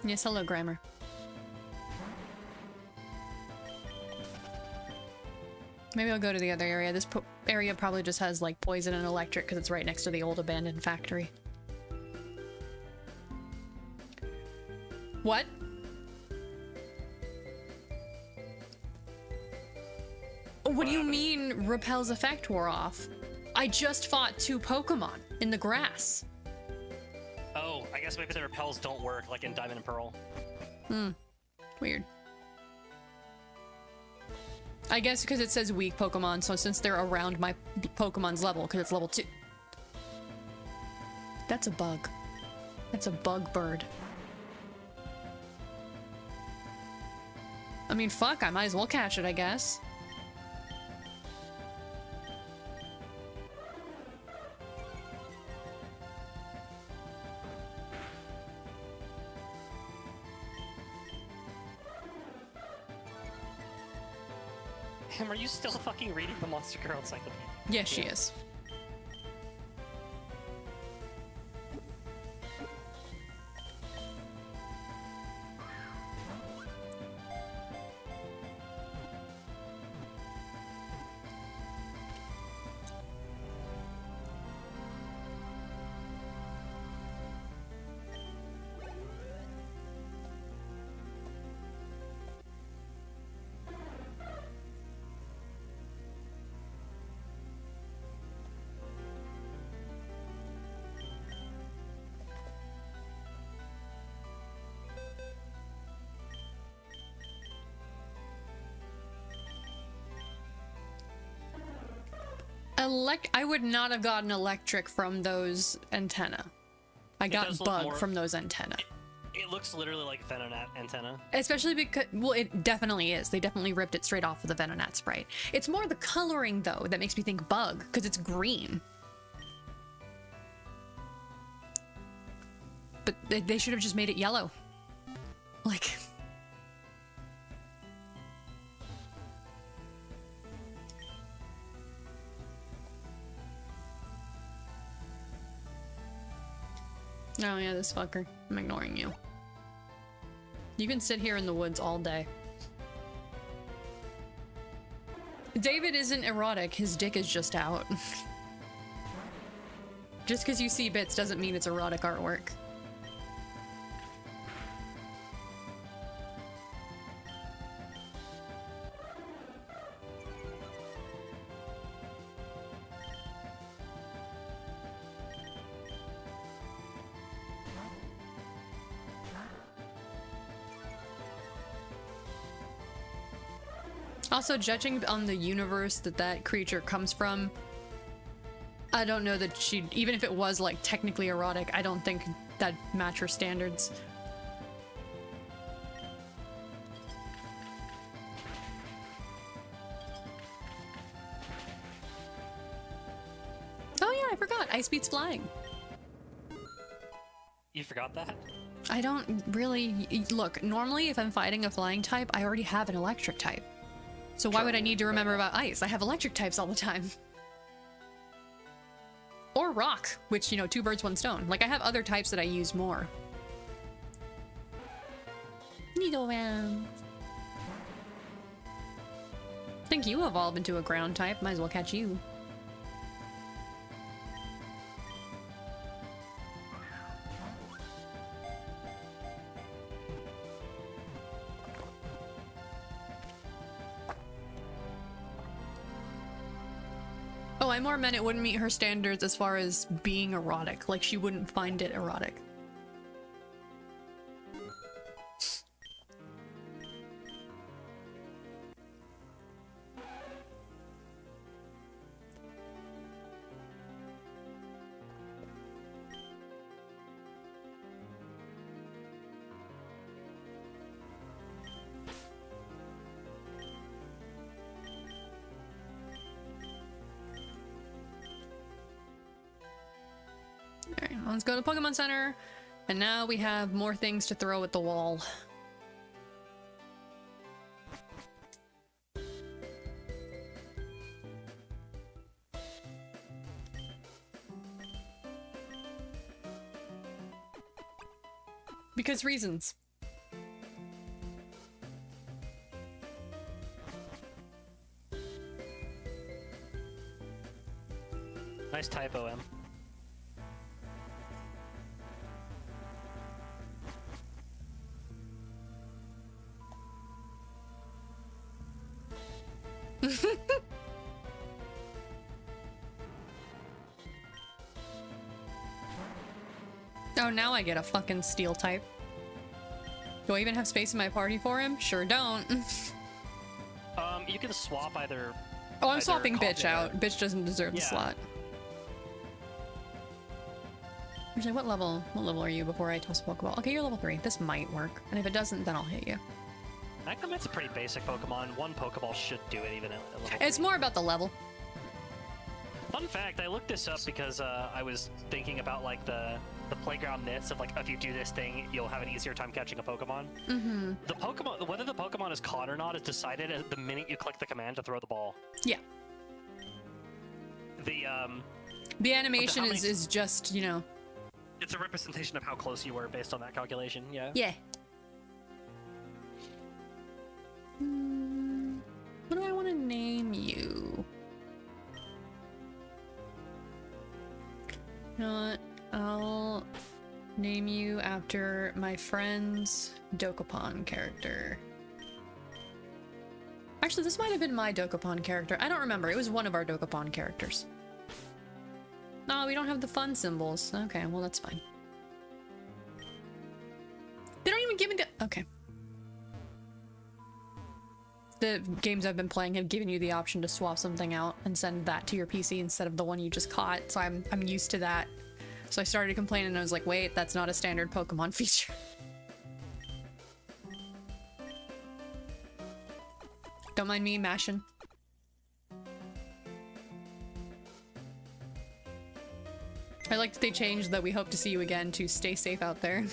Yes, hello, Grammar. Maybe I'll go to the other area. This area probably just has like poison and electric because it's right next to the old abandoned factory. What? What do you mean Repel's effect wore off? I just fought 2 Pokemon in the grass. Oh, I guess maybe the repels don't work like in Diamond and Pearl. Weird. I guess because it says weak Pokemon, so since they're around my Pokemon's level, because it's level 2. That's a bug. That's a bug bird. I mean, fuck, I might as well catch it, I guess. Damn, are you still fucking reading the Monster Girl Encyclopedia? Yes, she is. I would not have gotten electric from those antenna. I got bug from those antenna. It looks literally like Venonat antenna. Especially because, well, it definitely is. They definitely ripped it straight off of the Venonat sprite. It's more the coloring, though, that makes me think bug, because it's green. But they should have just made it yellow. Like... Oh yeah, this fucker. I'm ignoring you. You can sit here in the woods all day. David isn't erotic, his dick is just out. Just because you see bits doesn't mean it's erotic artwork. Also, judging on the universe that creature comes from, I don't know that she'd, even if it was like technically erotic, I don't think that'd match her standards. Oh yeah, I forgot. Ice beats flying. You forgot that? I don't really... Look, normally if I'm fighting a flying type, I already have an electric type. So why would I need to remember about ice? I have electric types all the time. Or rock, which, you know, 2 birds, 1 stone. Like, I have other types that I use more. Nidoran. I think you evolve into a ground type. Might as well catch you. Oh, I more meant it wouldn't meet her standards as far as being erotic. Like, she wouldn't find it erotic. Let's go to the Pokemon Center. And now we have more things to throw at the wall. Because reasons. Nice typo, M. Oh, now I get a fucking steel type. Do I even have space in my party for him? Sure don't. You can swap either. Oh, I'm either swapping Bitch copy- out. Bitch doesn't deserve the Yeah. slot. Actually, what level are you before I toss a Pokeball? Okay, you're level 3. This might work. And if it doesn't, then I'll hit you. It's a pretty basic Pokemon. One Pokeball should do it even at level It's 3. more about the level. Fun fact, I looked this up because I was thinking about like the playground myths of like if you do this thing, you'll have an easier time catching a Pokemon. Mm-hmm. The Pokemon, whether the Pokemon is caught or not, is decided at the minute you click the command to throw the ball. Yeah. The animation how many- is just, you know. it's a representation of how close you were based on that calculation. Yeah. Yeah. What do I want to name you? You know what? I'll name you after my friend's Dokapon character. Actually, this might have been my Dokapon character. I don't remember. It was one of our Dokapon characters. No, we don't have the fun symbols. Okay, well, that's fine. They don't even give me the... Okay. The games I've been playing have given you the option to swap something out and send that to your PC instead of the one you just caught, so I'm used to that. So I started complaining and I was like, wait, that's not a standard Pokemon feature. Don't mind me mashing. I like that they changed that we hope to see you again to stay safe out there.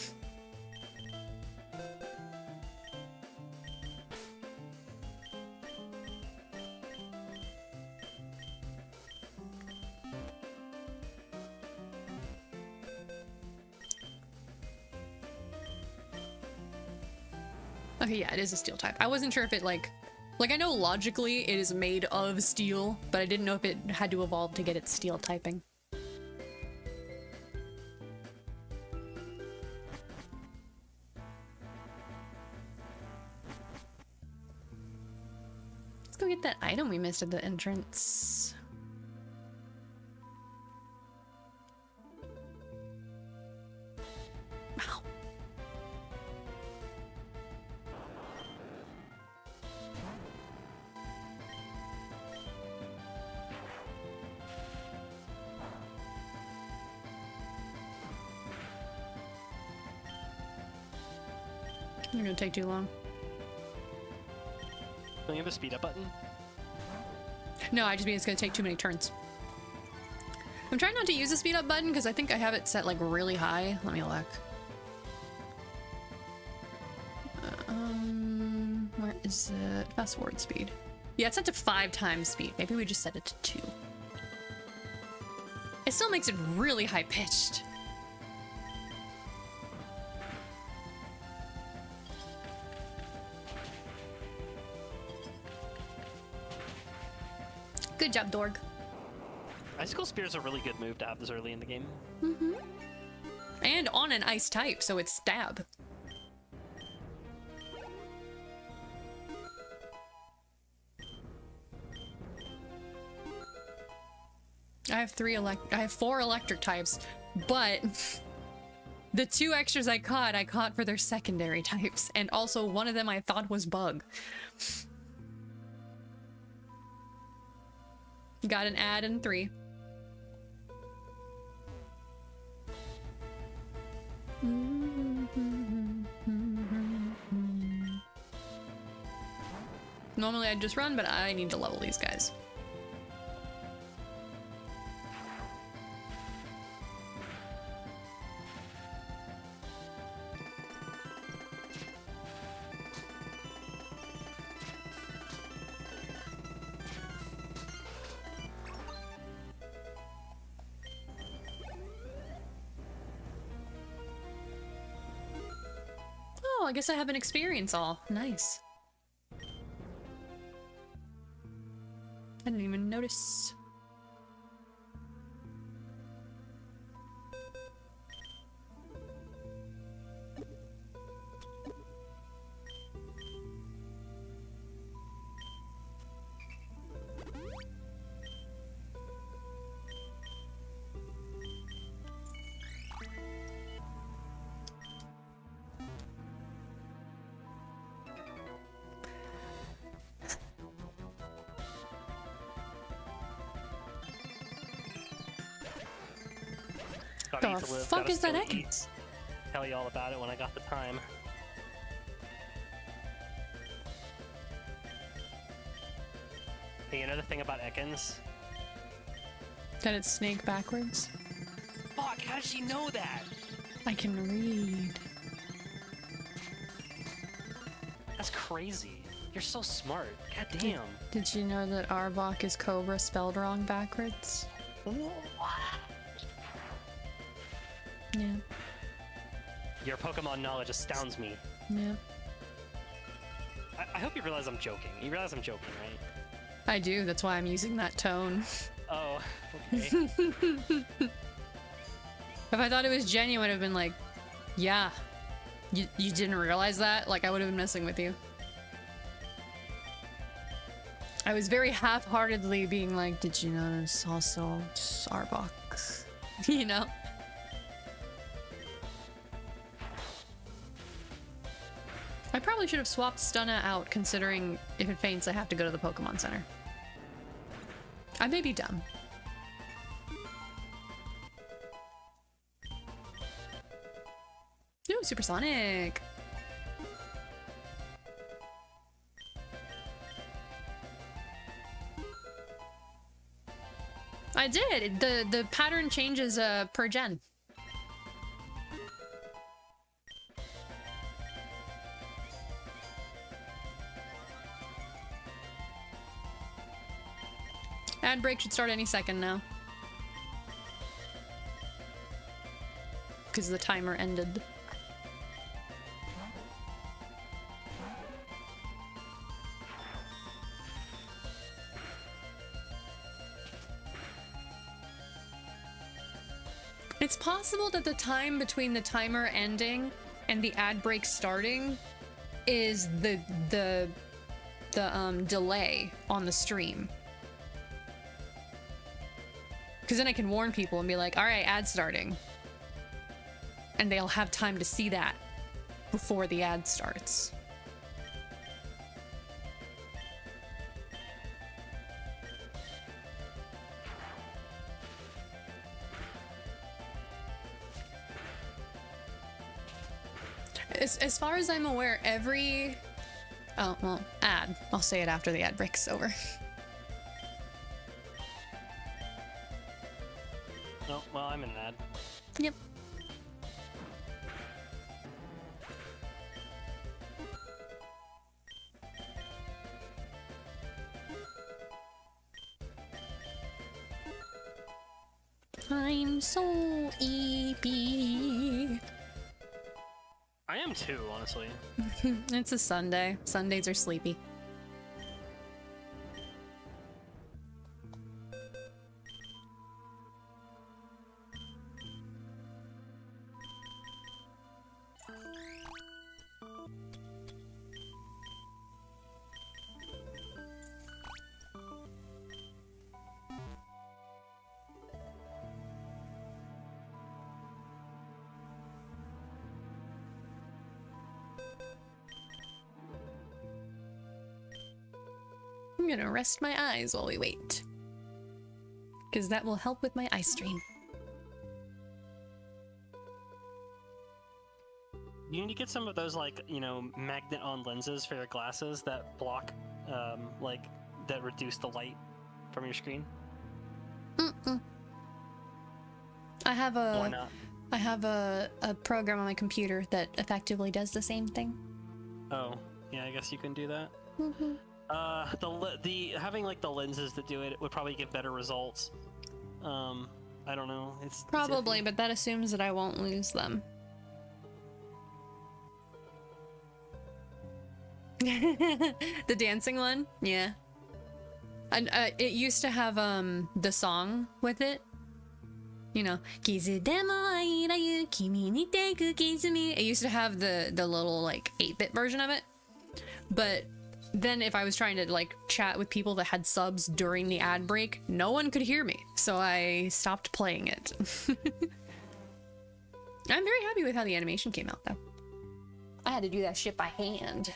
Okay, yeah, it is a steel type. I wasn't sure if it like I know logically it is made of steel, but I didn't know if it had to evolve to get its steel typing. Let's go get that item we missed at the entrance. Wow. You're gonna take too long. Don't you have a speed up button? No, I just mean it's gonna take too many turns. I'm trying not to use the speed up button because I think I have it set like really high. Let me look. Where is it? Fast forward speed. Yeah, it's set to 5 times speed. Maybe we just set it to 2. It still makes it really high pitched. Good job, Dorg. Icicle Spear is a really good move to have this early in the game. Mm-hmm. And on an ice type, so it's stab. I have 4 electric types, but the 2 extras I caught for their secondary types, and also one of them I thought was bug. Got an ad in 3. Normally I'd just run, but I need to level these guys. Oh, I guess I have an experience all. Nice. I didn't even notice. Gotta eat The to live, fuck gotta is that still Ekans? eat. Tell you all about it when I got the time. Hey, you know the thing about Ekans? That it's snake backwards. Fuck, how did she know that? I can read. That's crazy. You're so smart. God damn. Did you know that Arbok is cobra spelled wrong backwards? Yeah. Your Pokemon knowledge astounds me. Yeah. I hope you realize I'm joking. You realize I'm joking, right? I do, that's why I'm using that tone. Oh, okay. If I thought it was genuine, I'd have been like, yeah. You didn't realize that? Like, I would have been messing with you. I was very half-heartedly being like, did you notice also Arbok? You know? I probably should have swapped Stunna out, considering if it faints, I have to go to the Pokemon Center. I may be dumb. Ooh, Supersonic! I did! The pattern changes per gen. Ad break should start any second now. Because the timer ended. It's possible that the time between the timer ending and the ad break starting is the delay on the stream. Because then I can warn people and be like, all right, ad starting. And they'll have time to see that before the ad starts. As far as I'm aware, every... Oh, well, ad. I'll say it after the ad break's over. Oh, well, I'm in an ad. Yep. I'm so EP. I am too, honestly. It's a Sunday. Sundays are sleepy. I'm gonna rest my eyes while we wait. Because that will help with my eye strain. You need to get some of those, like, you know, magnet-on lenses for your glasses that block, like, that reduce the light from your screen. I have Why a not? I have a program on my computer that effectively does the same thing. Oh, yeah, I guess you can do that. Mm-hmm. The having like the lenses that do it would probably give better results. I don't know. It's Probably, iffy. but that assumes that I won't lose them. The dancing one? Yeah. And it used to have the song with it. You know, it used to have the little like 8-bit version of it. But then if I was trying to like chat with people that had subs during the ad break, no one could hear me. So I stopped playing it. I'm very happy with how the animation came out though. I had to do that shit by hand.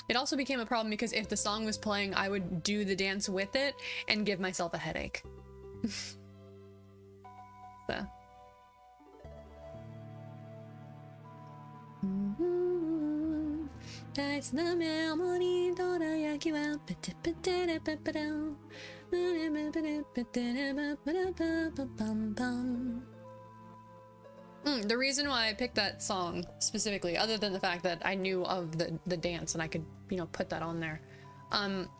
It also became a problem because if the song was playing, I would do the dance with it and give myself a headache. So. The reason why I picked that song specifically, other than the fact that I knew of the dance and I could, you know, put that on there,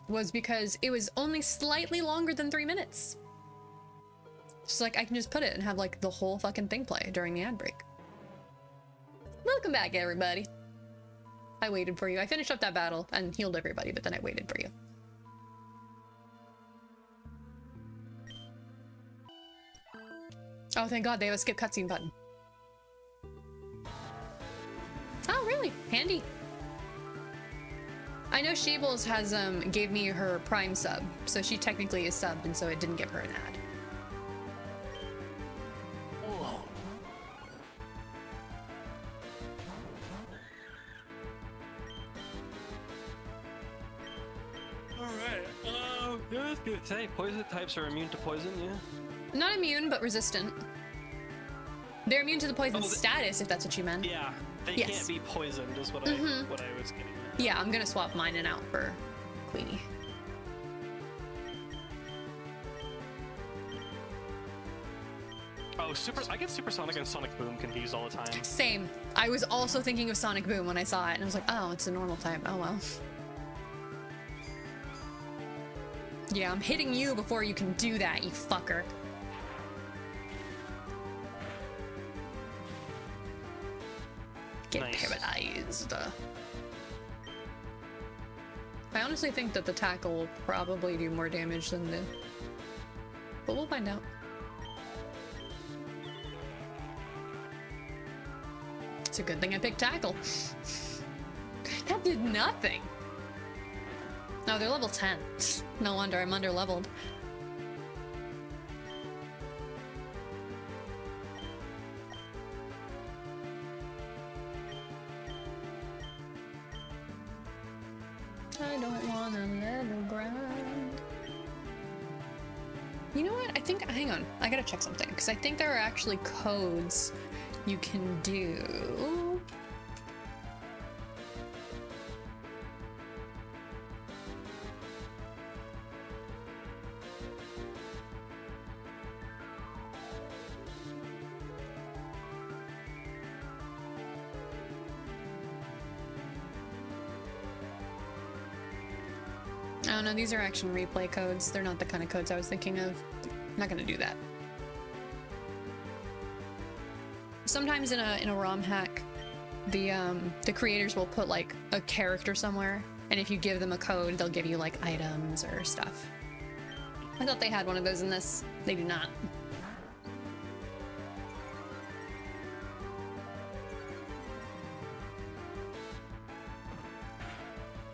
was because it was only slightly longer than 3 minutes. Just like I can just put it and have like the whole fucking thing play during the ad break. Welcome back, everybody. I waited for you. I finished up that battle and healed everybody, but then I waited for you. Oh, thank God, they have a skip cutscene button. Oh, really? Handy. I know Sheebles has gave me her Prime sub, so she technically is subbed, and so it didn't give her an ad. Alright, yeah, that's good. Say, poison types are immune to poison, yeah? Not immune, but resistant. They're immune to the poison status, if that's what you meant. Yeah, they Yes. can't be poisoned, is what I was getting at. Yeah, I'm gonna swap mine and out for Queenie. Oh, I get Supersonic and Sonic Boom confused all the time. Same. I was also thinking of Sonic Boom when I saw it, and I was like, oh, it's a normal type. Oh, well. Yeah, I'm hitting you before you can do that, you fucker. Get Nice. paralyzed. I honestly think that the tackle will probably do more damage than the... But we'll find out. It's a good thing I picked tackle. That did nothing. No, they're level 10. No wonder I'm under-leveled. I don't wanna let it grind. You know what? I think, hang on, I gotta check something, because I think there are actually codes you can do. Oh no, these are action replay codes. They're not the kind of codes I was thinking of. I'm not gonna do that. Sometimes in a ROM hack, the creators will put like a character somewhere, and if you give them a code, they'll give you like items or stuff. I thought they had one of those in this. They do not.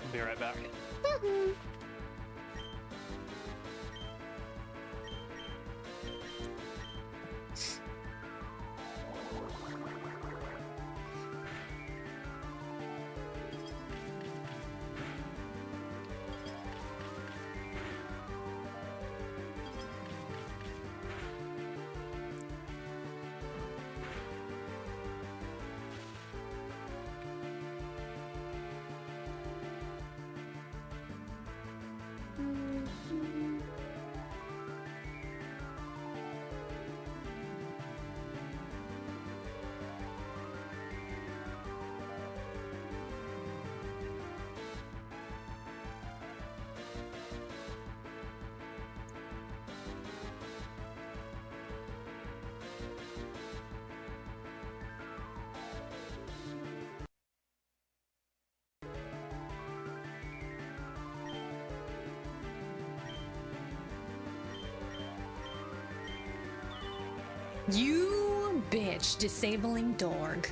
I'll be right back. You bitch, disabling dog.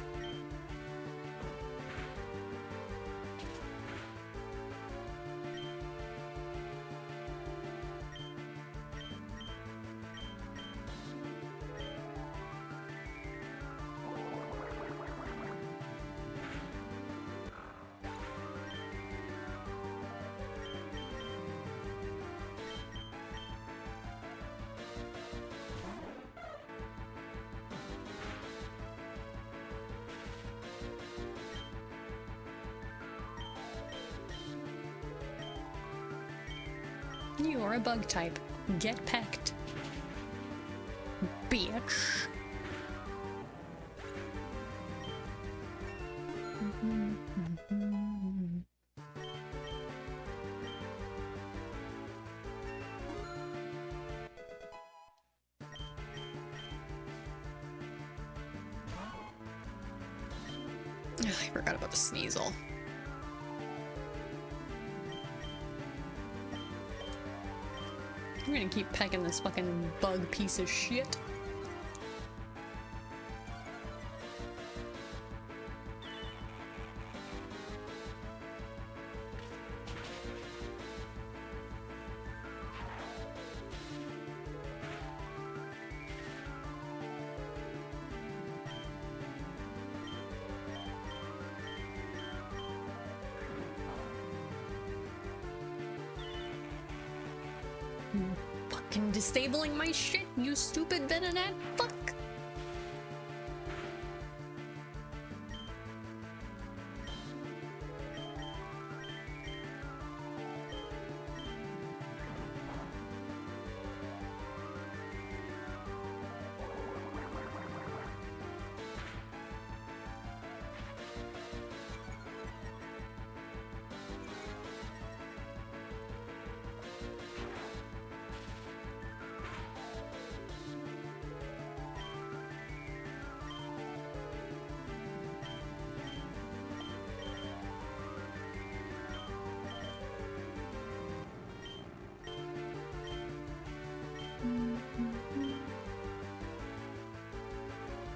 You are a bug type. Get pecked. Bitch. Ugh, I forgot about the Sneasel. I'm gonna keep pecking this fucking bug piece of shit. Fucking disabling my shit, you stupid Venonat fuck!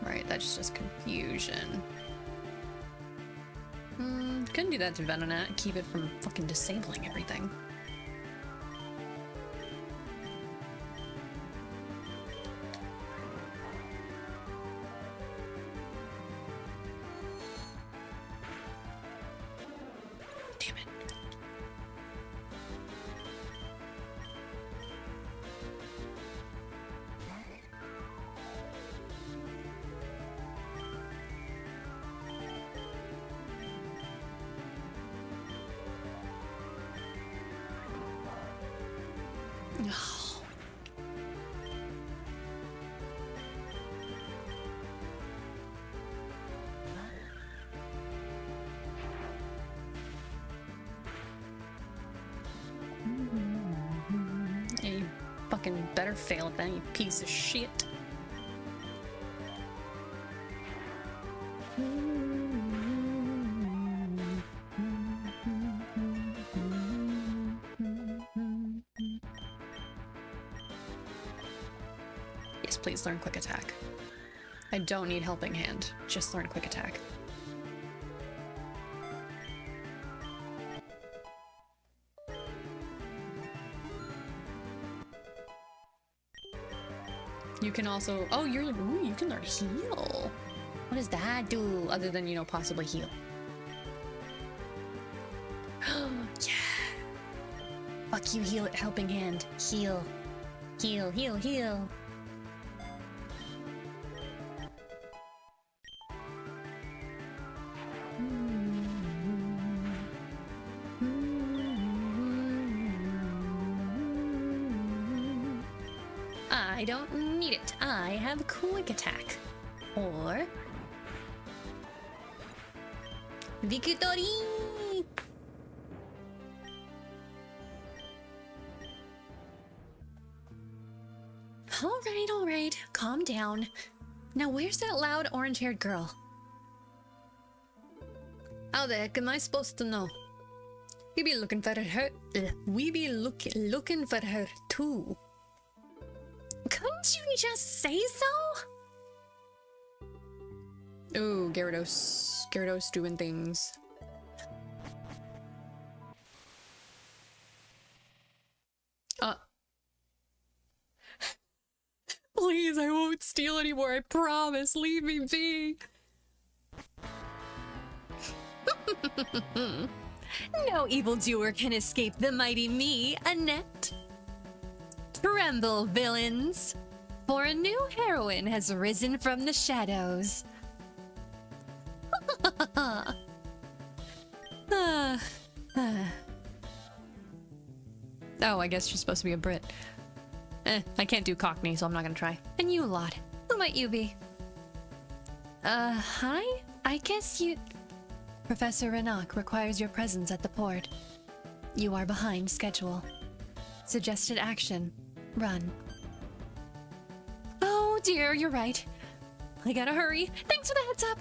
Right, that's just confusion. Couldn't do that to Venonat, keep it from fucking disabling everything. Damn it. Yeah, you fucking better fail at that, you piece of shit. Yes, please learn quick attack. I don't need helping hand, just learn quick attack. You can also, oh, ooh, you can learn heal. What does that do other than, you know, possibly heal? Yeah. Fuck you, heal it, helping hand. Heal. Heal, heal, heal. I don't need it. I have quick attack. Or Victory! All right. Calm down. Now where's that loud orange-haired girl? How the heck am I supposed to know? We be looking for her. We be looking for her too. Couldn't you just say so? Ooh, Gyarados. Gyarados doing things. Please, I won't steal anymore, I promise. Leave me be. No evildoer can escape the mighty me, Annette. Tremble, villains, for a new heroine has risen from the shadows. Oh, I guess she's supposed to be a Brit. I can't do Cockney, so I'm not gonna try. And you lot, who might you be? Hi? I guess you... Professor Renak requires your presence at the port. You are behind schedule. Suggested action. Run. Oh dear, you're right. I gotta hurry. Thanks for the heads up.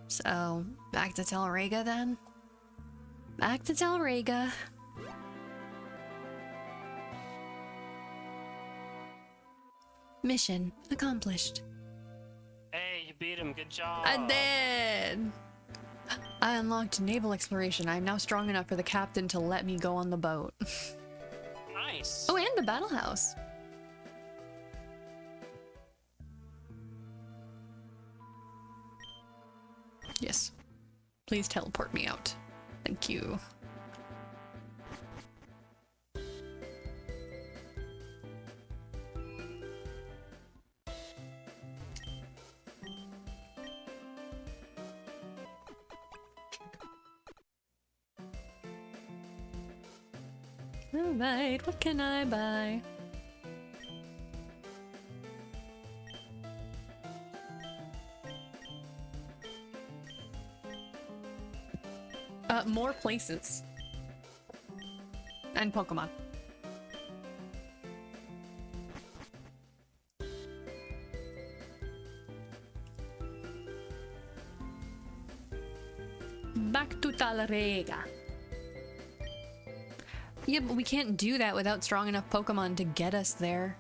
So, back to Telrega then? Back to Telrega. Mission accomplished. Hey, you beat him. Good job. I did! I unlocked naval exploration. I am now strong enough for the captain to let me go on the boat. Nice. Oh, and the battle house. Yes. Please teleport me out. Thank you. Alright, what can I buy? More places. And Pokemon. Back to Talrega. Yeah, but we can't do that without strong enough Pokemon to get us there.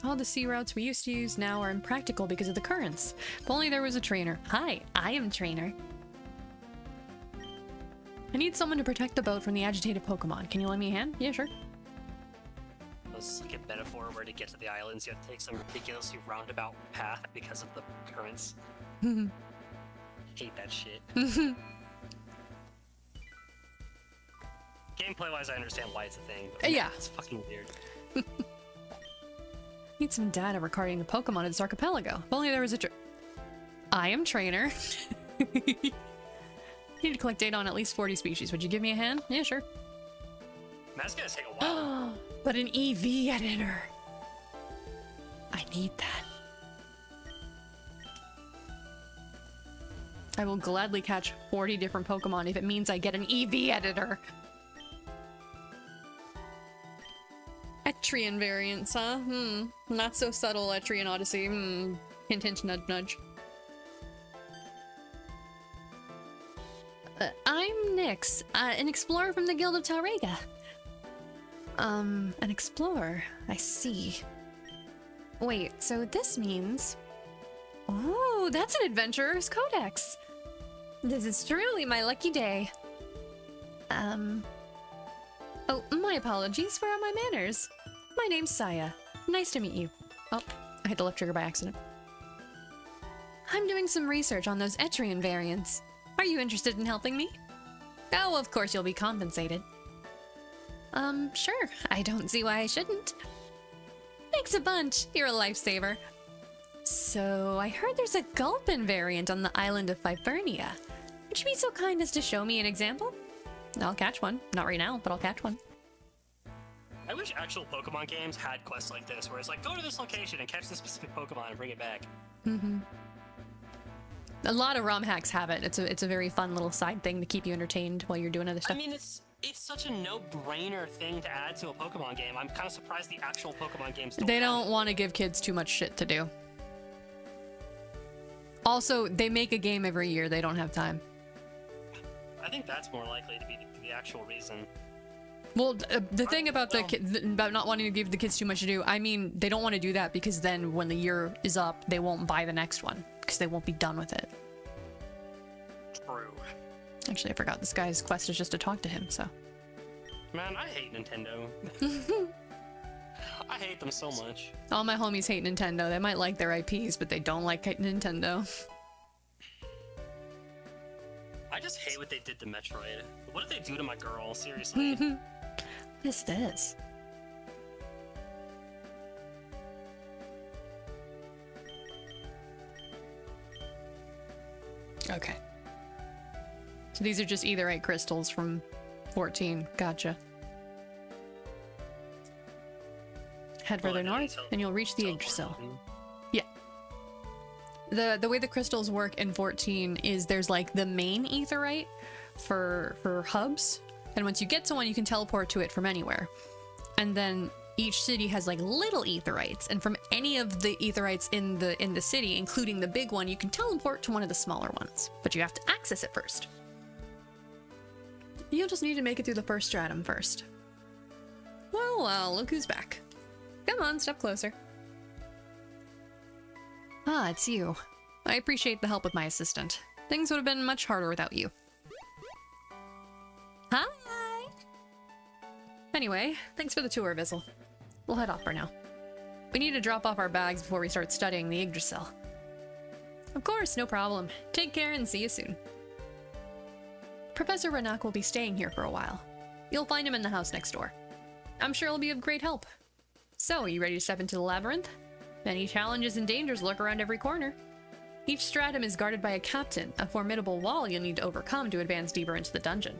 All the sea routes we used to use now are impractical because of the currents. If only there was a trainer. Hi, I am trainer. I need someone to protect the boat from the agitated Pokemon. Can you lend me a hand? Yeah, sure. It's like a metaphor where to get to the islands you have to take some ridiculously roundabout path because of the currents. Hate that shit. Gameplay-wise, I understand why it's a thing, but Yeah. it's fucking weird. Need some data regarding the Pokemon in this archipelago. If only there was a I am trainer. Need to collect data on at least 40 species. Would you give me a hand? Yeah, sure. That's gonna take a while. But an EV editor. I need that. I will gladly catch 40 different Pokemon if it means I get an EV editor. Etrian variants, huh? Not so subtle, Etrian Odyssey. Hint, hint, nudge, nudge. I'm Nyx, an explorer from the Guild of Talrega. An explorer. I see. Wait, so this means... Oh, that's an adventurer's codex. This is truly my lucky day. Oh, my apologies. Where are my manners? My name's Saya. Nice to meet you. Oh, I hit the left trigger by accident. I'm doing some research on those Etrian variants. Are you interested in helping me? Oh, of course you'll be compensated. Sure. I don't see why I shouldn't. Thanks a bunch. You're a lifesaver. So, I heard there's a Gulpin variant on the island of Fifernia. Would you be so kind as to show me an example? I'll catch one. Not right now, but I'll catch one. I wish actual Pokemon games had quests like this, where it's like, go to this location and catch this specific Pokemon and bring it back. A lot of ROM hacks have it. It's a very fun little side thing to keep you entertained while you're doing other stuff. I mean, it's such a no-brainer thing to add to a Pokemon game. I'm kind of surprised the actual Pokemon games They don't want to give kids too much shit to do. Also, they make a game every year. They don't have time. I think that's more likely to be the actual reason. Well, the thing about about not wanting to give the kids too much to do, I mean, they don't want to do that because then when the year is up, they won't buy the next one because they won't be done with it. True. Actually, I forgot this guy's quest is just to talk to him, so. Man, I hate Nintendo. I hate them so much. All my homies hate Nintendo. They might like their IPs, but they don't like Nintendo. I just hate what they did to Metroid. What did they do to my girl? Seriously. What is this? Okay. So these are just aetherite crystals from 14. Gotcha. Head further north, and you'll reach the Yggdrasil. Yeah. The way the crystals work in 14 is there's like the main aetherite for hubs, and once you get to one, you can teleport to it from anywhere. And then each city has like little aetherites, and from any of the aetherites in the city, including the big one, you can teleport to one of the smaller ones. But you have to access it first. You'll just need to make it through the first stratum first. Well, look who's back. Come on, step closer. Ah, it's you. I appreciate the help with my assistant. Things would have been much harder without you. Hi! Anyway, thanks for the tour, Vizzle. We'll head off for now. We need to drop off our bags before we start studying the Yggdrasil. Of course, no problem. Take care and see you soon. Professor Renak will be staying here for a while. You'll find him in the house next door. I'm sure he'll be of great help. So, you ready to step into the labyrinth? Many challenges and dangers lurk around every corner. Each stratum is guarded by a captain, a formidable wall you'll need to overcome to advance deeper into the dungeon.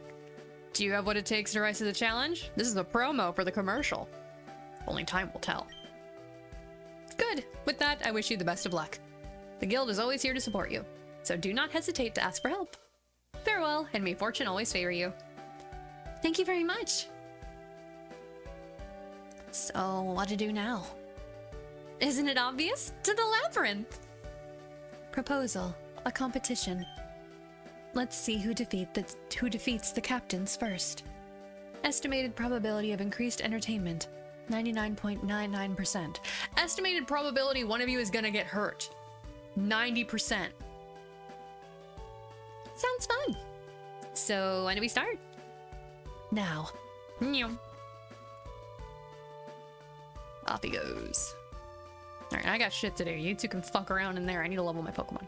Do you have what it takes to rise to the challenge? This is a promo for the commercial. Only time will tell. Good. With that, I wish you the best of luck. The guild is always here to support you, so do not hesitate to ask for help. Farewell, and may fortune always favor you. Thank you very much. So, what to do now? Isn't it obvious? To the labyrinth! Proposal. A competition. Let's see who defeats the captains first. Estimated probability of increased entertainment. 99.99%. Estimated probability one of you is gonna get hurt. 90%. Sounds fun. So, when do we start? Now. Off he goes. Alright, I got shit to do. You two can fuck around in there. I need to level my Pokemon.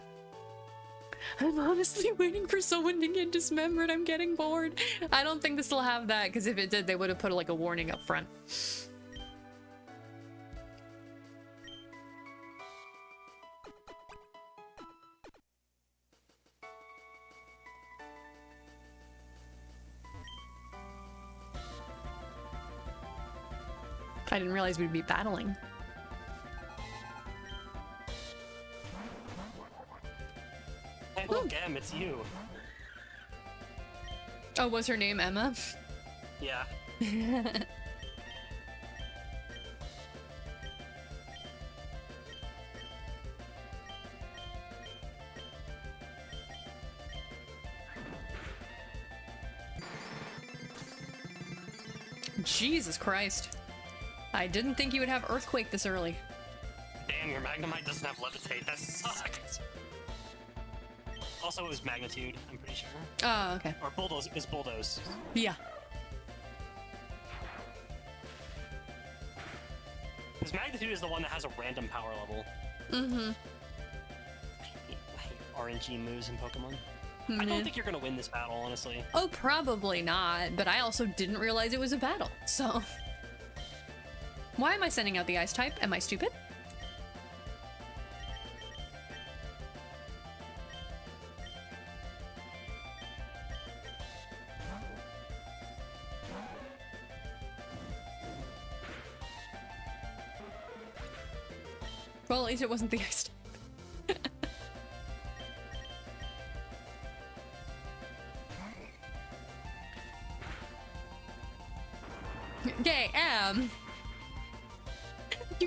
I'm honestly waiting for someone to get dismembered. I'm getting bored. I don't think this will have that, because if it did, they would have put like a warning up front. I didn't realize we'd be battling. Hey, look, Em, it's you. Oh, was her name Emma? Yeah. Jesus Christ. I didn't think you would have Earthquake this early. Damn, your Magnemite doesn't have Levitate. That sucks. Also, it was Magnitude, I'm pretty sure. Oh, okay. Or Bulldoze. It was Bulldoze. Yeah. Because Magnitude is the one that has a random power level. Mm-hmm. I hate RNG moves in Pokemon. I don't think you're gonna win this battle, honestly. Oh, probably not, but I also didn't realize it was a battle, so... Why am I sending out the Ice type? Am I stupid? Well, at least it wasn't the Ice type. Okay,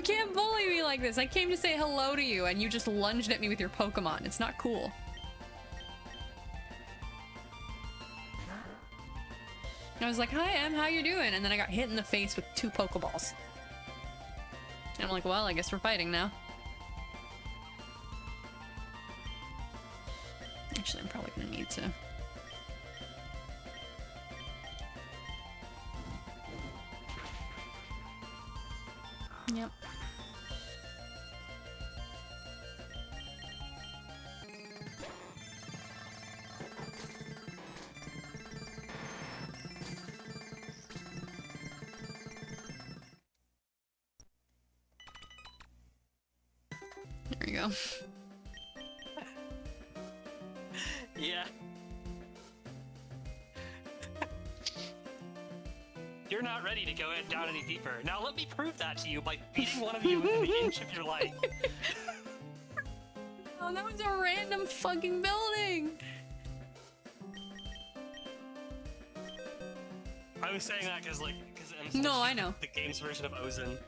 can't bully me like this. I came to say hello to you and you just lunged at me with your Pokemon. It's not cool. I was like, hi, Em, how you doing? And then I got hit in the face with 2 Pokeballs. And I'm like, well, I guess we're fighting now. Actually, I'm probably gonna need to. Yep. There we go. Yeah. You're not ready to go down any deeper. Now let me prove that to you by beating one of you within the inch of your life. Oh, that was a random fucking building! I was saying that because No, I know. the game's version of Ozen.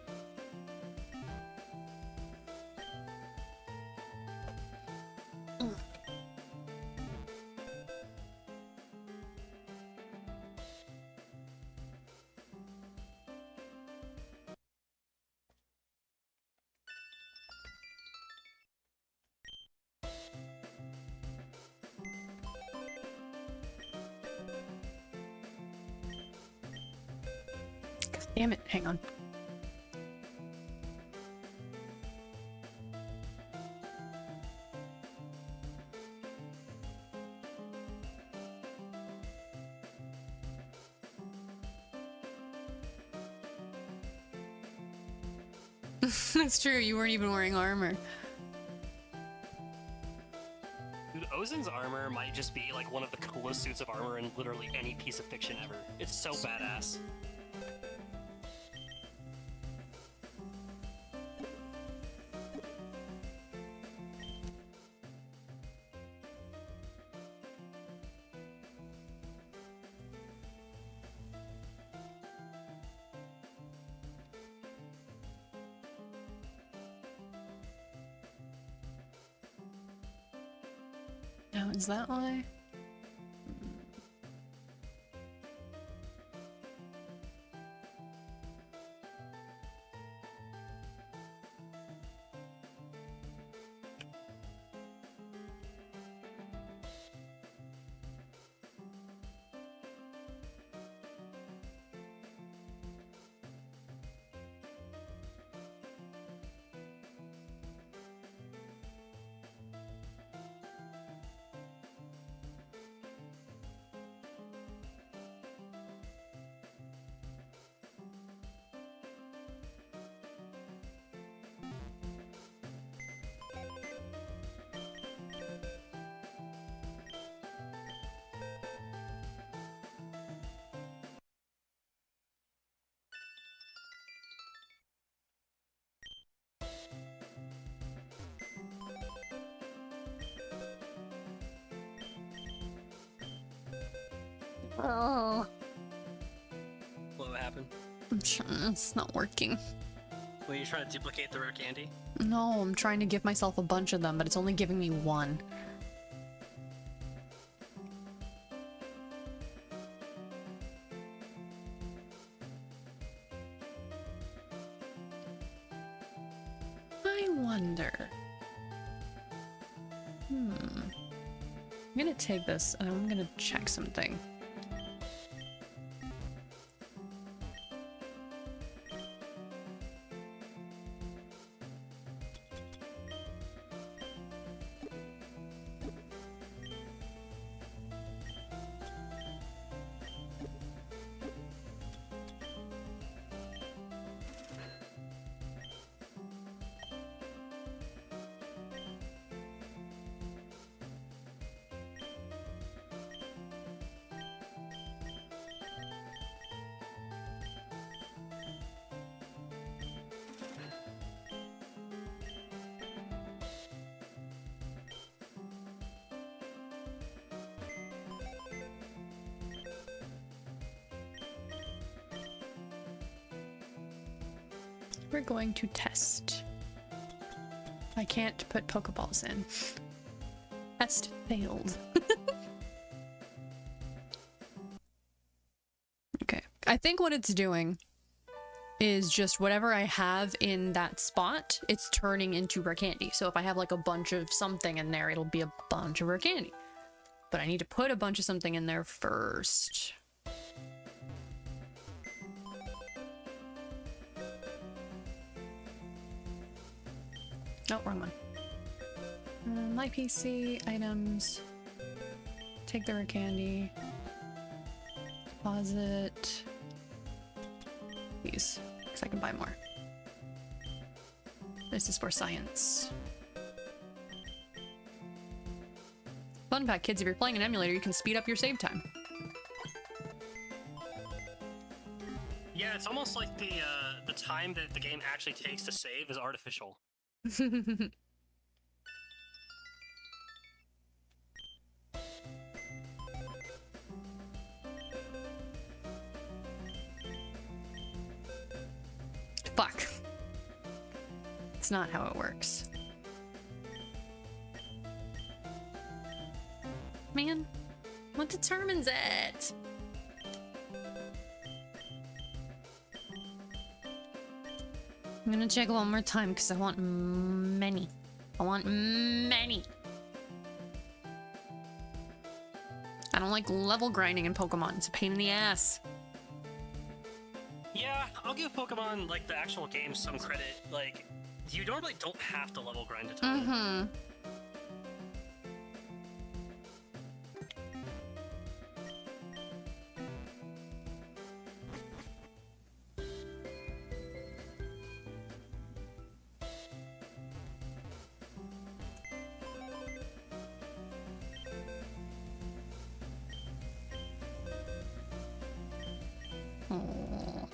Damn it, hang on. That's true, you weren't even wearing armor. Dude, Ozen's armor might just be like one of the coolest suits of armor in literally any piece of fiction ever. It's so badass. Oh, is that why? Oh. What happened? It's not working. Were you trying to duplicate the rare candy? No, I'm trying to give myself a bunch of them, but it's only giving me 1. I wonder. I'm gonna take this and I'm gonna check something. We're going to test. I can't put Pokeballs in. Test failed. Okay. I think what it's doing is just whatever I have in that spot, it's turning into rare candy. So if I have like a bunch of something in there, it'll be a bunch of rare candy. But I need to put a bunch of something in there first. Oh, wrong one. My PC, items, take the rare candy, deposit these, because I can buy more. This is for science. Fun fact, kids, if you're playing an emulator, you can speed up your save time. Yeah, it's almost like the time that the game actually takes to save is artificial. Fuck. It's not how it works. Man, what determines it? I'm gonna check one more time because I want many. I want many. I don't like level grinding in Pokemon. It's a pain in the ass. Yeah, I'll give Pokemon, like, the actual game some credit. Like, you normally don't have to level grind a ton. Mm-hmm. Oh.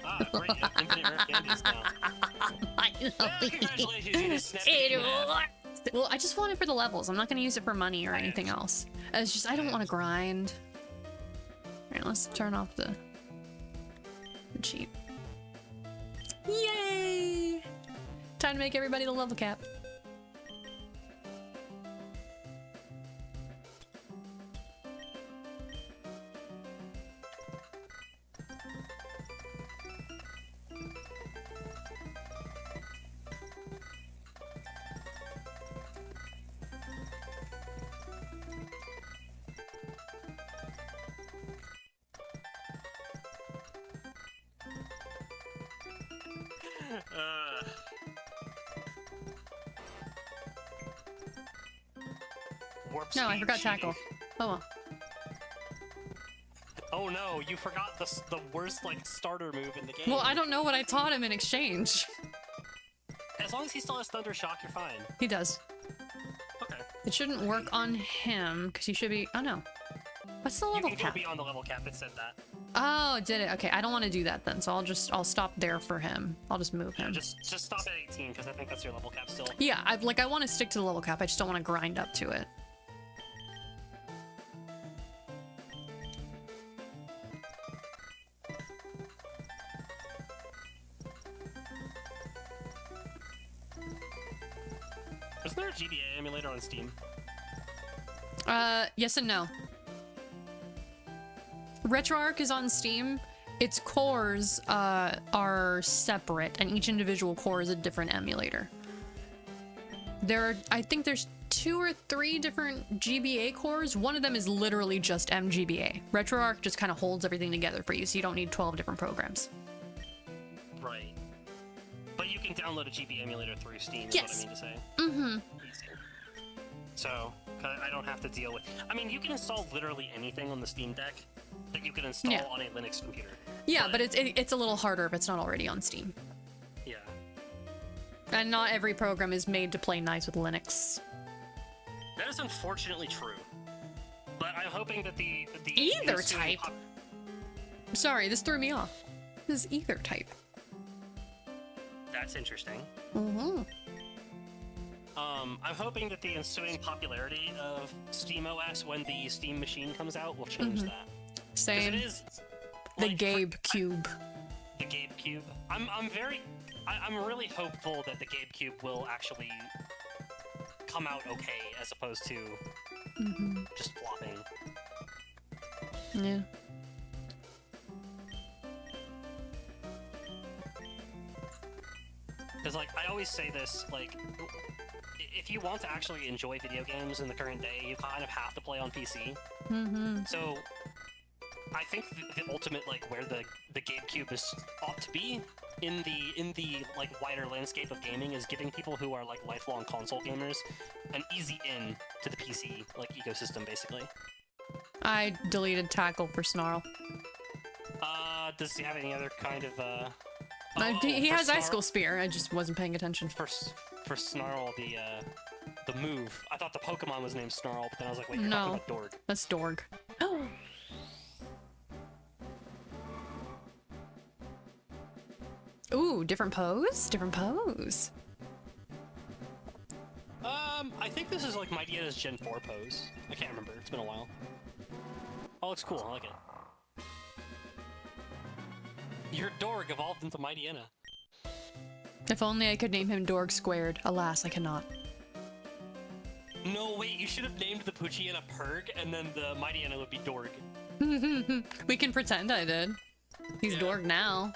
Ah, great. You have infinite rare candies now. Congratulations, you just snapped it in half. Well, I just want it for the levels. I'm not going to use it for money or anything else. It's just, I don't want to grind. Alright, let's turn off the cheat. Yay! Time to make everybody the level cap. Warp No, I speed forgot cheating. tackle. Oh well. Oh no, you forgot the worst, like, starter move in the game. Well, I don't know what I taught him in exchange. As long as he still has Thunder Shock, you're fine. He does. Okay. It shouldn't work on him because he should be. Oh no. What's the You level can go cap? beyond the level cap, it said that. Oh, it did it? Okay, I don't want to do that then. So I'll stop there for him. I'll just move Yeah, him. just stop at 18, because I think that's your level cap still. Yeah, I want to stick to the level cap. I just don't want to grind up to it. Isn't there a GBA emulator on Steam? Yes and no. RetroArch is on Steam. Its cores are separate, and each individual core is a different emulator. I think there's 2 or 3 different GBA cores. One of them is literally just MGBA. RetroArch just kind of holds everything together for you, so you don't need 12 different programs. Right. But you can download a GBA emulator through Steam, is Yes. what I mean to say. Mm-hmm. Easy. So, I don't have to deal with... I mean, you can install literally anything on the Steam Deck that you can install Yeah. on a Linux computer. Yeah, but it's a little harder if it's not already on Steam. Yeah. And not every program is made to play nice with Linux. That That is unfortunately true. But I'm hoping that the Either ensuing type? Sorry, this threw me off. This is either type. That's interesting. Mm-hmm. I'm hoping that the ensuing popularity of SteamOS when the Steam machine comes out will change that. 'Cause Same. it is The like, Gabe Cube. The Gabe Cube. I'm really hopeful that the Gabe Cube will actually come out okay as opposed to just flopping. Yeah. Because, like, I always say this, like, if you want to actually enjoy video games in the current day, you kind of have to play on PC. Mm-hmm. So, I think the ultimate, like, where the GameCube is ought to be in the like wider landscape of gaming is giving people who are like lifelong console gamers an easy in to the PC like ecosystem, basically. I deleted Tackle for Snarl. Does he have any other kind of He for has Snarl- Ice School Spear. I just wasn't paying attention. for Snarl, the move. I thought the Pokemon was named Snarl, but then I was like, wait, you're No. talking about Dorg. That's Dorg. Oh. Ooh, different pose? Different pose. I think this is like Mighty Anna's Gen 4 pose. I can't remember. It's been a while. Oh, looks cool. I like it. Your Dorg evolved into Mighty Anna. If only I could name him Dorg Squared. Alas, I cannot. No, wait, you should have named the Poochyena Purg, and then the Mighty Anna would be Dorg. We can pretend I did. He's Yeah. Dorg now.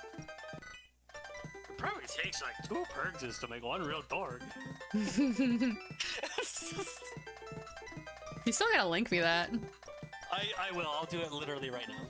It probably takes like 2 Purgses to make one real Dorg. You still gotta link me that. I will. I'll do it literally right now.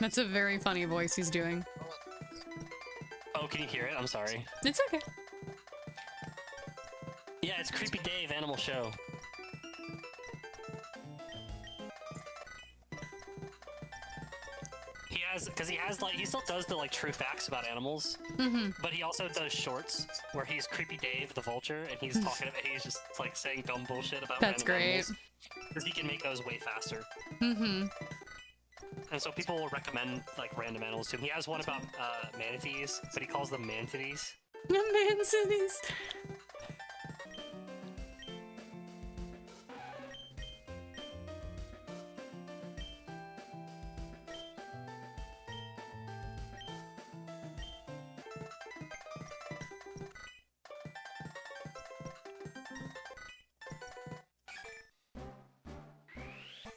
That's a very funny voice he's doing. Oh, can you hear it? I'm sorry. It's okay. Yeah, it's Creepy Dave, Animal Show. He has like, he still does the like true facts about animals, but he also does shorts where he's Creepy Dave the Vulture, and he's talking about, he's just like saying dumb bullshit about That's random great. animals, because he can make those way faster. Mm-hmm. And so people will recommend like random animals to him. He has one about manatees, but he calls them mantides. Mansities.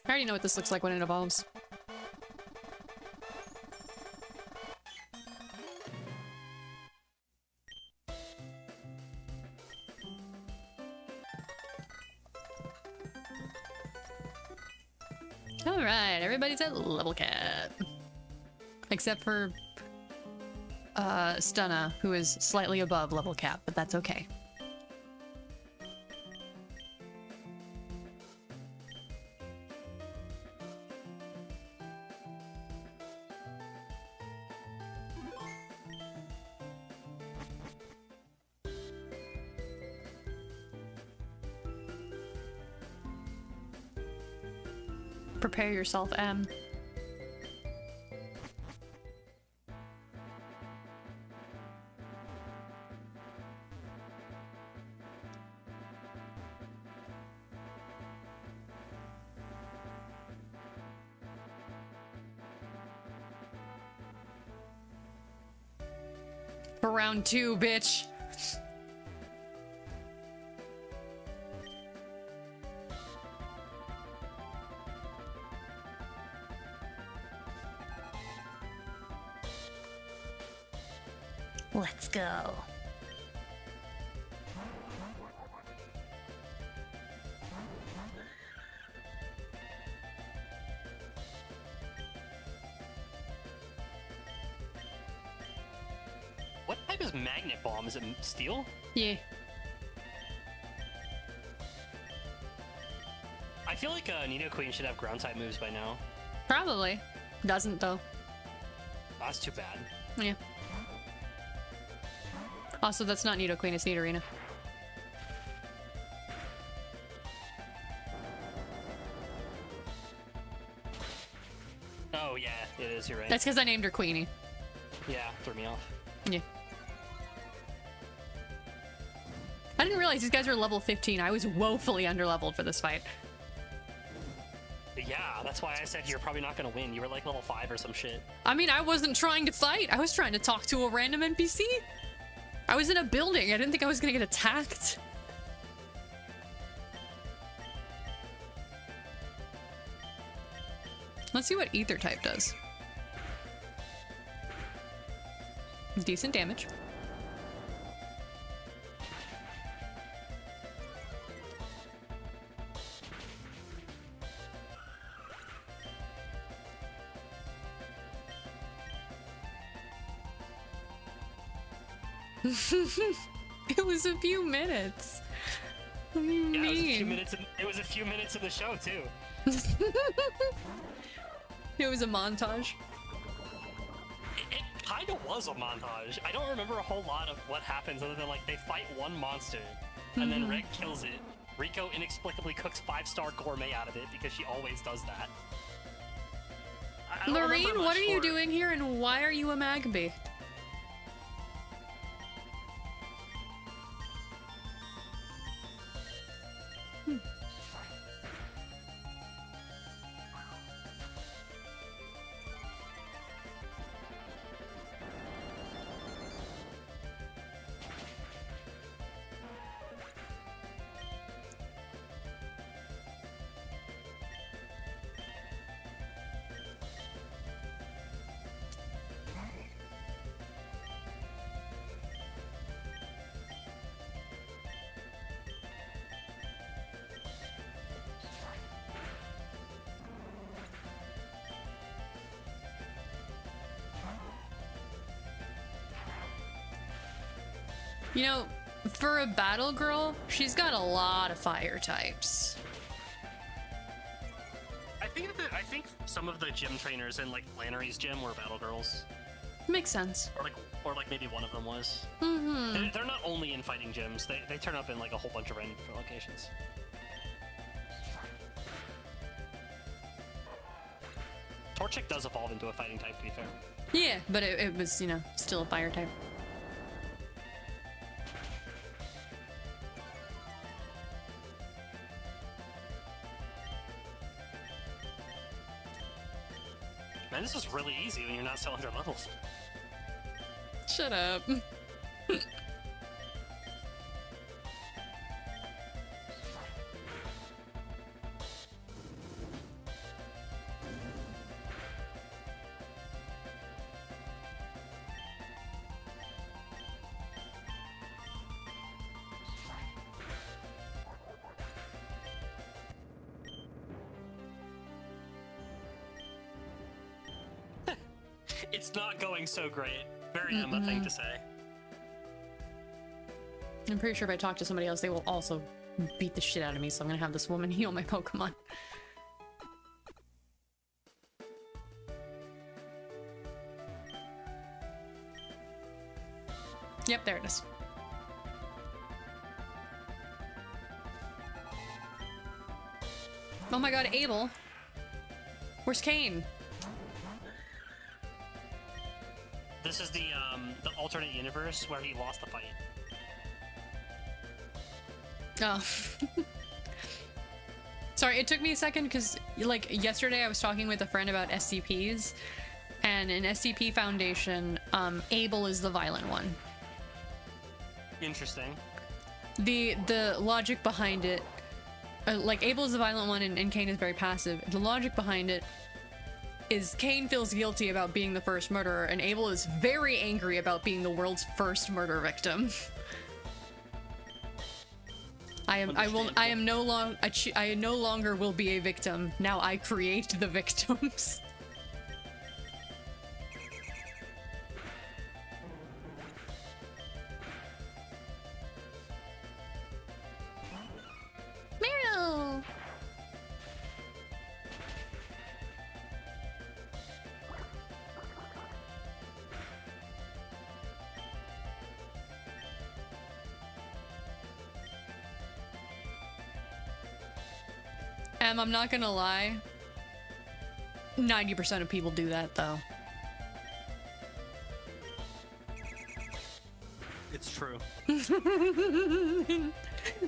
I already know what this looks like when it evolves. Alright, everybody's at level cap. Except for Stunna, who is slightly above level cap, but that's okay. Prepare yourself, M. For round 2, bitch. Let's go. What type is magnet bomb? Is it steel? Yeah. I feel like Nido Queen should have ground type moves by now. Probably. Doesn't, though. That's too bad. Yeah. Also, that's not Nido Queen, it's Nidorina. Oh yeah, it is. You're right. That's because I named her Queenie. Yeah, threw me off. Yeah. I didn't realize these guys were level 15. I was woefully underleveled for this fight. Yeah, that's why I said you're probably not gonna win. You were like level 5 or some shit. I mean, I wasn't trying to fight. I was trying to talk to a random NPC. I was in a building. I didn't think I was gonna get attacked. Let's see what ether type does. Decent damage. It was a few minutes. What do you Yeah, it was a few mean? minutes. It was a few minutes of the show too. It was a montage. It kind of was a montage. I don't remember a whole lot of what happens other than like they fight one monster, and then Reg kills it. Rico inexplicably cooks 5-star gourmet out of it because she always does that. I don't remember Lorene, much what are you for it. doing here and why are you a Magby? You know, for a battle girl, she's got a lot of fire types. I think some of the gym trainers in like Lannery's gym were battle girls, Makes sense. or like maybe one of them was. Mm-hmm. They're not only in fighting gyms. They turn up in like a whole bunch of random different locations. Torchic does evolve into a fighting type, to be fair. Yeah, but it was, you know, still a fire type. Man, this is really easy when you're not so under levels. Shut up. It's not going so great. Very Emma thing to say. I'm pretty sure if I talk to somebody else, they will also beat the shit out of me, so I'm gonna have this woman heal my Pokemon. Yep, there it is. Oh my god, Abel. Where's Kane? This is the alternate universe where he lost the fight. Oh. Sorry, it took me a second because, like, yesterday I was talking with a friend about SCPs, and in SCP Foundation, Abel is the violent one. Interesting. The logic behind it, like Abel is the violent one and Cain is very passive. The logic behind it is Cain feels guilty about being the first murderer, and Abel is very angry about being the world's first murder victim. I no longer will be a victim. Now I create the victims. Meryl! I'm not gonna lie. 90% of people do that, though. It's true.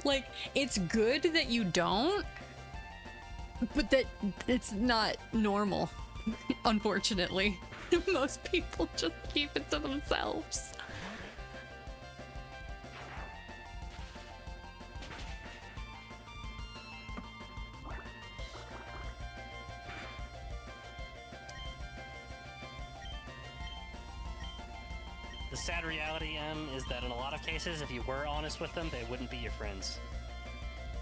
Like, it's good that you don't, but that it's not normal, unfortunately. Most people just keep it to themselves. The sad reality, is that in a lot of cases, if you were honest with them, they wouldn't be your friends.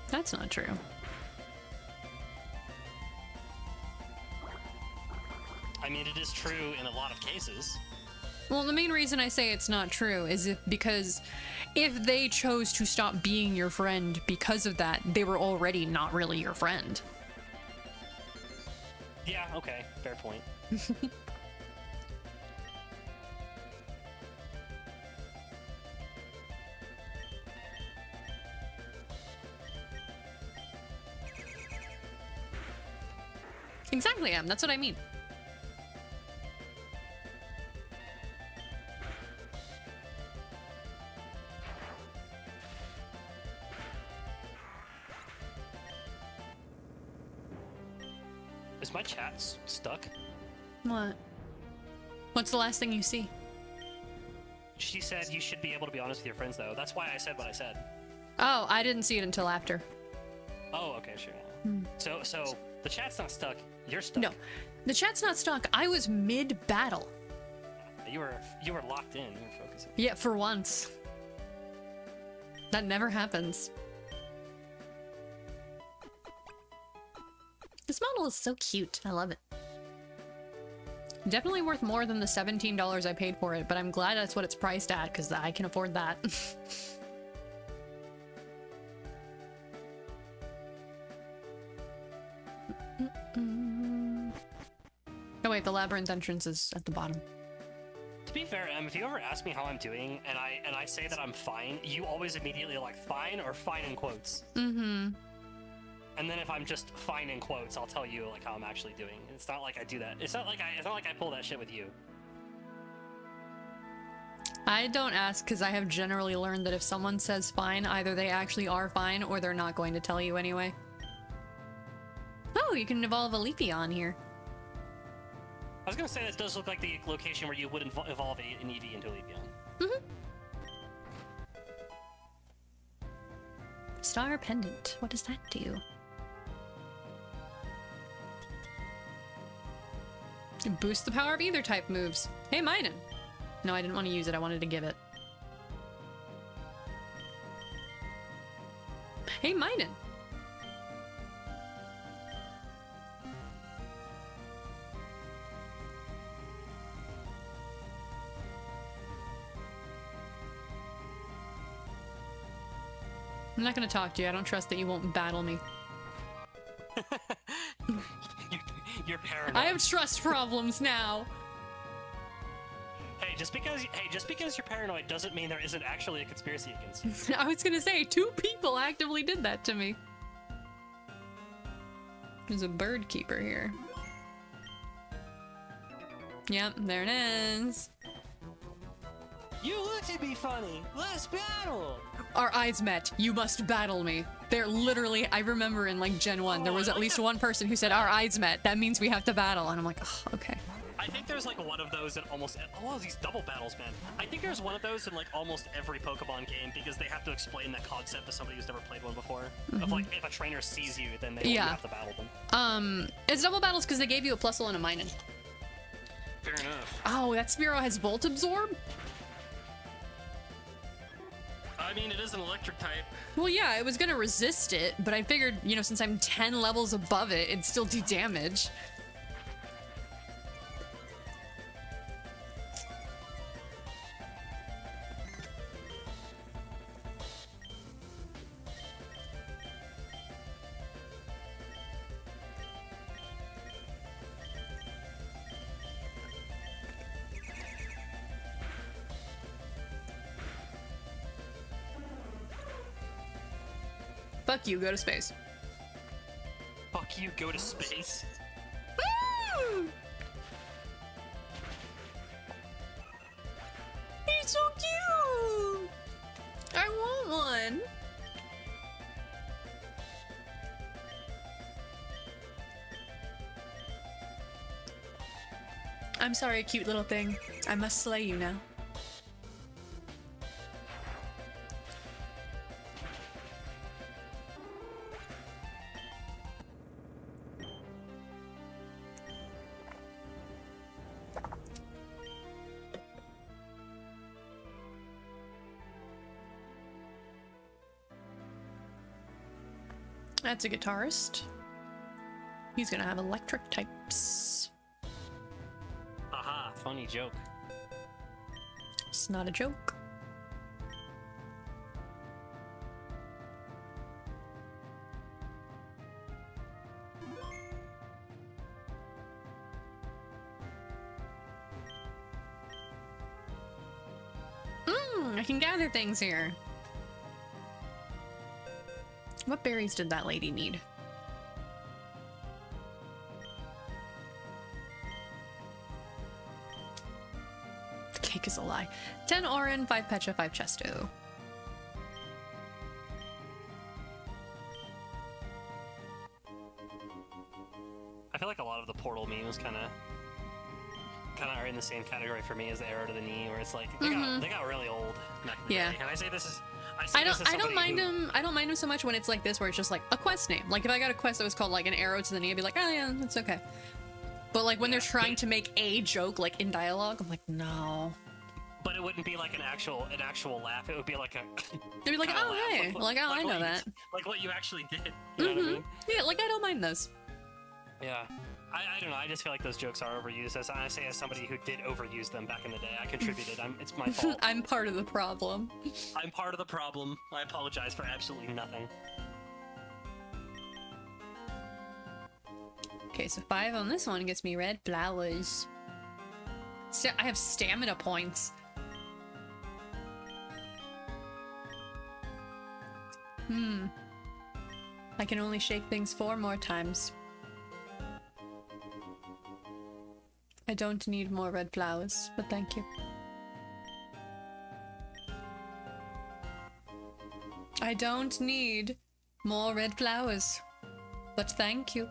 That's not true. I mean, it is true in a lot of cases. Well, the main reason I say it's not true is because if they chose to stop being your friend because of that, they were already not really your friend. Yeah, okay, fair point. Exactly, Em. That's what I mean. Is my chat stuck? What? What's the last thing you see? She said you should be able to be honest with your friends, though. That's why I said what I said. Oh, I didn't see it until after. Oh, okay, sure. So the chat's not stuck. You're stuck. No, the chat's not stuck. I was mid-battle. You were locked in. You were focusing. Yeah, for once. That never happens. This model is so cute. I love it. Definitely worth more than the $17 I paid for it, but I'm glad that's what it's priced at, because I can afford that. Oh wait, the labyrinth entrance is at the bottom. To be fair, if you ever ask me how I'm doing, and I say that I'm fine, you always immediately like fine or fine in quotes. Mm-hmm. And then if I'm just fine in quotes, I'll tell you like how I'm actually doing. It's not like I do that. It's not like I pull that shit with you. I don't ask because I have generally learned that if someone says fine, either they actually are fine or they're not going to tell you anyway. Oh, you can evolve a Leafeon here. I was gonna say that does look like the location where you would evolve an Eevee into a Leafeon. Mm-hmm. Star Pendant. What does that do? Boost the power of either type moves. Hey, Maiden. No, I didn't want to use it. I wanted to give it. Hey, Maiden. I'm not gonna talk to you. I don't trust that you won't battle me. You're paranoid. I have trust problems now. Hey, just because you're paranoid doesn't mean there isn't actually a conspiracy against you. I was gonna say, 2 people actively did that to me. There's a bird keeper here. Yep, there it is. You look at me funny. Let's battle. Our eyes met. You must battle me. They're literally, I remember in like Gen 1, there was at least one person who said, our eyes met. That means we have to battle. And I'm like, oh, okay. I think there's like one of those in almost these double battles, man. I think there's one of those in like almost every Pokemon game because they have to explain that concept to somebody who's never played one before. Of like if a trainer sees you, then you have to battle them. It's double battles because they gave you a +1 and a minus. Fair enough. Oh, that Spearow has Volt Absorb? I mean, it is an electric type. Well, yeah, it was gonna resist it, but I figured, you know, since I'm 10 levels above it, it'd still do damage. Fuck you, go to space. Fuck you, go to space. Woo! He's so cute! I want one! I'm sorry, cute little thing. I must slay you now. That's a guitarist. He's gonna have electric types. Aha, funny joke. It's not a joke. I can gather things here. What berries did that lady need? The cake is a lie. 10 Orin, 5 Pecha, 5 Chesto. I feel like a lot of the Portal memes kind of are in the same category for me as the arrow to the knee, where it's like they got really old back in the day. And I say this is. I don't mind him. I don't mind him so much when it's like this, where it's just like a quest name. Like if I got a quest that was called like an arrow to the knee, I'd be like, oh yeah, that's okay. But like when they're trying to make a joke like in dialogue, I'm like, no. But it wouldn't be like an actual laugh. It would be like a. They'd be like, oh hey, like oh I know that. Like what you actually did. You know what I mean? Yeah, like I don't mind those. Yeah. I don't know. I just feel like those jokes are overused. As I say, as somebody who did overuse them back in the day, I contributed. It's my fault. I'm part of the problem. I'm part of the problem. I apologize for absolutely nothing. Okay, so 5 on this one gets me red flowers. So I have stamina points. I can only shake things 4 more times. I don't need more red flowers, but thank you. I don't need more red flowers, but thank you.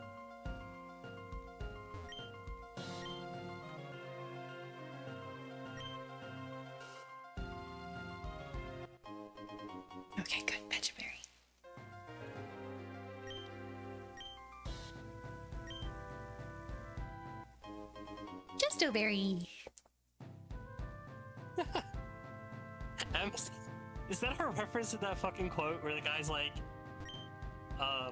Okay, good. Pecha berry. Justo berry. Is that a reference to that fucking quote where the guy's like, I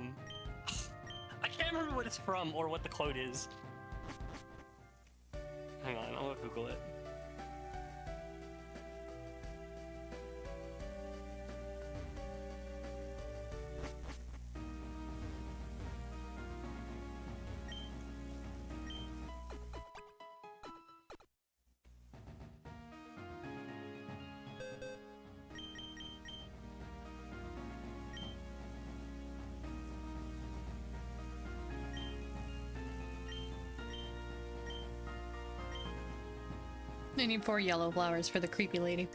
can't remember what it's from or what the quote is. Hang on, I'm gonna Google it. I need 4 yellow flowers for the creepy lady.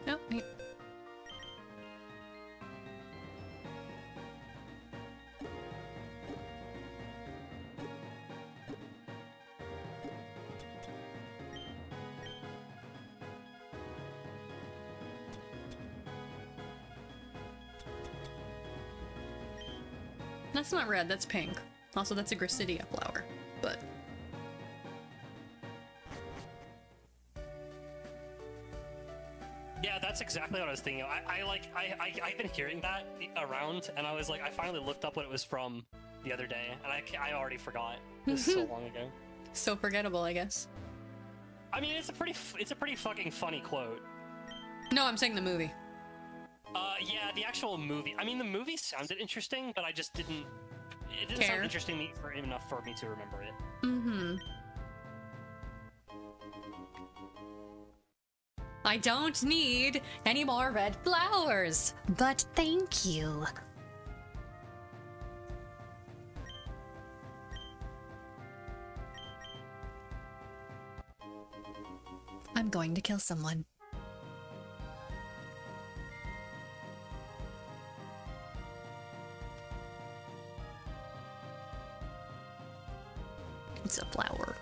Oh, wait. That's not red, that's pink. Also, that's a Gracidia flower, but... Yeah, that's exactly what I was thinking. I've been hearing that around, and I was like, I finally looked up what it was from the other day, and I already forgot. This is so long ago. So forgettable, I guess. I mean, it's a pretty fucking funny quote. No, I'm saying the movie. Yeah, the actual movie. I mean, the movie sounded interesting, but I just didn't. It didn't Care. sound interesting enough for me to remember it. Mm-hmm. I don't need any more red flowers, but thank you. I'm going to kill someone. It's a flower.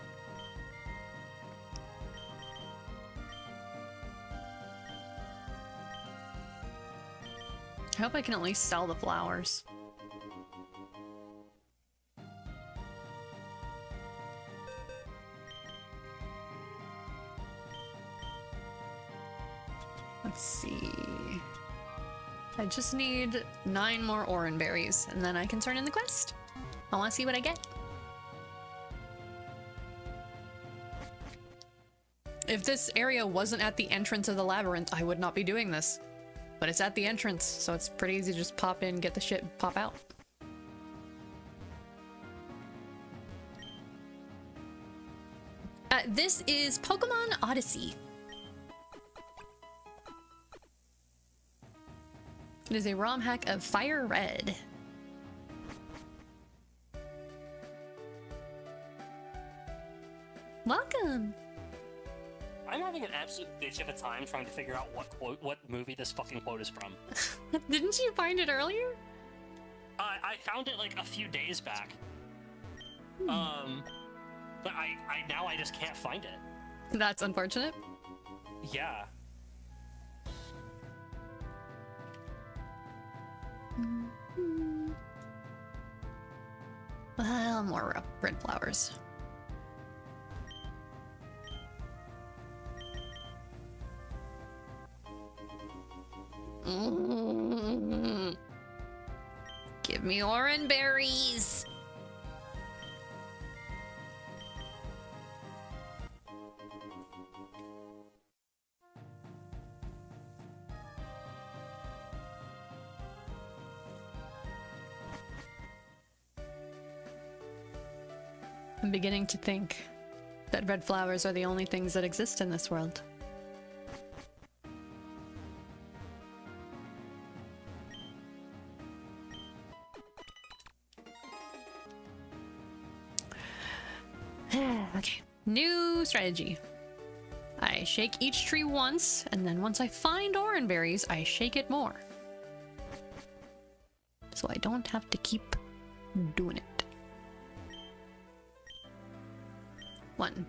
I hope I can at least sell the flowers. Let's see. I just need 9 more oran berries, and then I can turn in the quest. I want to see what I get. If this area wasn't at the entrance of the labyrinth, I would not be doing this. But it's at the entrance, so it's pretty easy to just pop in, get the shit, pop out. This is Pokemon Odyssey. It is a ROM hack of Fire Red. Welcome! I'm having an absolute bitch of a time trying to figure out what movie this fucking quote is from. Didn't you find it earlier? I found it like a few days back. But now I just can't find it. That's unfortunate. Yeah. Well, more red flowers. Give me oran berries. I'm beginning to think that red flowers are the only things that exist in this world. Okay, new strategy. I shake each tree once, and then once I find oran berries, I shake it more. So I don't have to keep doing it. 1.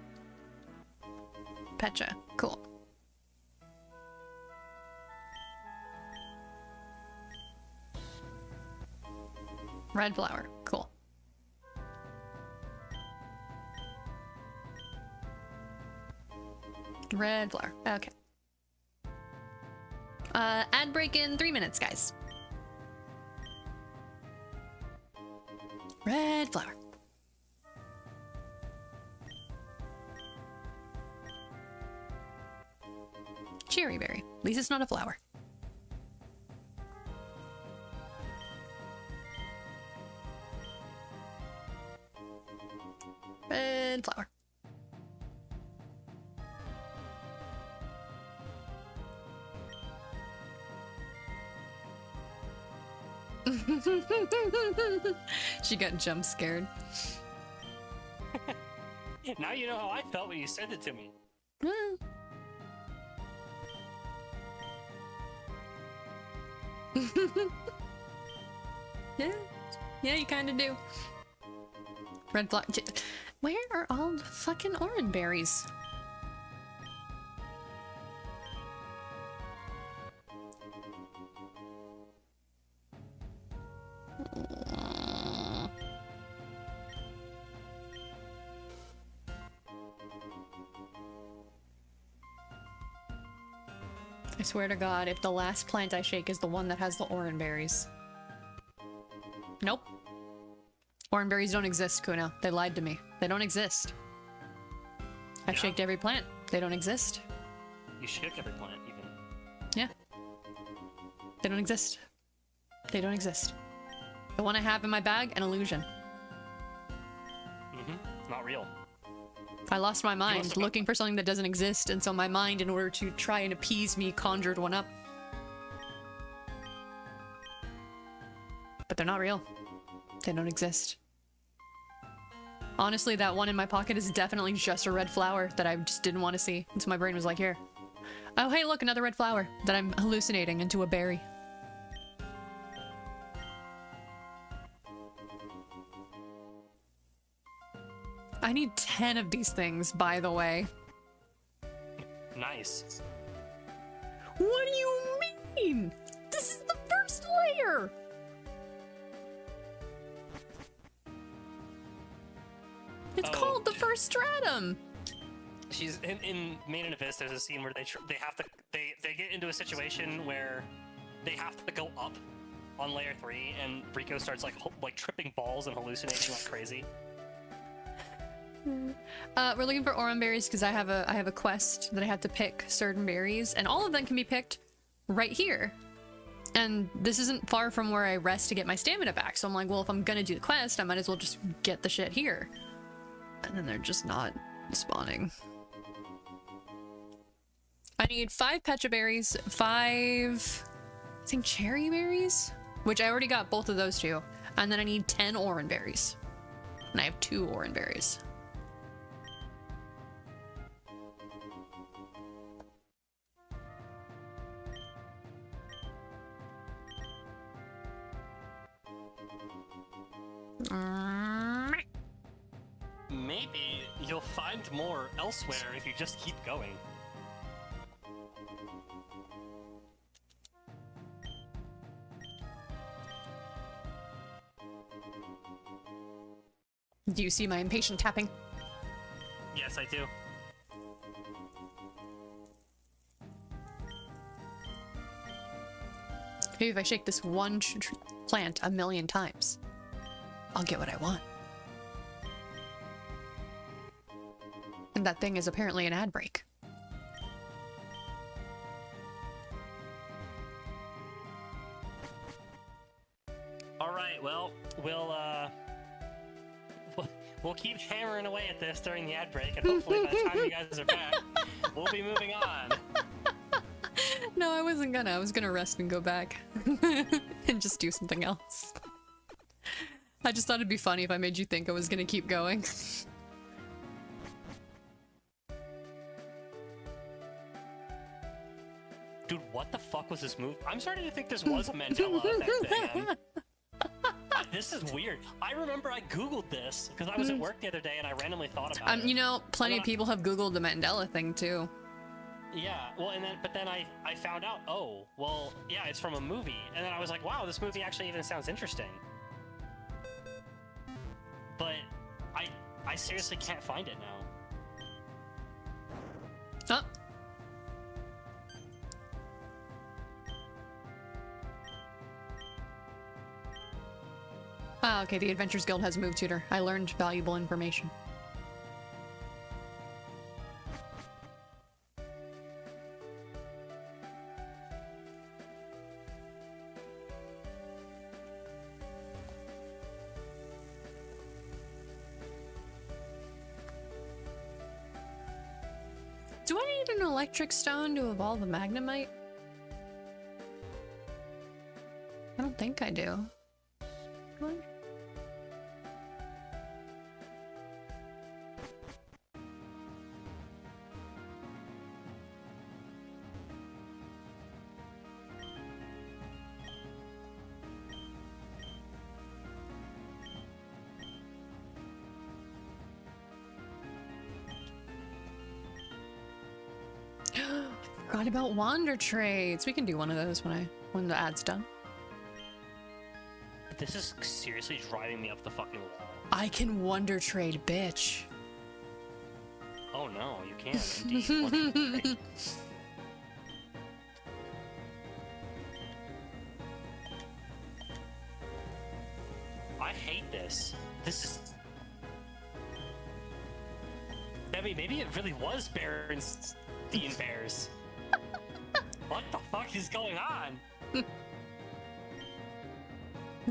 Pecha, cool. Red flower, cool. Red flower, okay. Ad break in 3 minutes, guys. Red flower. Cherry berry. At least it's not a flower. Red flower. She got jump scared. Now you know how I felt when you sent it to me. Yeah, you kind of do. Red flower. Where are all the fucking oran berries? I swear to God, if the last plant I shake is the one that has the orange berries. Nope. Orange berries don't exist, Kuna. They lied to me. They don't exist. I've shaked every plant. They don't exist. You shook every plant, even. Yeah. They don't exist. They don't exist. The one I have in my bag, an illusion. Not real. I lost my mind looking for something that doesn't exist, and so my mind, in order to try and appease me, conjured one up. But they're not real. They don't exist. Honestly, that one in my pocket is definitely just a red flower that I just didn't want to see. And so my brain was like, here. Oh, hey, look, another red flower that I'm hallucinating into a berry. I need 10 of these things, by the way. Nice. What do you mean? This is the first layer! It's called the first stratum! She's in Main and Abyss. There's a scene where they get into a situation where they have to go up on layer 3, and Rico starts like tripping balls and hallucinating like crazy. We're looking for oran berries because I have a quest that I have to pick certain berries, and all of them can be picked right here. And this isn't far from where I rest to get my stamina back, so I'm like, well, if I'm gonna do the quest, I might as well just get the shit here. And then they're just not spawning. I need 5 pecha berries, 5, I think, cherry berries, which I already got both of those two, and then I need 10 oran berries, and I have 2 oran berries. Maybe you'll find more elsewhere if you just keep going. Do you see my impatient tapping? Yes, I do. Maybe if I shake this one plant a million times, I'll get what I want. And that thing is apparently an ad break. Alright, well, we'll keep hammering away at this during the ad break, and hopefully by the time you guys are back, we'll be moving on. No, I wasn't gonna. I was gonna rest and go back. And just do something else. I just thought it'd be funny if I made you think I was gonna keep going. Dude, what the fuck was this move? I'm starting to think this was a Mandela effect thing. This is weird. I remember I googled this because I was at work the other day and I randomly thought about it. You know, plenty of people have googled the Mandela thing too. Yeah, well, but then I found out, oh, well, yeah, it's from a movie. And then I was like, wow, this movie actually even sounds interesting. But I seriously can't find it now. Oh. Ah, okay, the Adventures Guild has a move tutor. I learned valuable information. Do I need an electric stone to evolve a magnemite? I don't think I do. Do I? Forgot about wander trades. We can do one of those when the ad's done. This is seriously driving me up the fucking wall. I can wonder trade, bitch. Oh no, you can indeed. this. This is... maybe it really was Berenstein Bears. What the fuck is going on?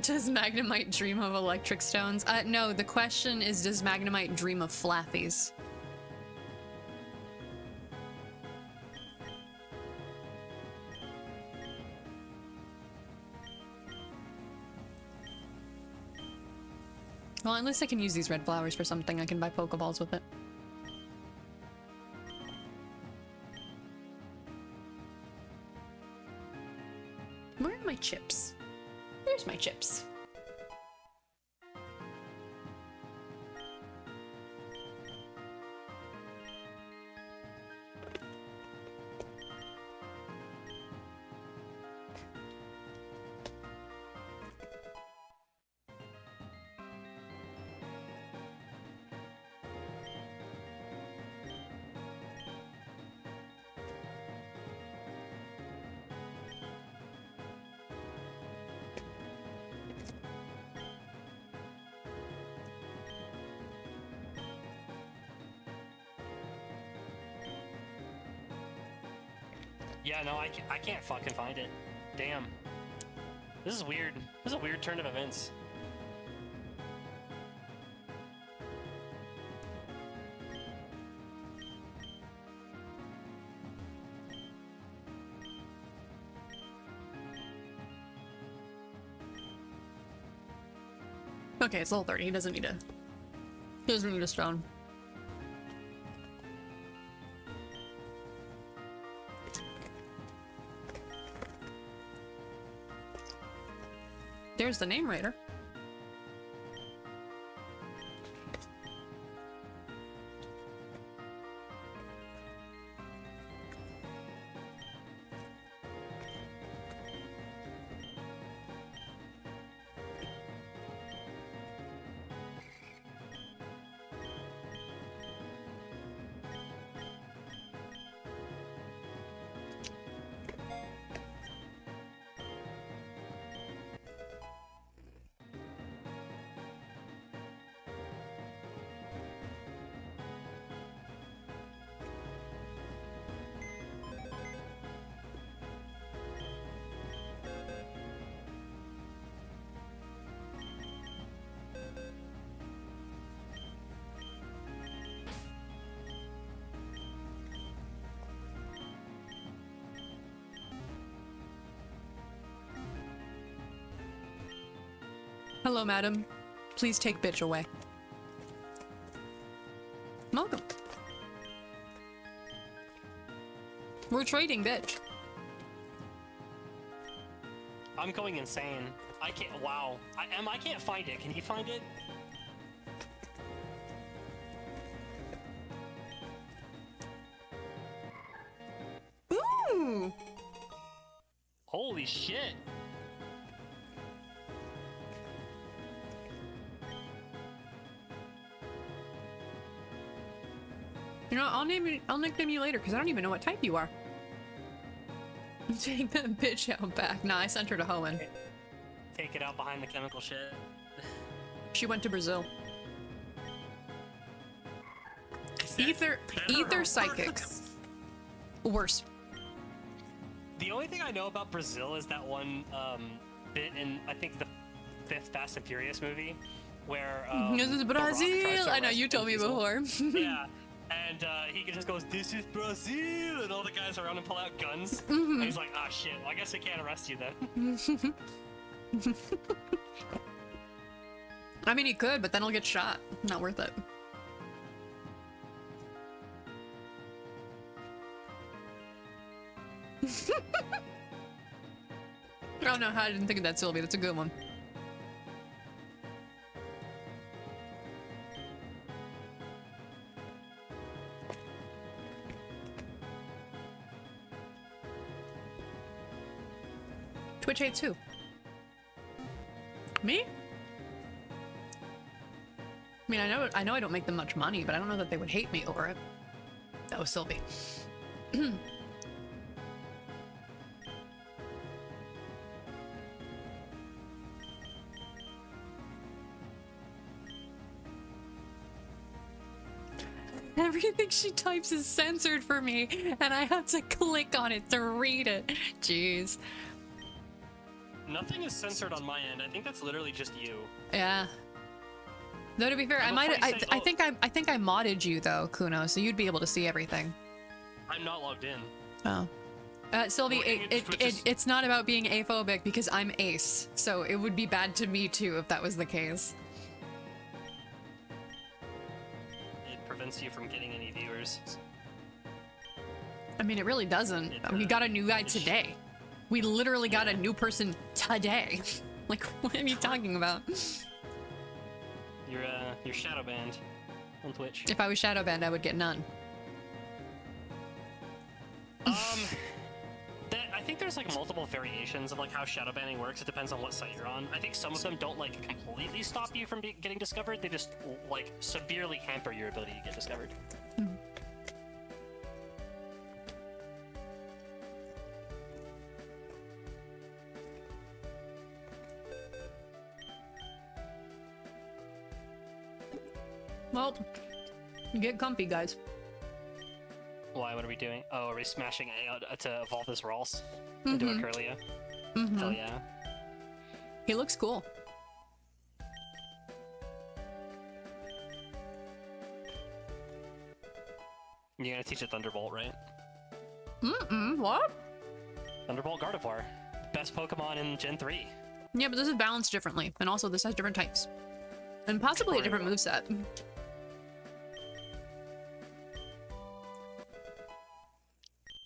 Does Magnemite dream of electric stones? No, the question is, does Magnemite dream of flappies? Well, at least I can use these red flowers for something. I can buy Pokeballs with it. Where are my chips? There's my chips. Yeah, no, I can't fucking find it. Damn. This is weird. This is a weird turn of events. Okay, it's level 30. He doesn't need a... He doesn't need a stone. There's the name writer. Hello, madam. Please take bitch away. Welcome. We're trading bitch. I'm going insane. I can't. Wow. I can't find it. Can you find it? Ooh! Holy shit. You know, I'll nickname you later because I don't even know what type you are. Take that bitch out back. Nah, I sent her to Hoenn. Take it out behind the chemical shit. She went to Brazil. Is that Ether better or psychic. worse? Worse. The only thing I know about Brazil is that one bit in, I think, the 5th Fast and Furious movie where This is The Rock tries Brazil. to I know arrest you told me Vin Diesel. before. Yeah, and he just goes, "This is Brazil," and all the guys around him pull out guns. And he's like, "Ah, shit. Well, I guess I can't arrest you then." I mean, he could, but then he'll get shot. Not worth it. I don't know how I didn't think of that, Sylvie. That's a good one. Twitch hates who? Me? I mean, I know I don't make them much money, but I don't know that they would hate me over it. That was Sylvie. everything she types is censored for me, and I have to click on it to read it. Jeez. Nothing is censored on my end. I think that's literally just you. Yeah. Though to be fair, I think I modded you though, Kuno, so you'd be able to see everything. I'm not logged in. Oh. Sylvie, it's not about being aphobic because I'm ace, so it would be bad to me too if that was the case. It prevents you from getting any viewers. I mean, it really doesn't. We got a new guy today. We literally got a new person today. Like, what are you talking about? You're shadow banned on Twitch. If I was shadow banned, I would get none. I think there's like multiple variations of like how shadow banning works. It depends on what site you're on. I think some of them don't like completely stop you from getting discovered. They just like severely hamper your ability to get discovered. Well, get comfy, guys. Why? What are we doing? Oh, are we smashing A out to evolve this Ralls into a Curlia? Hell yeah. He looks cool. You're gonna teach a Thunderbolt, right? What? Thunderbolt Gardevoir. Best Pokemon in Gen 3. Yeah, but this is balanced differently, and also this has different types. And possibly a different moveset.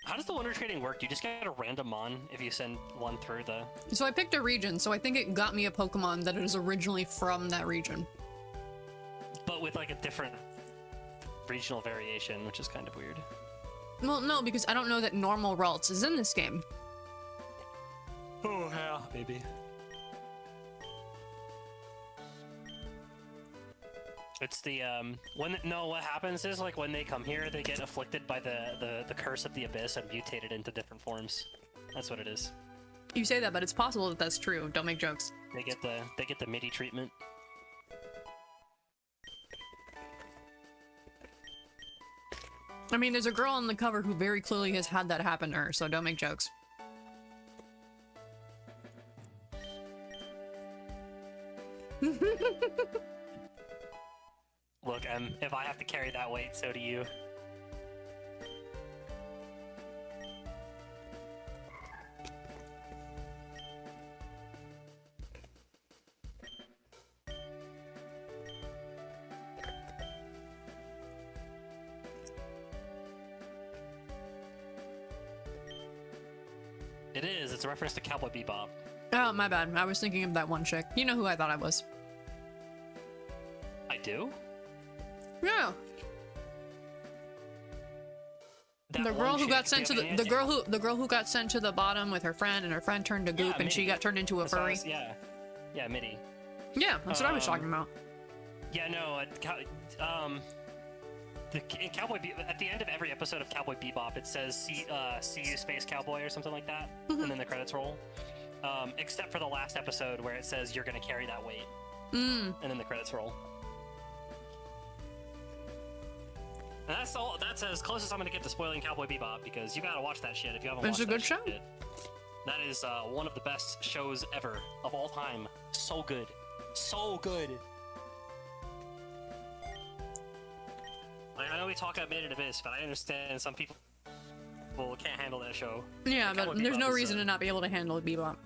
How does the Wonder Trading work? Do you just get a random mon if you send one through the... So I picked a region, so I think it got me a Pokemon that is originally from that region. But with like a different regional variation, which is kind of weird. Well, no, because I don't know that normal Ralts is in this game. Oh, yeah, maybe. It's the, what happens is, like, when they come here, they get afflicted by the curse of the abyss and mutated into different forms. That's what it is. You say that, but it's possible that that's true. Don't make jokes. They get the MIDI treatment. I mean, there's a girl on the cover who very clearly has had that happen to her, so don't make jokes. Look, if I have to carry that weight, so do you. It is. It's a reference to Cowboy Bebop. Oh, my bad. I was thinking of that one chick. You know who I thought I was. I do? Yeah. The girl who got sent to the girl who got sent to the bottom with her friend, and her friend turned to goop, and she got turned into a furry. Yeah, MIDI. Yeah, that's what I was talking about. Yeah, no, in Cowboy at the end of every episode of Cowboy Bebop, it says "See you, Space Cowboy" or something like that, and then the credits roll. Except for the last episode where it says "You're gonna carry that weight," and then the credits roll. And that's as close as I'm gonna get to spoiling Cowboy Bebop, because you gotta watch that shit if you haven't watched it. It's a good show. That is one of the best shows ever of all time. So good, so good. Like, I know we talk about Made in Abyss, but I understand some people can't handle that show. Yeah, but there's no reason to not be able to handle Bebop.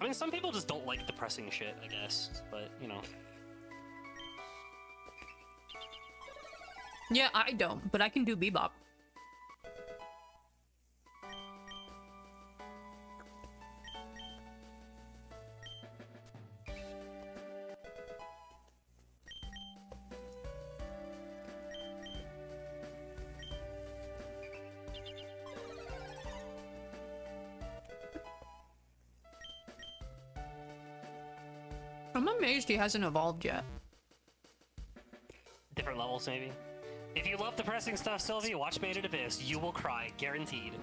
I mean, some people just don't like depressing shit, I guess, but you know. Yeah, I don't, but I can do Bebop. I'm amazed he hasn't evolved yet. Different levels, maybe. If you love depressing stuff, Sylvie, watch Made in Abyss. You will cry, guaranteed.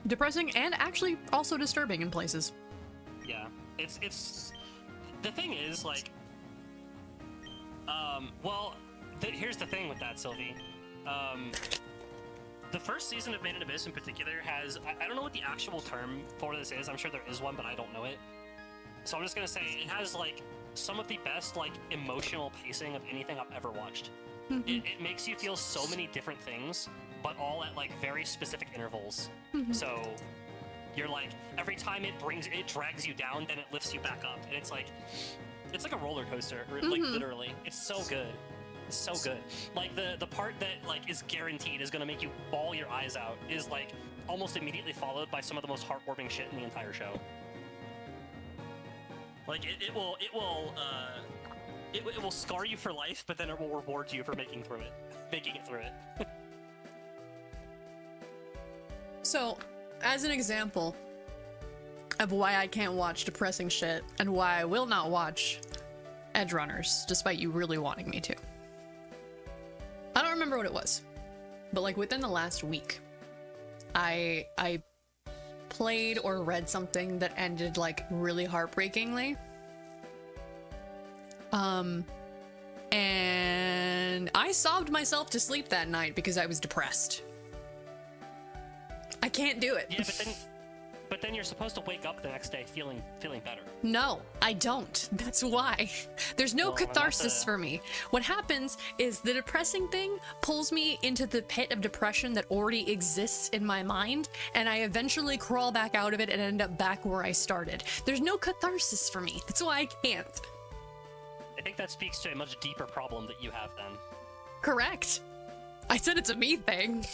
Depressing and actually also disturbing in places. Yeah, it's the thing is, like, Well, here's the thing with that, Sylvie. The first season of Made in Abyss in particular has, I don't know what the actual term for this is. I'm sure there is one, but I don't know it. So I'm just gonna say it has like some of the best like emotional pacing of anything I've ever watched. It makes you feel so many different things, but all at like very specific intervals. So you're like, every time it drags you down, then it lifts you back up, and it's like a roller coaster, like literally. It's so good. It's so good. Like the part that like is guaranteed is gonna make you bawl your eyes out is like almost immediately followed by some of the most heartwarming shit in the entire show. Like it will scar you for life, but then it will reward you for making it through it. So, as an example of why I can't watch depressing shit and why I will not watch Edge Runners, despite you really wanting me to. I don't remember what it was, but like within the last week, I played or read something that ended like really heartbreakingly. And I sobbed myself to sleep that night because I was depressed. I can't do it. Yeah, but then you're supposed to wake up the next day feeling better. No, I don't. That's why. There's no catharsis for me. What happens is the depressing thing pulls me into the pit of depression that already exists in my mind, and I eventually crawl back out of it and end up back where I started. There's no catharsis for me. That's why I can't. I think that speaks to a much deeper problem that you have then. Correct. I said it's a me thing.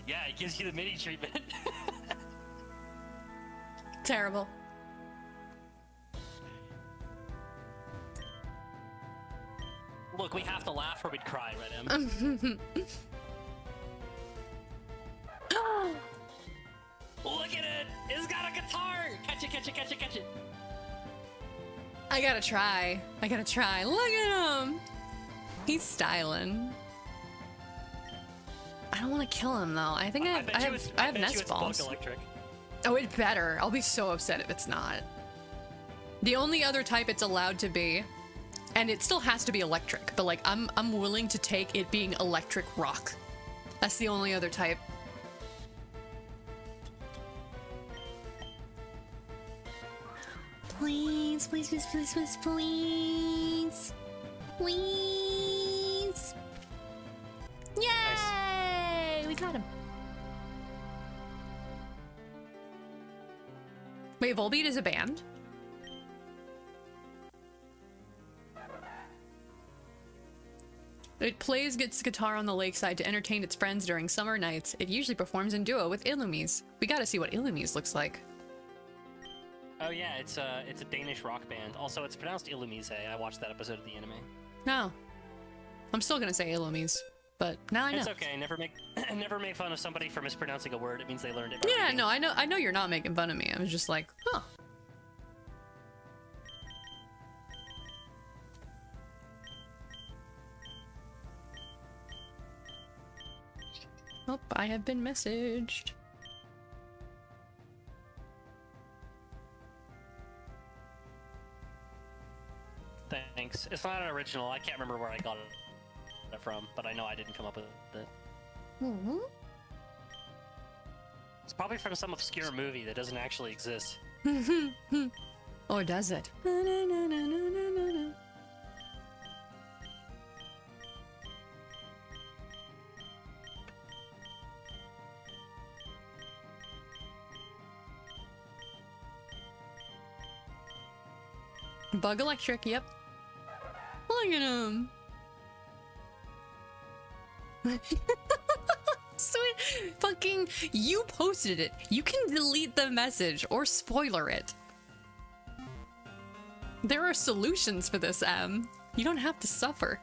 Yeah, it gives you the mini treatment. Terrible. Look, we have to laugh or we'd cry, right, Em? Look at it! It's got a guitar! Catch it, catch it, catch it, catch it! I gotta try. Look at him. He's styling. I don't want to kill him though. I think I have nest balls. Electric. Oh, it better. I'll be so upset if it's not. The only other type it's allowed to be, and it still has to be electric, but like I'm willing to take it being electric rock. That's the only other type. Please, please, please, please, please, please. Please. Yay! Nice. We got him. Wait, Volbeat is a band? It plays its guitar on the lakeside to entertain its friends during summer nights. It usually performs in duo with Illumies. We gotta see what Illumies looks like. Oh yeah, it's a Danish rock band. Also, it's pronounced Illumise. I watched that episode of the anime. No. I'm still gonna say Illumies, but now I know. It's okay. Never make fun of somebody for mispronouncing a word. It means they learned it. Yeah, no, I know you're not making fun of me. I was just like, huh. Oh, I have been messaged. Thanks. It's not an original. I can't remember where I got it from, but I know I didn't come up with it. Mm-hmm. It's probably from some obscure movie that doesn't actually exist. Or does it? Bug Electric, yep. Look at him. Sweet. Fucking, you posted it. You can delete the message or spoiler it. There are solutions for this, Em. You don't have to suffer.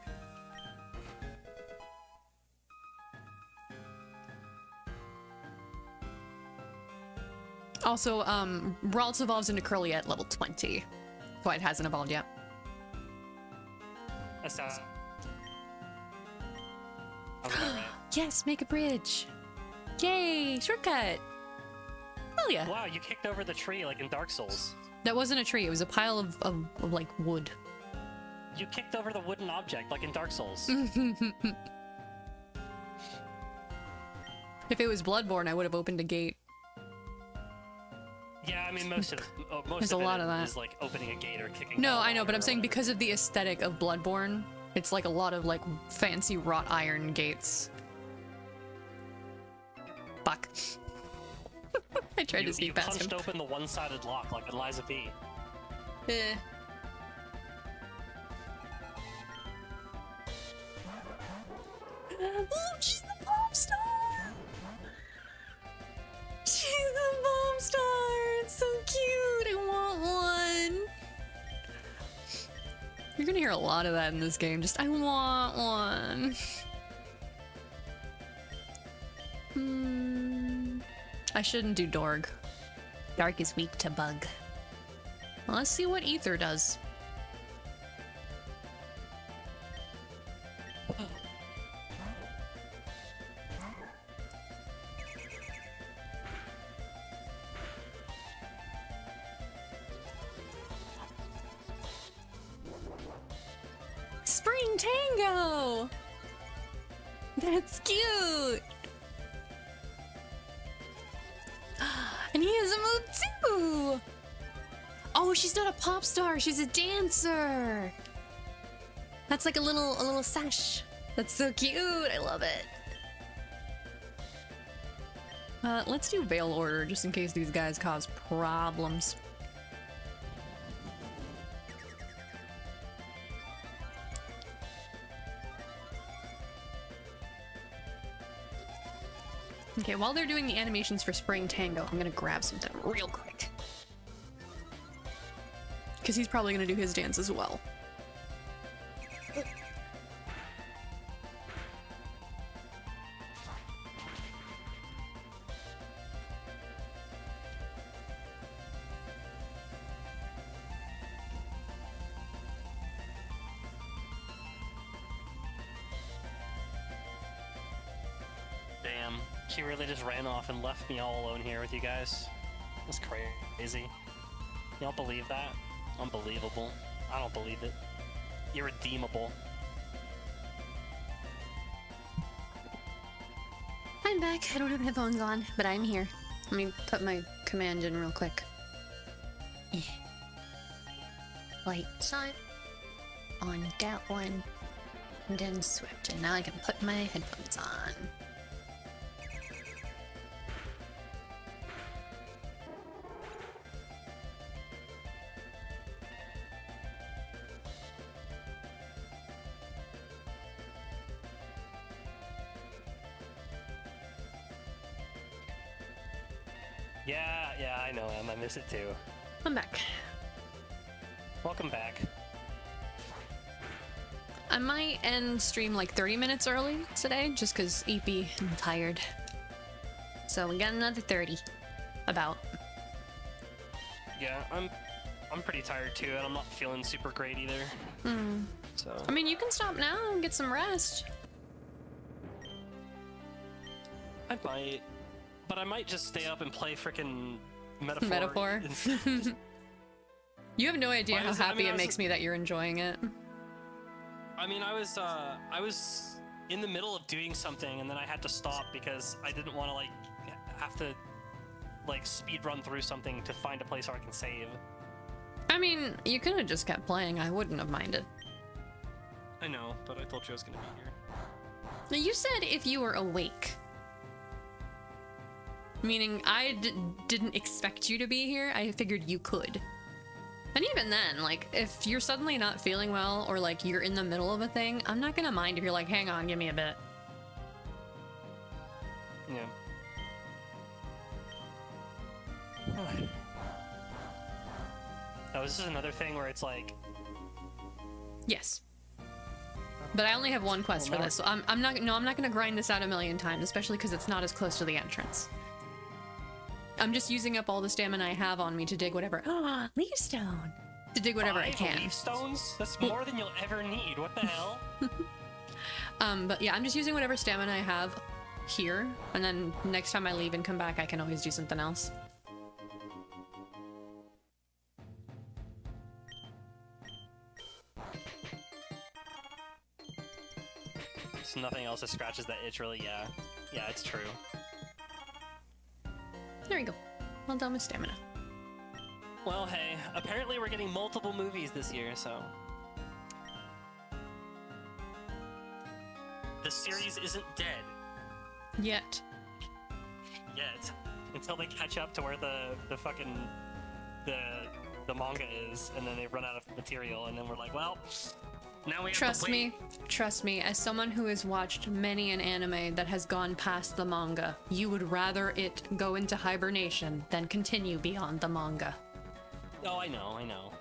Also, Ralts evolves into Curly at level 20. So it hasn't evolved yet. That sounds about right. Yes, make a bridge. Yay, shortcut. Hell yeah. Wow, you kicked over the tree like in Dark Souls. That wasn't a tree, it was a pile of like wood. You kicked over the wooden object like in Dark Souls. If it was Bloodborne, I would have opened a gate. Yeah, I mean most of There's a lot of that. is like opening a gate or kicking. No, down I know, but water I'm or saying whatever. because of the aesthetic of Bloodborne, it's like a lot of like fancy wrought iron gates. Fuck. I tried to you sneak past him. punched open the one-sided lock like in Liza P. Eh. Oh, she's the bomb star! She's the bomb star! It's so cute! I want one! You're gonna hear a lot of that in this game. Just, I want one. I shouldn't do Dorg. Dark is weak to bug. Well, let's see what Ether does. Spring Tango! That's cute! And he has a move too! Oh, she's not a pop star, she's a dancer! That's like a little sash. That's so cute, I love it. Let's do Veil Order just in case these guys cause problems. Okay, while they're doing the animations for Spring Tango, I'm gonna grab something real quick. Because he's probably gonna do his dance as well. Damn, she really just ran off and left me all alone here with you guys. That's crazy. Y'all believe that? Unbelievable. I don't believe it. Irredeemable. I'm back. I don't have headphones on, but I'm here. Let me put my command in real quick. Lights on that one, and then Swift, and now I can put my headphones on. Yeah, I know, Em. I miss it too. I'm back. Welcome back. I might end stream like 30 minutes early today, just because EP, I'm tired. So we got another 30. About. Yeah, I'm pretty tired too, and I'm not feeling super great either. So I mean, you can stop now and get some rest. I might, but I might just stay up and play frickin' Metaphor. Metaphor. instead. You have no idea Why how is it- I happy mean, I it was- makes me that you're enjoying it. I mean, I was in the middle of doing something, and then I had to stop because I didn't want to like have to like speed run through something to find a place where I can save. I mean, you could have just kept playing. I wouldn't have minded. I know, but I told you I was gonna be here. Now, you said if you were awake. Meaning I didn't expect you to be here. I figured you could. And even then, like, if you're suddenly not feeling well or, like, you're in the middle of a thing, I'm not gonna mind if you're like, hang on, give me a bit. Yeah. Oh, this is another thing where it's like, Yes. But I only have one quest Well, for now- this, so I'm not gonna grind this out a million times, especially because it's not as close to the entrance. I'm just using up all the stamina I have on me to dig whatever. Ah, leaf stone. to dig whatever I can. Leaf stones? That's more than you'll ever need. What the hell? But yeah, I'm just using whatever stamina I have here, and then next time I leave and come back, I can always do something else. There's nothing else that scratches that itch, really. Yeah. Yeah, it's true. There we go. Well done with stamina. Well, hey, apparently we're getting multiple movies this year, so... The series isn't dead. Yet. Yet. Until they catch up to where the fucking... The manga is, and then they run out of material, and then we're like, well... Now we have Trust me, as someone who has watched many an anime that has gone past the manga, you would rather it go into hibernation than continue beyond the manga. Oh, I know.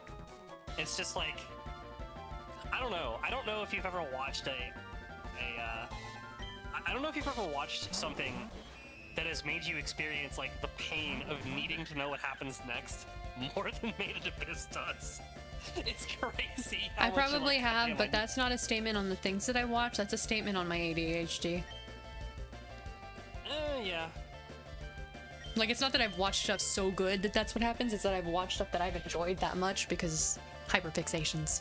It's just like... I don't know. I don't know if you've ever watched I don't know if you've ever watched something that has made you experience, like, the pain of needing to know what happens next more than Made in Abyss does. It's crazy. I probably have, but that's not a statement on the things that I watch. That's a statement on my ADHD. Yeah. Like, it's not that I've watched stuff so good that that's what happens. It's that I've watched stuff that I've enjoyed that much because hyperfixations.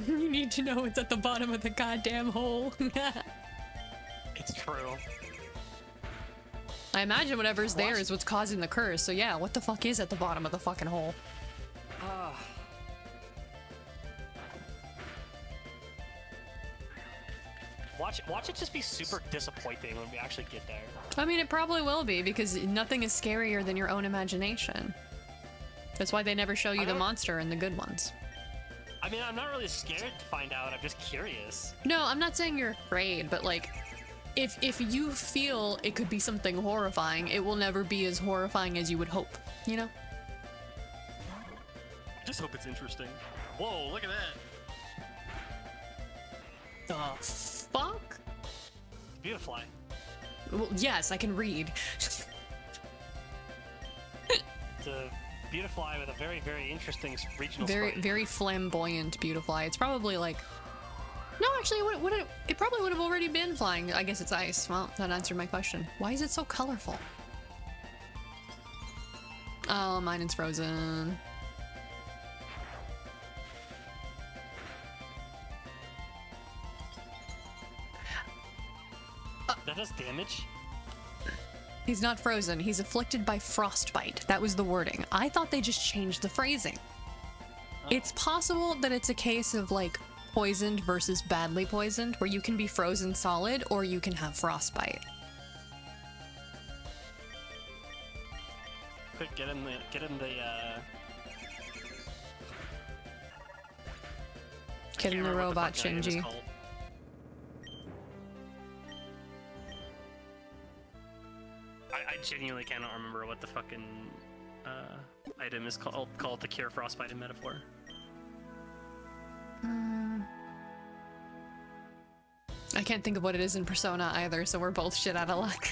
You need to know it's at the bottom of the goddamn hole. It's true. I imagine whatever's there is what's causing the curse, so yeah, what the fuck is at the bottom of the fucking hole? Watch it just be super disappointing when we actually get there. I mean, it probably will be, because nothing is scarier than your own imagination. That's why they never show you the monster in the good ones. I mean, I'm not really scared to find out, I'm just curious. No, I'm not saying you're afraid, but like, if you feel it could be something horrifying, it will never be as horrifying as you would hope, you know? Just hope it's interesting. Whoa, look at that. The fuck? Beautifly. Well, yes, I can read. It's a Beautifly with a very, very interesting regional sprite. Very flamboyant Beautifly. It's probably like... No, actually, it probably would have already been flying. I guess it's ice. Well, that answered my question. Why is it so colorful? Oh, mine is frozen. That does damage? He's not frozen. He's afflicted by frostbite. That was the wording. I thought they just changed the phrasing. Oh. It's possible that it's a case of, like, poisoned versus badly poisoned, where you can be frozen solid or you can have frostbite. Quick, get him the robot, Shinji. I genuinely cannot remember what the fucking item is called the Cure Frostbite in Metaphor. I can't think of what it is in Persona either, so we're both shit out of luck.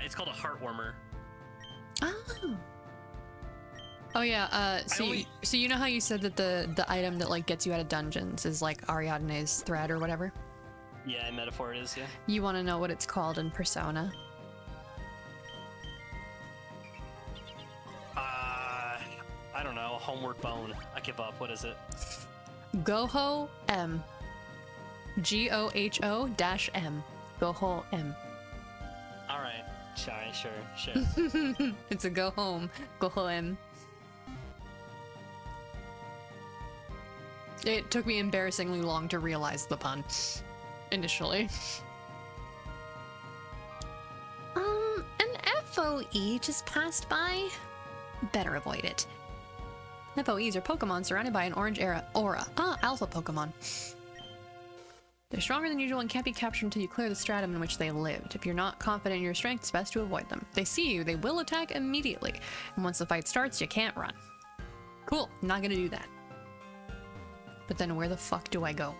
It's called a Heartwarmer. Oh. Oh yeah, so you know how you said that the item that like gets you out of dungeons is like Ariadne's thread or whatever? Yeah, in Metaphor it is, yeah. You want to know what it's called in Persona? I don't know, Homeward Bone. I give up. What is it? Goho M. GOHO-M. Goho M. Alright. Sure. It's a go home. Goho M. It took me embarrassingly long to realize the pun. Initially. An FOE just passed by. Better avoid it. FOEs are Pokemon surrounded by an orange aura. Alpha Pokemon. They're stronger than usual and can't be captured until you clear the stratum in which they lived. If you're not confident in your strength, it's best to avoid them. If they see you, they will attack immediately. And once the fight starts, you can't run. Cool, not gonna do that. But then where the fuck do I go?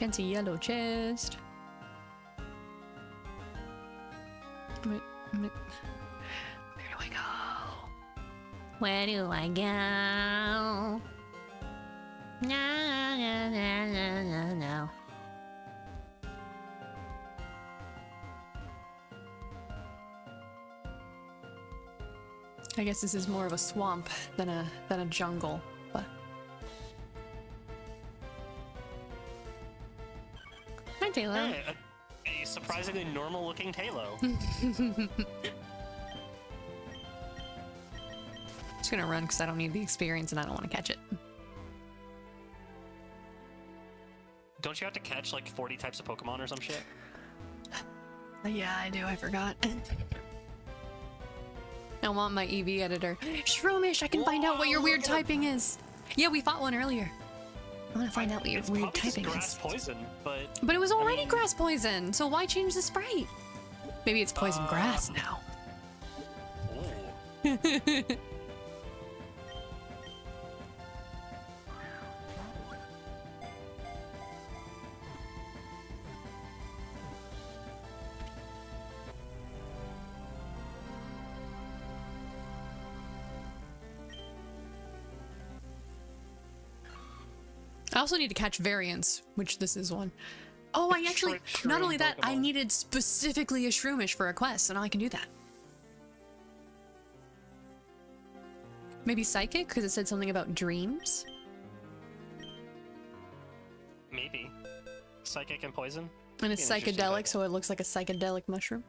Fancy yellow chest. Where do I go? Where do I go? No, no, no, no, no, no. I guess this is more of a swamp than a jungle, but hi Taylor. Hey, a surprisingly normal-looking Talo. Just gonna run because I don't need the experience and I don't want to catch it. Don't you have to catch like 40 types of Pokemon or some shit? Yeah, I do. I forgot. I want my EV editor. Shroomish, I can find out what your weird typing is. Yeah, we fought one earlier. I want to find out what your It's weird probably just typing grass is. poison, but But it was already mean- grass poison, so why change the sprite? Maybe it's poison grass now. Ooh. I also need to catch variants, which this is one. Oh, I actually, Shroom not only that, I Pokemon. needed specifically a Shroomish for a quest, so now I can do that. Maybe Psychic, because it said something about dreams? Maybe. Psychic and poison? And it's Be an interesting psychedelic, bet. so it looks like a psychedelic mushroom.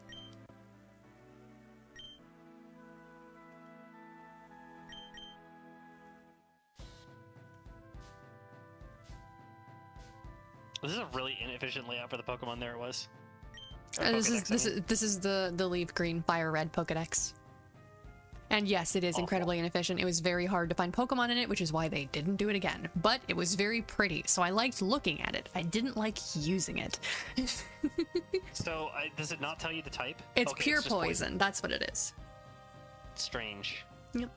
This is a really inefficient layout for the Pokemon there it was. This is Pokedex, I mean. this is the leaf green fire red Pokedex. And yes, it is Awful. incredibly inefficient. It was very hard to find Pokemon in it, which is why they didn't do it again. But it was very pretty, so I liked looking at it. I didn't like using it. So, does it not tell you the type? It's Okay, pure just poison. That's what it is. Strange. Yep.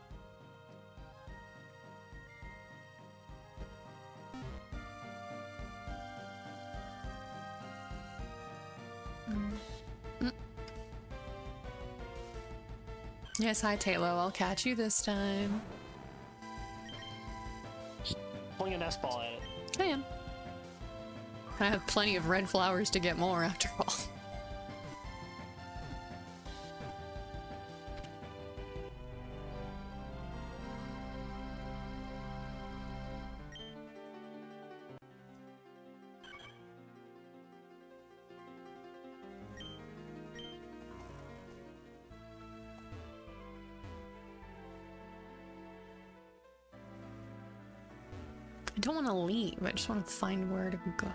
Yes, hi Talo. I'll catch you this time. Fling a nest ball at it. I am. I have plenty of red flowers to get more after all. I don't want to leave. I just want to find where to go.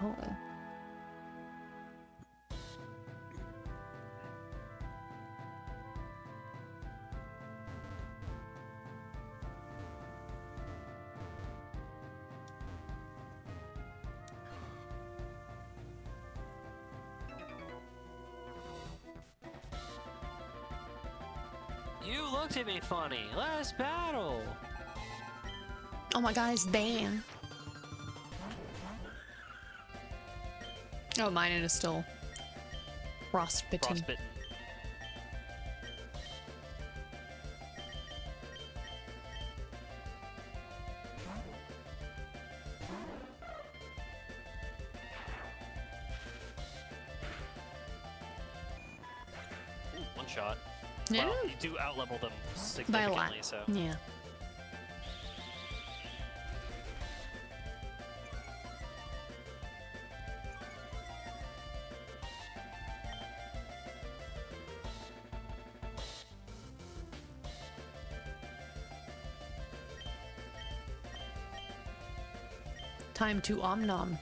You looked at me funny. Let's battle. Oh my god, it's Dan. Oh, mine is still frostbitten. Frostbitten. Ooh, one shot. Yeah, Well, you do outlevel them by a lot. significantly, so. Yeah. Time to omnom.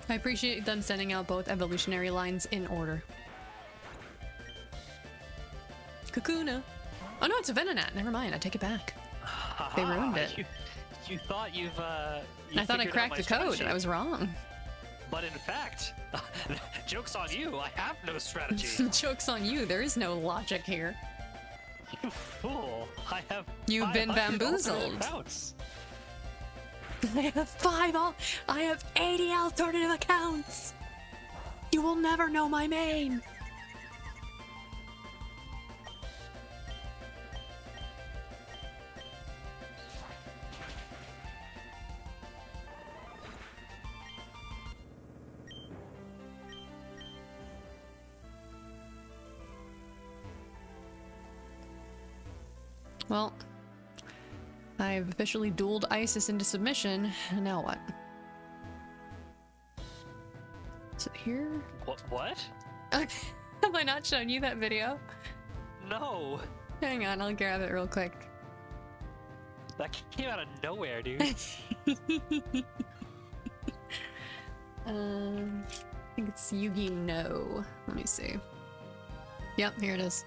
I appreciate them sending out both evolutionary lines in order. Kakuna. Oh no, it's a Venonat. Never mind. I take it back. They ruined it. You thought you've I thought I figured out cracked my the code. strategy. I was wrong. But in fact, joke's on you. I have no strategy. Joke's on you. There is no logic here. You fool! I have. You've been 500 alternate bamboozled. accounts. I have 80 alternative accounts. You will never know my main. Well, I've officially dueled Isis into submission. Now what? Is it here? What? Have I not shown you that video? No. Hang on, I'll grab it real quick. That came out of nowhere, dude. I think it's Yugi No. Let me see. Yep, here it is.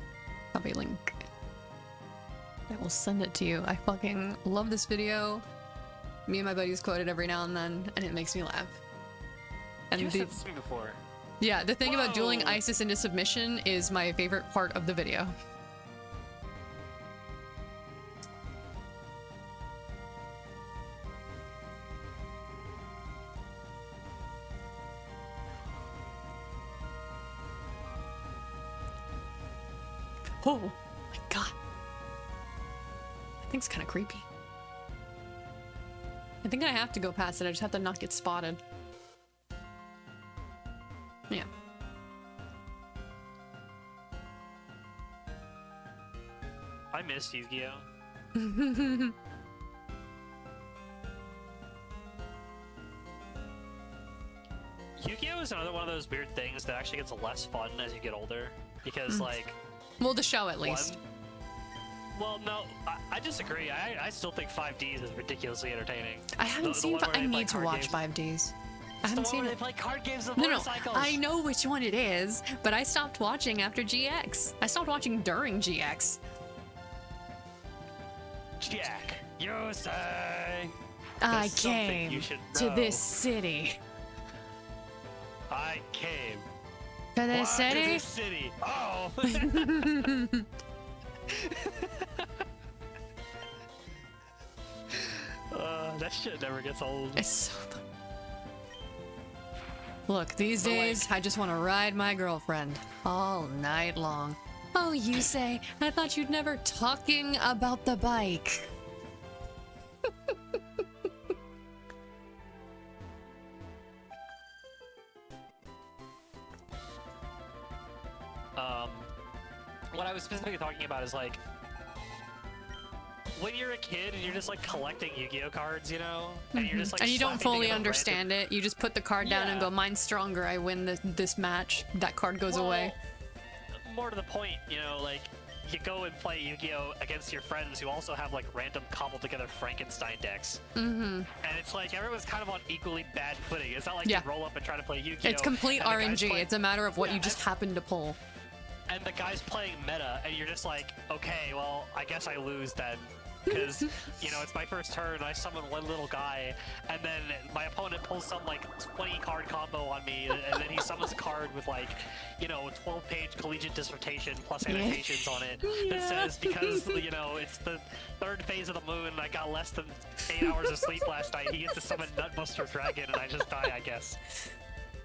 Copy link. I will send it to you. I fucking love this video. Me and my buddies quote it every now and then, and it makes me laugh. And You said this to me before. yeah, the thing about dueling Whoa. Isis into submission is my favorite part of the video. Oh my god. That thing's kind of creepy. I think I have to go past it. I just have to not get spotted. Yeah. I miss Yu-Gi-Oh. Yu-Gi-Oh is another one of those weird things that actually gets less fun as you get older. Because, like... Well, the show at least. Well, no, I disagree. I still think 5Ds is ridiculously entertaining. I haven't seen. one where I they play need to card watch games. 5Ds. I It's haven't the seen one where it. they play card games of No, motorcycles. I know which one it is, but I stopped watching after GX. I stopped watching during GX. Jack, you say. I There's something you came should to know. this city. I came. To this Why city? this city? Oh. That shit never gets old. It's so fun. Look, these But, like- days, I just want to ride my girlfriend all night long. Oh, you say? I thought you'd never talking about the bike. What I was specifically talking about is like when you're a kid and you're just like collecting Yu-Gi-Oh cards, you know, and you're just like And you don't slapping fully together understand it. You just put the card down and Yeah. go, mine's stronger. I win this match. That card goes Well, away. More to the point, you know, like you go and play Yu-Gi-Oh against your friends who also have like random cobbled together Frankenstein decks. Mm-hmm. And it's like everyone's kind of on equally bad footing. It's not like Yeah. you roll up and try to play Yu-Gi-Oh. It's complete and the guy's RNG. playing- It's a matter of what Yeah, you just happen to pull. and the guy's playing meta, and you're just like, okay, well, I guess I lose then. Because, you know, it's my first turn, I summon one little guy, and then my opponent pulls some, like, 20 card combo on me, and then he summons a card with, like, you know, a 12-page collegiate dissertation plus annotations on it that says, because, you know, it's the third phase of the moon, I got less than 8 hours of sleep last night, he gets to summon Nutbuster Dragon, and I just die, I guess.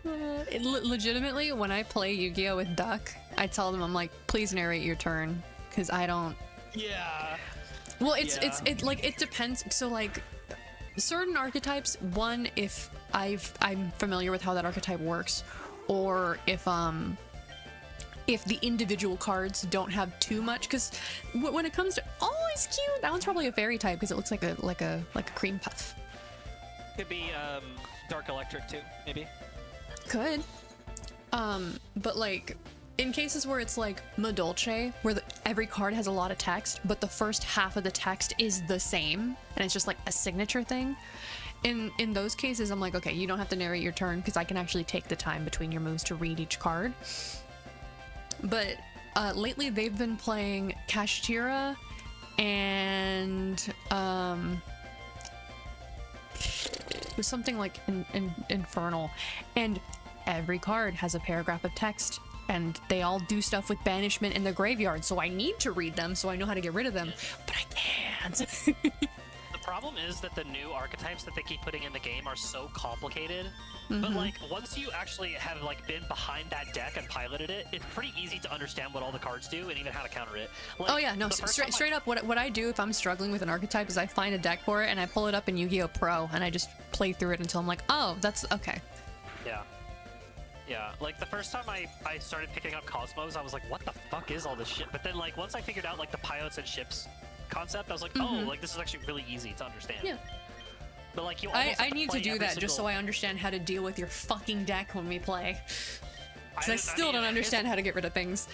Legitimately, when I play Yu-Gi-Oh with Duck, I tell them, I'm like, please narrate your turn, because I don't. Yeah. Well, it depends. So like, certain archetypes. One, if I'm familiar with how that archetype works, or if the individual cards don't have too much, because when it comes to he's cute. That one's probably a fairy type because it looks like a cream puff. Could be Dark Electric too, maybe. Could. But like, in cases where it's like Madolce, where every card has a lot of text, but the first half of the text is the same, and it's just like a signature thing. In those cases, I'm like, okay, you don't have to narrate your turn because I can actually take the time between your moves to read each card. But lately, they've been playing Kashtira and it was something like Infernal, and every card has a paragraph of text and they all do stuff with banishment in the graveyard, so I need to read them so I know how to get rid of them, but I can't. The problem is that the new archetypes that they keep putting in the game are so complicated. But like once you actually have like been behind that deck and piloted it, it's pretty easy to understand what all the cards do and even how to counter it. Like, Oh yeah, no, the first time straight up, what I do if I'm struggling with an archetype is I find a deck for it and I pull it up in Yu-Gi-Oh! Pro and I just play through it until I'm like, oh, that's okay. Yeah. Yeah, like the first time I started picking up Cosmos, I was like, what the fuck is all this shit? But then like once I figured out like the pilots and ships concept, I was like, oh, like this is actually really easy to understand. Yeah. But like you almost I have need to play do every that just so single- I understand how to deal with your fucking deck when we play. Because I I still mean, don't it's- understand how to get rid of things.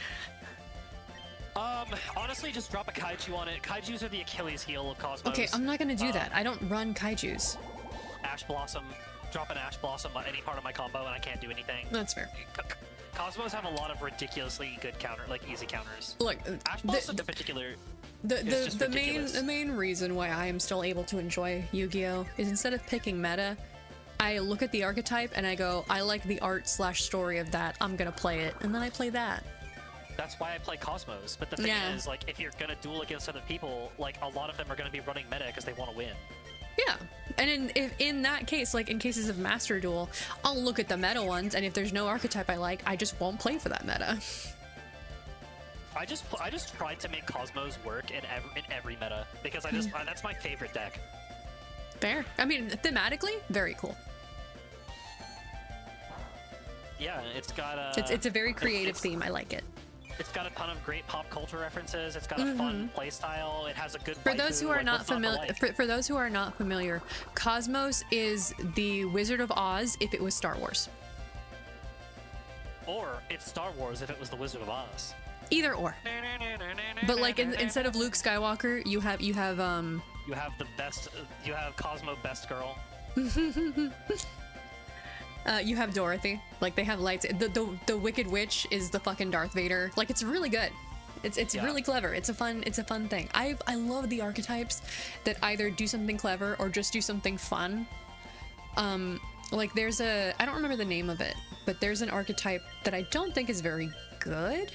Honestly, just drop a kaiju on it. Kaijus are the Achilles heel of Cosmos. Okay, I'm not gonna do that. I don't run kaijus. Ash Blossom, drop an Ash Blossom on any part of my combo, and I can't do anything. That's fair. Cosmos have a lot of ridiculously good easy counters. Look, Ash Blossom in particular. the just the ridiculous. main reason why I am still able to enjoy Yu-Gi-Oh! Is instead of picking meta, I look at the archetype and I go, I like the art/story of that. I'm gonna play it, and then I play that. That's why I play Cosmos. But the thing Yeah. is, like, if you're gonna duel against other people, like a lot of them are gonna be running meta because they want to win. Yeah, and in that case, like in cases of Master Duel, I'll look at the meta ones, and if there's no archetype I like, I just won't play for that meta. I just tried to make Cosmos work in every meta because that's my favorite deck. Fair. I mean, thematically, very cool. Yeah, it's got a. It's a very creative it's- theme. I like it. It's got a ton of great pop culture references. It's got a fun play style. It has a good. For those who waifu, are like, not what's to familiar, like? for those who are not familiar, Cosmos is the Wizard of Oz if it was Star Wars. Or it's Star Wars if it was the Wizard of Oz. Either or. But like instead of Luke Skywalker, you have You have the best. You have Cosmo Best Girl. you have Dorothy. Like they have lights. The Wicked Witch is the fucking Darth Vader. Like it's really good. It's Yeah. really clever. It's a fun thing. I love the archetypes that either do something clever or just do something fun. Like there's I don't remember the name of it, but there's an archetype that I don't think is very good,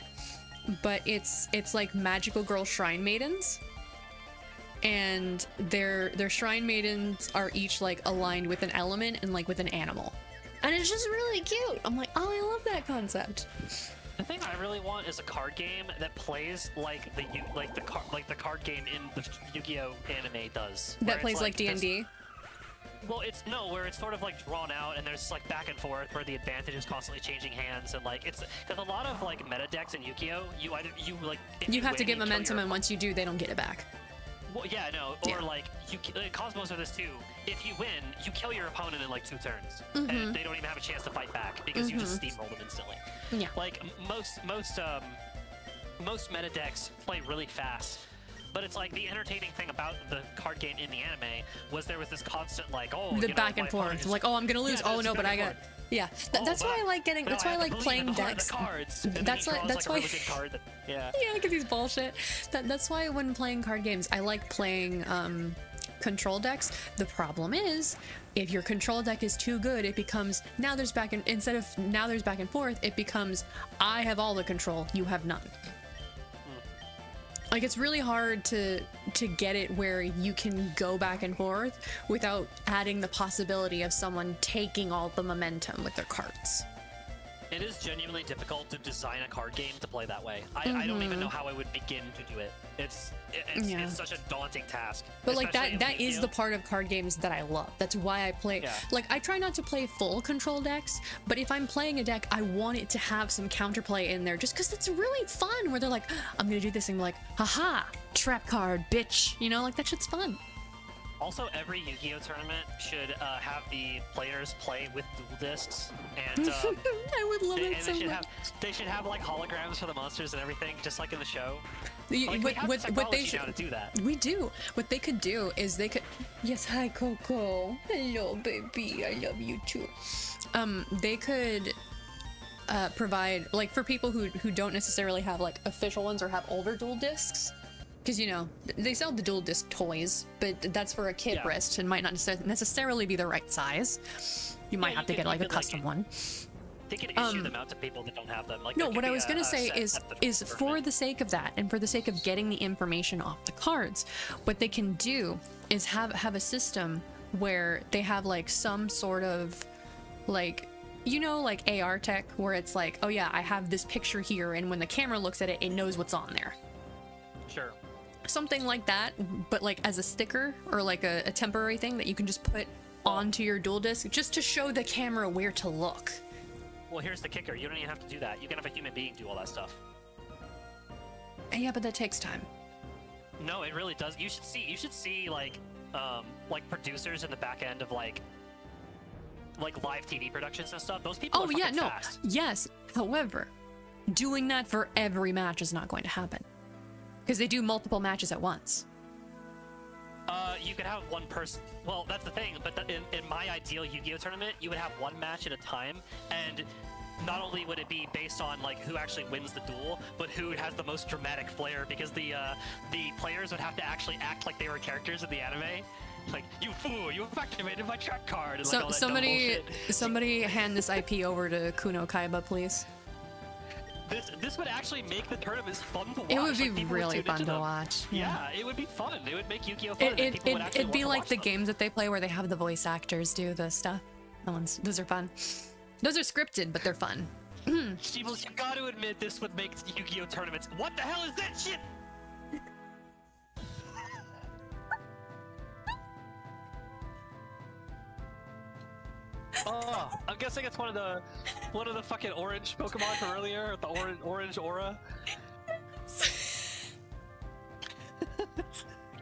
but it's like magical girl shrine maidens. And their shrine maidens are each like aligned with an element and like with an animal. And it's just really cute. I'm like, oh, I love that concept. The thing I really want is a card game that plays like the card game in the Yu-Gi-Oh anime does. That where it's plays like this- D&D. Well, where it's sort of like drawn out and there's like back and forth where the advantage is constantly changing hands and like it's because a lot of like meta decks in Yu-Gi-Oh if You have to win, get kill momentum, your and once you do, they don't get it back. Well, yeah, no, Yeah. or like Cosmos are this too. If you win, you kill your opponent in like 2 turns, Mm-hmm. and they don't even have a chance to fight back because you just steamroll them instantly. Yeah. Like most meta decks play really fast, but it's like the entertaining thing about the card game in the anime was there was this constant like The back and forth, like, oh, I'm gonna lose. Yeah, oh there's no, but back I and got. forth. Yeah, that's why I like getting. That's why I like playing decks. Cards. And then That's he why- draws, that's like, why- a really good card that, yeah. Yeah, because he's bullshit. That's why when playing card games, I like playing control decks. The problem is, if your control deck is too good, it becomes instead of now there's back and forth, it becomes I have all the control, you have none. Like it's really hard to get it where you can go back and forth without adding the possibility of someone taking all the momentum with their cards. It is genuinely difficult to design a card game to play that way. I don't even know how I would begin to do it. It's Yeah. such a daunting task. But like especially that in is Yu-Gi-Oh! the part of card games that I love. That's why I play. Yeah. Like I try not to play full control decks, but if I'm playing a deck, I want it to have some counterplay in there just because it's really fun where they're like, I'm gonna do this and I'm like, haha, trap card, bitch. You know, like that shit's fun. Also, every Yu-Gi-Oh tournament should have the players play with dual discs, and I would love it and so they should much. they should have like holograms for the monsters and everything, just like in the show. You- Like, we have the what they technology should now to do that. We do. What they could do is they could. Yes, hi Coco. Hello, baby. I love you too. They could provide like for people who don't necessarily have like official ones or have older dual discs, because you know they sell the dual disc toys, but that's for a kid Yeah. wrist and might not necessarily be the right size. You might Yeah, have to you get could- like you a could, like, custom one. They can issue them out to people that don't have them. Like No, there could what I be was gonna a say set is at the is for tournament. the sake of that, and for the sake of getting the information off the cards, what they can do is have a system where they have like some sort of like, you know, like AR tech where it's like, oh yeah, I have this picture here, and when the camera looks at it, it knows what's on there. Sure. Something like that, but like as a sticker or like a temporary thing that you can just put onto your dual disc just to show the camera where to look. Well, here's the kicker. You don't even have to do that. You can have a human being do all that stuff. Yeah, but that takes time. No, it really does. You should see like producers in the back end of like live TV productions and stuff. Those people Oh are yeah, fucking no. fast. Yes. However, doing that for every match is not going to happen. Because they do multiple matches at once. You could have one person. Well, that's the thing. But in my ideal Yu-Gi-Oh tournament, you would have one match at a time, and not only would it be based on like who actually wins the duel, but who has the most dramatic flair, because the players would have to actually act like they were characters in the anime. Like, you fool, you have activated my trap card. And, like, all that dumb somebody hand this IP over to Kuno Kaiba, please. This would actually make the tournaments fun to watch. It would be Like, people really tune fun into to them. watch. Yeah, it would be fun. It would make Yu-Gi-Oh fun. and people would actually It'd be want to like watch the them. games that they play where they have the voice actors do the stuff. Those are fun. Those are scripted, but they're fun. Sheebles, you gotta admit this would make Yu-Gi-Oh tournaments. What the hell is that shit? Oh, I'm guessing it's one of the fucking orange Pokemon from earlier, the orange aura.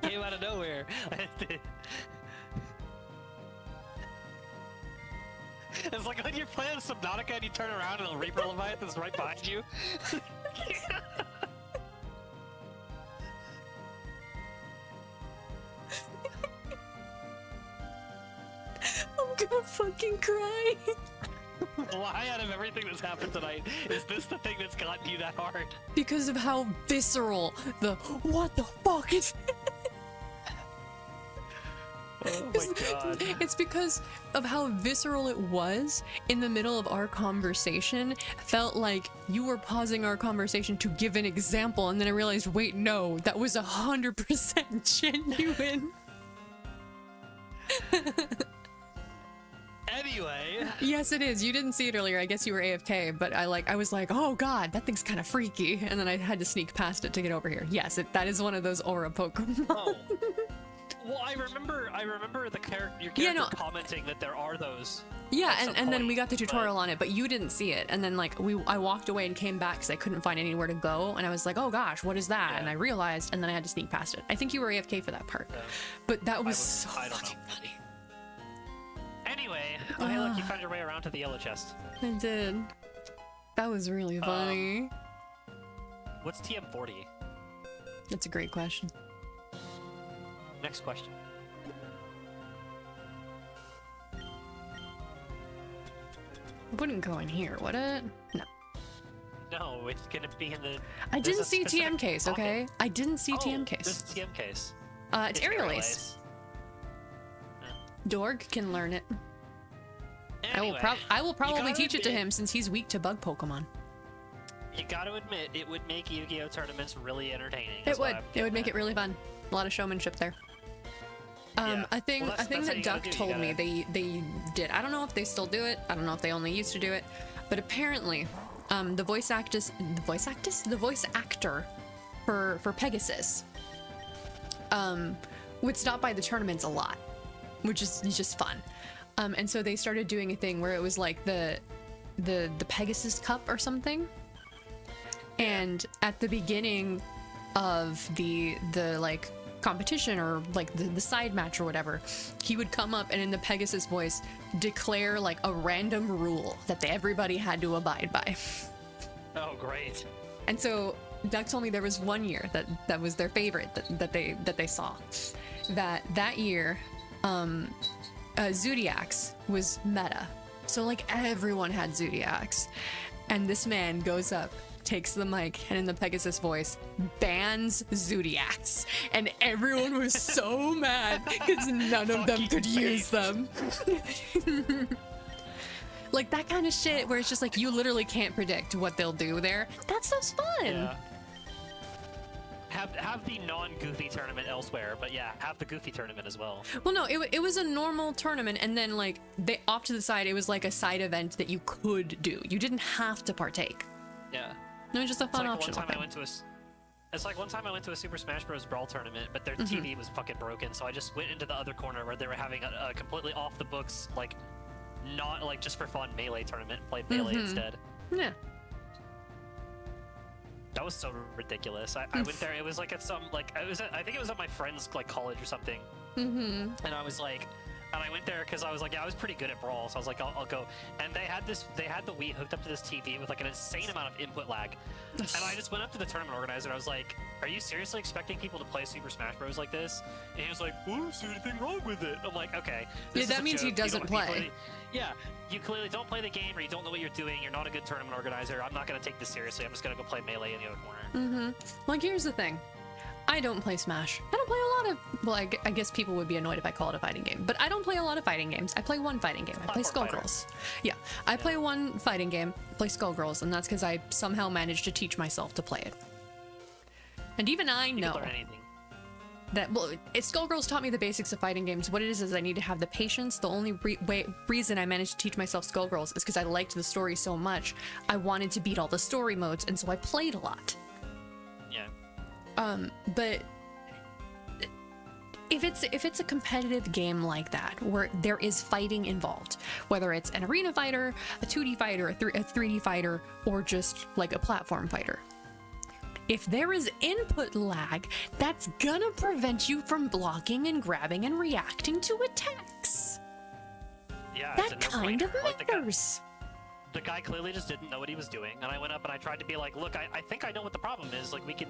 Came out of nowhere. It's like when you're playing Subnautica and you turn around and a Reaper Leviathan's right behind you. I'm gonna fucking cry. Why, out of everything that's happened tonight, is this the thing that's gotten you that hard? Because of how visceral the what the fuck is. Oh my god. It's because of how visceral it was in the middle of our conversation. Felt like you were pausing our conversation to give an example, and then I realized, wait, no, that was 100% genuine. Anyway. Yes, it is. You didn't see it earlier. I guess you were AFK, but I was like, oh god, that thing's kind of freaky, and then I had to sneak past it to get over here. Yes, that is one of those aura Pokemon. Oh. Well, I remember your character commenting that there are those. Yeah, at some and then we point, got the tutorial but- on it, but you didn't see it. And then like I walked away and came back because I couldn't find anywhere to go, and I was like, oh gosh, what is that? Yeah. And I realized, and then I had to sneak past it. I think you were AFK for that part, Yeah. but that was so I don't fucking know. funny. Anyway, oh, hey, look, you found your way around to the yellow chest. I did. That was really funny. What's TM40? That's a great question. Next question. It wouldn't go in here, would it? No. No, it's gonna be in the. I there's didn't a see specific TM case, pocket. okay? I didn't see Oh, TM This case. is TM case. It's aerial ace. Dorg can learn it. Anyway, I will probably gotta teach it to admit- him since he's weak to bug Pokemon. You gotta admit, it would make Yu-Gi-Oh tournaments really entertaining. It would. It would make it really fun. A lot of showmanship there. Yeah. A thing Well, that's how that you Duck gotta do. told You me gotta- they did. I don't know if they still do it. I don't know if they only used to do it, but apparently, the voice actor for Pegasus, would stop by the tournaments a lot, which is just fun. And so they started doing a thing where it was like the Pegasus Cup or something. And at the beginning of the like competition or like the side match or whatever, he would come up and in the Pegasus voice declare like a random rule that everybody had to abide by. Oh, great. And so Doug told me there was one year that was their favorite that they saw. That year, Zodiacs was meta. So like everyone had Zodiacs. And this man goes up, takes the mic, and in the Pegasus voice, bans Zodiacs. And everyone was so mad because none of them could use them. Like that kind of shit where it's just like you literally can't predict what they'll do there. That stuff's fun. Yeah. Have the non-goofy tournament elsewhere, but yeah, have the goofy tournament as well. Well, no, it was a normal tournament, and then like they off to the side, it was like a side event that you could do. You didn't have to partake. Yeah. It was just a fun It's like option. one time I went to It's like one time I went to a Super Smash Bros. Brawl tournament, but their TV was fucking broken, so I just went into the other corner where they were having a completely off the books, like, not like just for fun Melee tournament. Played Melee instead. Yeah. That was so ridiculous. I went there. It was like at some like I think it was at my friend's like college or something. And I was like, and I went there because I was like, yeah, I was pretty good at Brawl, so I was like, I'll go. And they had the Wii hooked up to this TV with like an insane amount of input lag. And I just went up to the tournament organizer. I was like, are you seriously expecting people to play Super Smash Bros. Like this? And he was like, oh, is there anything wrong with it? I'm like, okay. Yeah, that means he doesn't play. Yeah, you clearly don't play the game, or you don't know what you're doing. You're not a good tournament organizer. I'm not gonna take this seriously. I'm just gonna go play Melee in the other corner. Like, here's the thing. I don't play Smash. I don't play a lot of... Well, I guess people would be annoyed if I call it a fighting game. But I don't play a lot of fighting games. I play one fighting game. I play Skullgirls. Yeah, I play one fighting game, play Skullgirls, and that's because I somehow managed to teach myself to play it. And even I know Learn anything. that, well, Skullgirls taught me the basics of fighting games. What it is I need to have the patience. The only reason I managed to teach myself Skullgirls is because I liked the story so much. I wanted to beat all the story modes, and so I played a lot. Yeah. But if it's a competitive game like that where there is fighting involved, whether it's an arena fighter, a 2D fighter, a 3D fighter, or just like a platform fighter, if there is input lag, that's gonna prevent you from blocking and grabbing and reacting to attacks. Yeah. That it's a kind of no-brainer. Like, matters. the guy clearly just didn't know what he was doing, and I went up and I tried to be like, look, I think I know what the problem is. Like, we can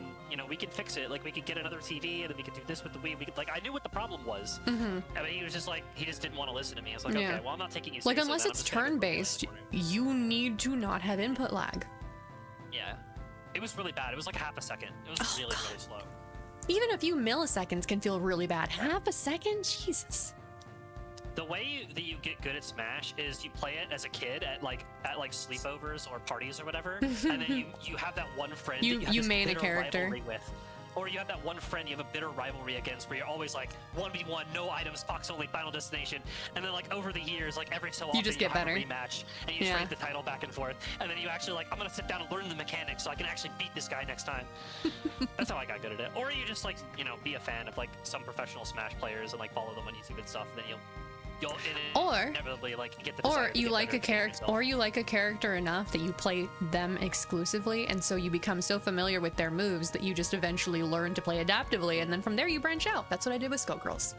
fix it. Like, we could get another TV, and then we could do this with the Wii. Like, I knew what the problem was. I mean, he was just like, he just didn't want to listen to me. I was like, Yeah. okay, well, I'm not taking you Like, seriously. unless then. I'm it's just gonna go turn-based, play in the corner. you need to not have input lag. Yeah. It was really bad. It was like half a second. It was really slow. Even a few milliseconds can feel really bad. Half a second? Jesus. The way that you get good at Smash is you play it as a kid at like sleepovers or parties or whatever, and then you have that one friend You that you have this main a bitter character. rivalry with. Or you have that one friend you have a bitter rivalry against where you're always like 1v1, no items, box only, final destination. And then like over the years, like every so often just get have better. a rematch and you Yeah. trade the title back and forth. And then you actually like, I'm gonna sit down and learn the mechanics so I can actually beat this guy next time. That's how I got good at it. Or you just like, be a fan of like some professional Smash players and like follow them on YouTube and stuff, and then you'll Or- inevitably like get the desire Or to you get like better a at the game character, yourself. or you like a character enough that you play them exclusively, and so you become so familiar with their moves that you just eventually learn to play adaptively, and then from there you branch out. That's what I did with Skullgirls.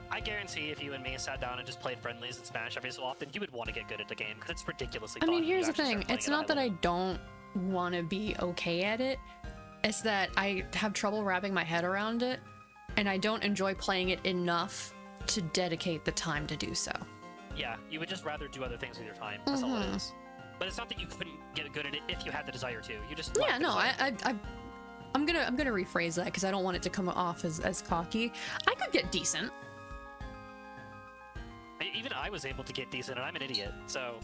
I guarantee if you and me sat down and just played friendlies and Smash every so often, you would want to get good at the game because it's ridiculously I fun mean, when you here's the actually thing: start playing it's at a not that high I level. don't want to be okay at it. It's that I have trouble wrapping my head around it, and I don't enjoy playing it enough to dedicate the time to do so. Yeah, you would just rather do other things with your time. That's all it is. But it's not that you couldn't get good at it if you had the desire to. You just lack Yeah, the no, desire. I'm gonna rephrase that because I don't want it to come off as cocky. I could get decent. Even I was able to get decent, and I'm an idiot, so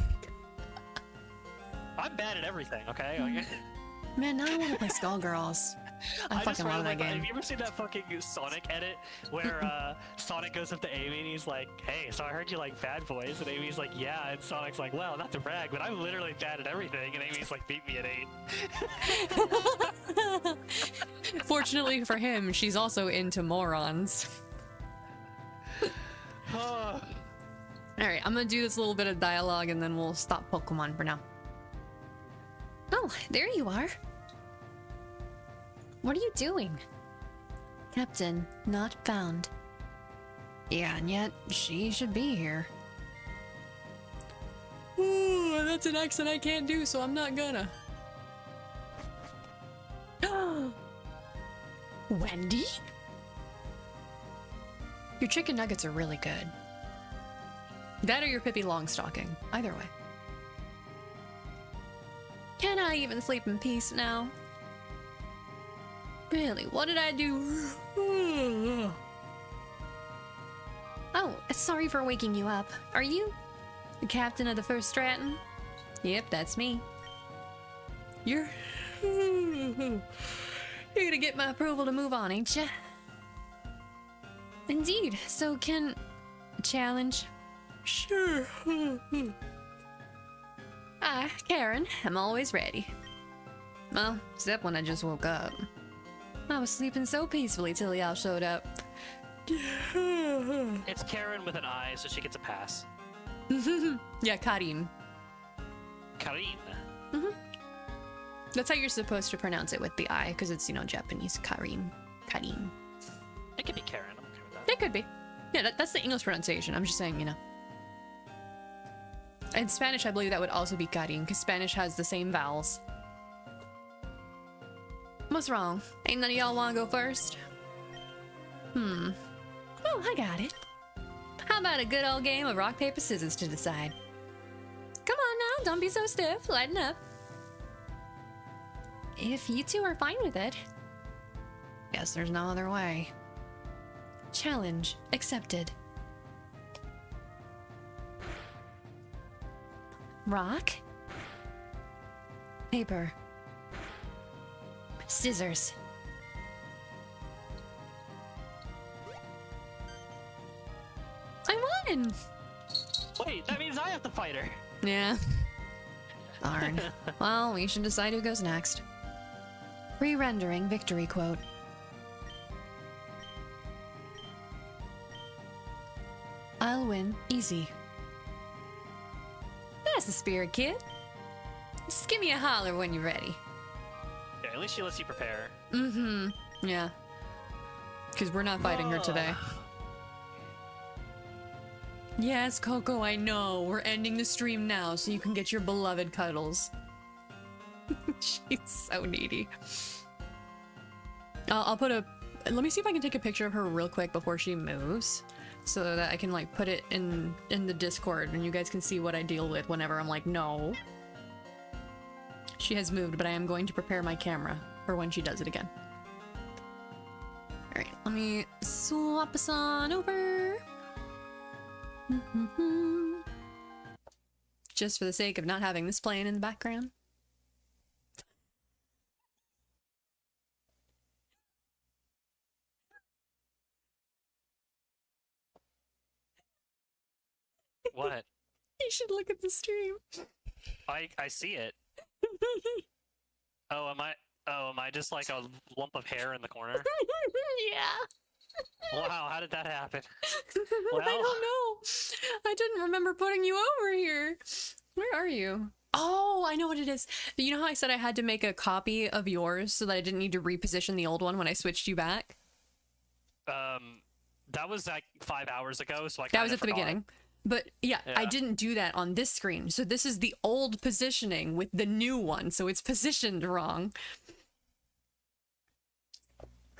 I'm bad at everything. Okay. Man, now I want to play Skullgirls. I just fucking love that randomly- game. Have you ever seen that fucking Sonic edit where Sonic goes up to Amy and he's like, "Hey, so I heard you like Bad Boys," and Amy's like, "Yeah," and Sonic's like, "Well, not to brag, but I'm literally bad at everything," and Amy's like, "Beat me at 8." Fortunately for him, she's also into morons. All right, I'm gonna do this little bit of dialogue and then we'll stop Pokemon for now. Oh, there you are. What are you doing? Captain, not found. Yeah, and yet she should be here. Ooh, that's an accent I can't do, so I'm not gonna. Wendy? Your chicken nuggets are really good. That or your Pippi Longstocking. Either way. Can I even sleep in peace now? Really, what did I do? Oh, sorry for waking you up. Are you The captain of the First Stratton? Yep, that's me. You're gonna get my approval to move on, ain't ya? Indeed. So can challenge? Sure. Karen, I'm always ready. Well, except when I just woke up. I was sleeping so peacefully till y'all showed up. It's Karen with an I, so she gets a pass. Yeah, Karim. Karin. That's how you're supposed to pronounce it with the I, because it's, you know, Japanese. Karim. Karim. It could be Karen. I'm okay with that. It could be. Yeah, that's the English pronunciation. I'm just saying, you know. In Spanish, I believe that would also be Karim, because Spanish has the same vowels. What's wrong? Ain't none of y'all want to go first? Oh, I got it. How about a good old game of rock, paper, scissors to decide? Come on now, don't be so stiff. Lighten up. If you two are fine with it. Guess there's no other way. Challenge accepted. Rock. Paper. Scissors. I won! Wait, that means I have to fight her. Yeah. Darn. Well, we should decide who goes next. Re-rendering victory quote. I'll win easy. That's the spirit, kid. Just give me a holler when you're ready. Yeah, at least she lets you prepare. Yeah. Because we're not fighting her today. Yes, Coco, I know. We're ending the stream now so you can get your beloved cuddles. She's so needy. I'll put a... Let me see if I can take a picture of her real quick before she moves. So that I can, like, put it in the Discord and you guys can see what I deal with whenever I'm like, no. She has moved, but I am going to prepare my camera for when she does it again. Alright, let me swap this on over. Just for the sake of not having this playing in the background. What? You should look at the stream. I see it. Oh, am I just like a lump of hair in the corner? Yeah. Wow, how did that happen? I Well, don't know. I didn't remember putting you over here. Where are you? Oh, I know what it is. You know how I said I had to make a copy of yours so that I didn't need to reposition the old one when I switched you back? that was like 5 hours ago, so I That was kinda at the forgot. beginning. But yeah, I Yeah. didn't do that on this screen. So this is the old positioning with the new one. So it's positioned wrong.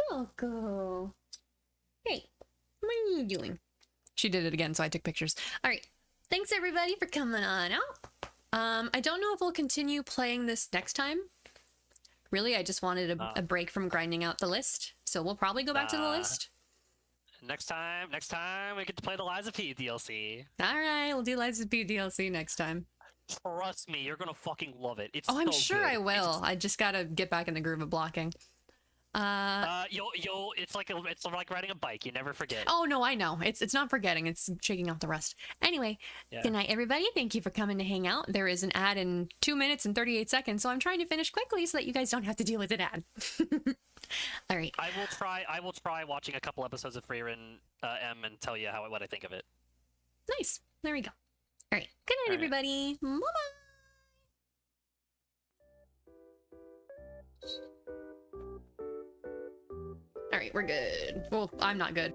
Coco. Hey, what are you doing? She did it again, so I took pictures. All right. Thanks everybody for coming on out. I don't know if we'll continue playing this next time. Really, I just wanted a break from grinding out the list. So we'll probably go back to the list. Next time we get to play the Lies of P DLC. All right, we'll do Lies of P DLC next time. Trust me, you're gonna fucking love it. It's Oh, I'm so sure good. I will. I just gotta get back in the groove of blocking. You'll. It's like riding a bike. You never forget. Oh no, I know. It's not forgetting. It's shaking off the rust. Anyway, Yeah. Good night, everybody. Thank you for coming to hang out. There is an ad in 2 minutes and 38 seconds, so I'm trying to finish quickly so that you guys don't have to deal with an ad. All right. I will try watching a couple episodes of Freerin M and tell you what I think of it. Nice. There we go. All right. Good night, All right. everybody. Bye-bye. All right, we're good. Well, I'm not good.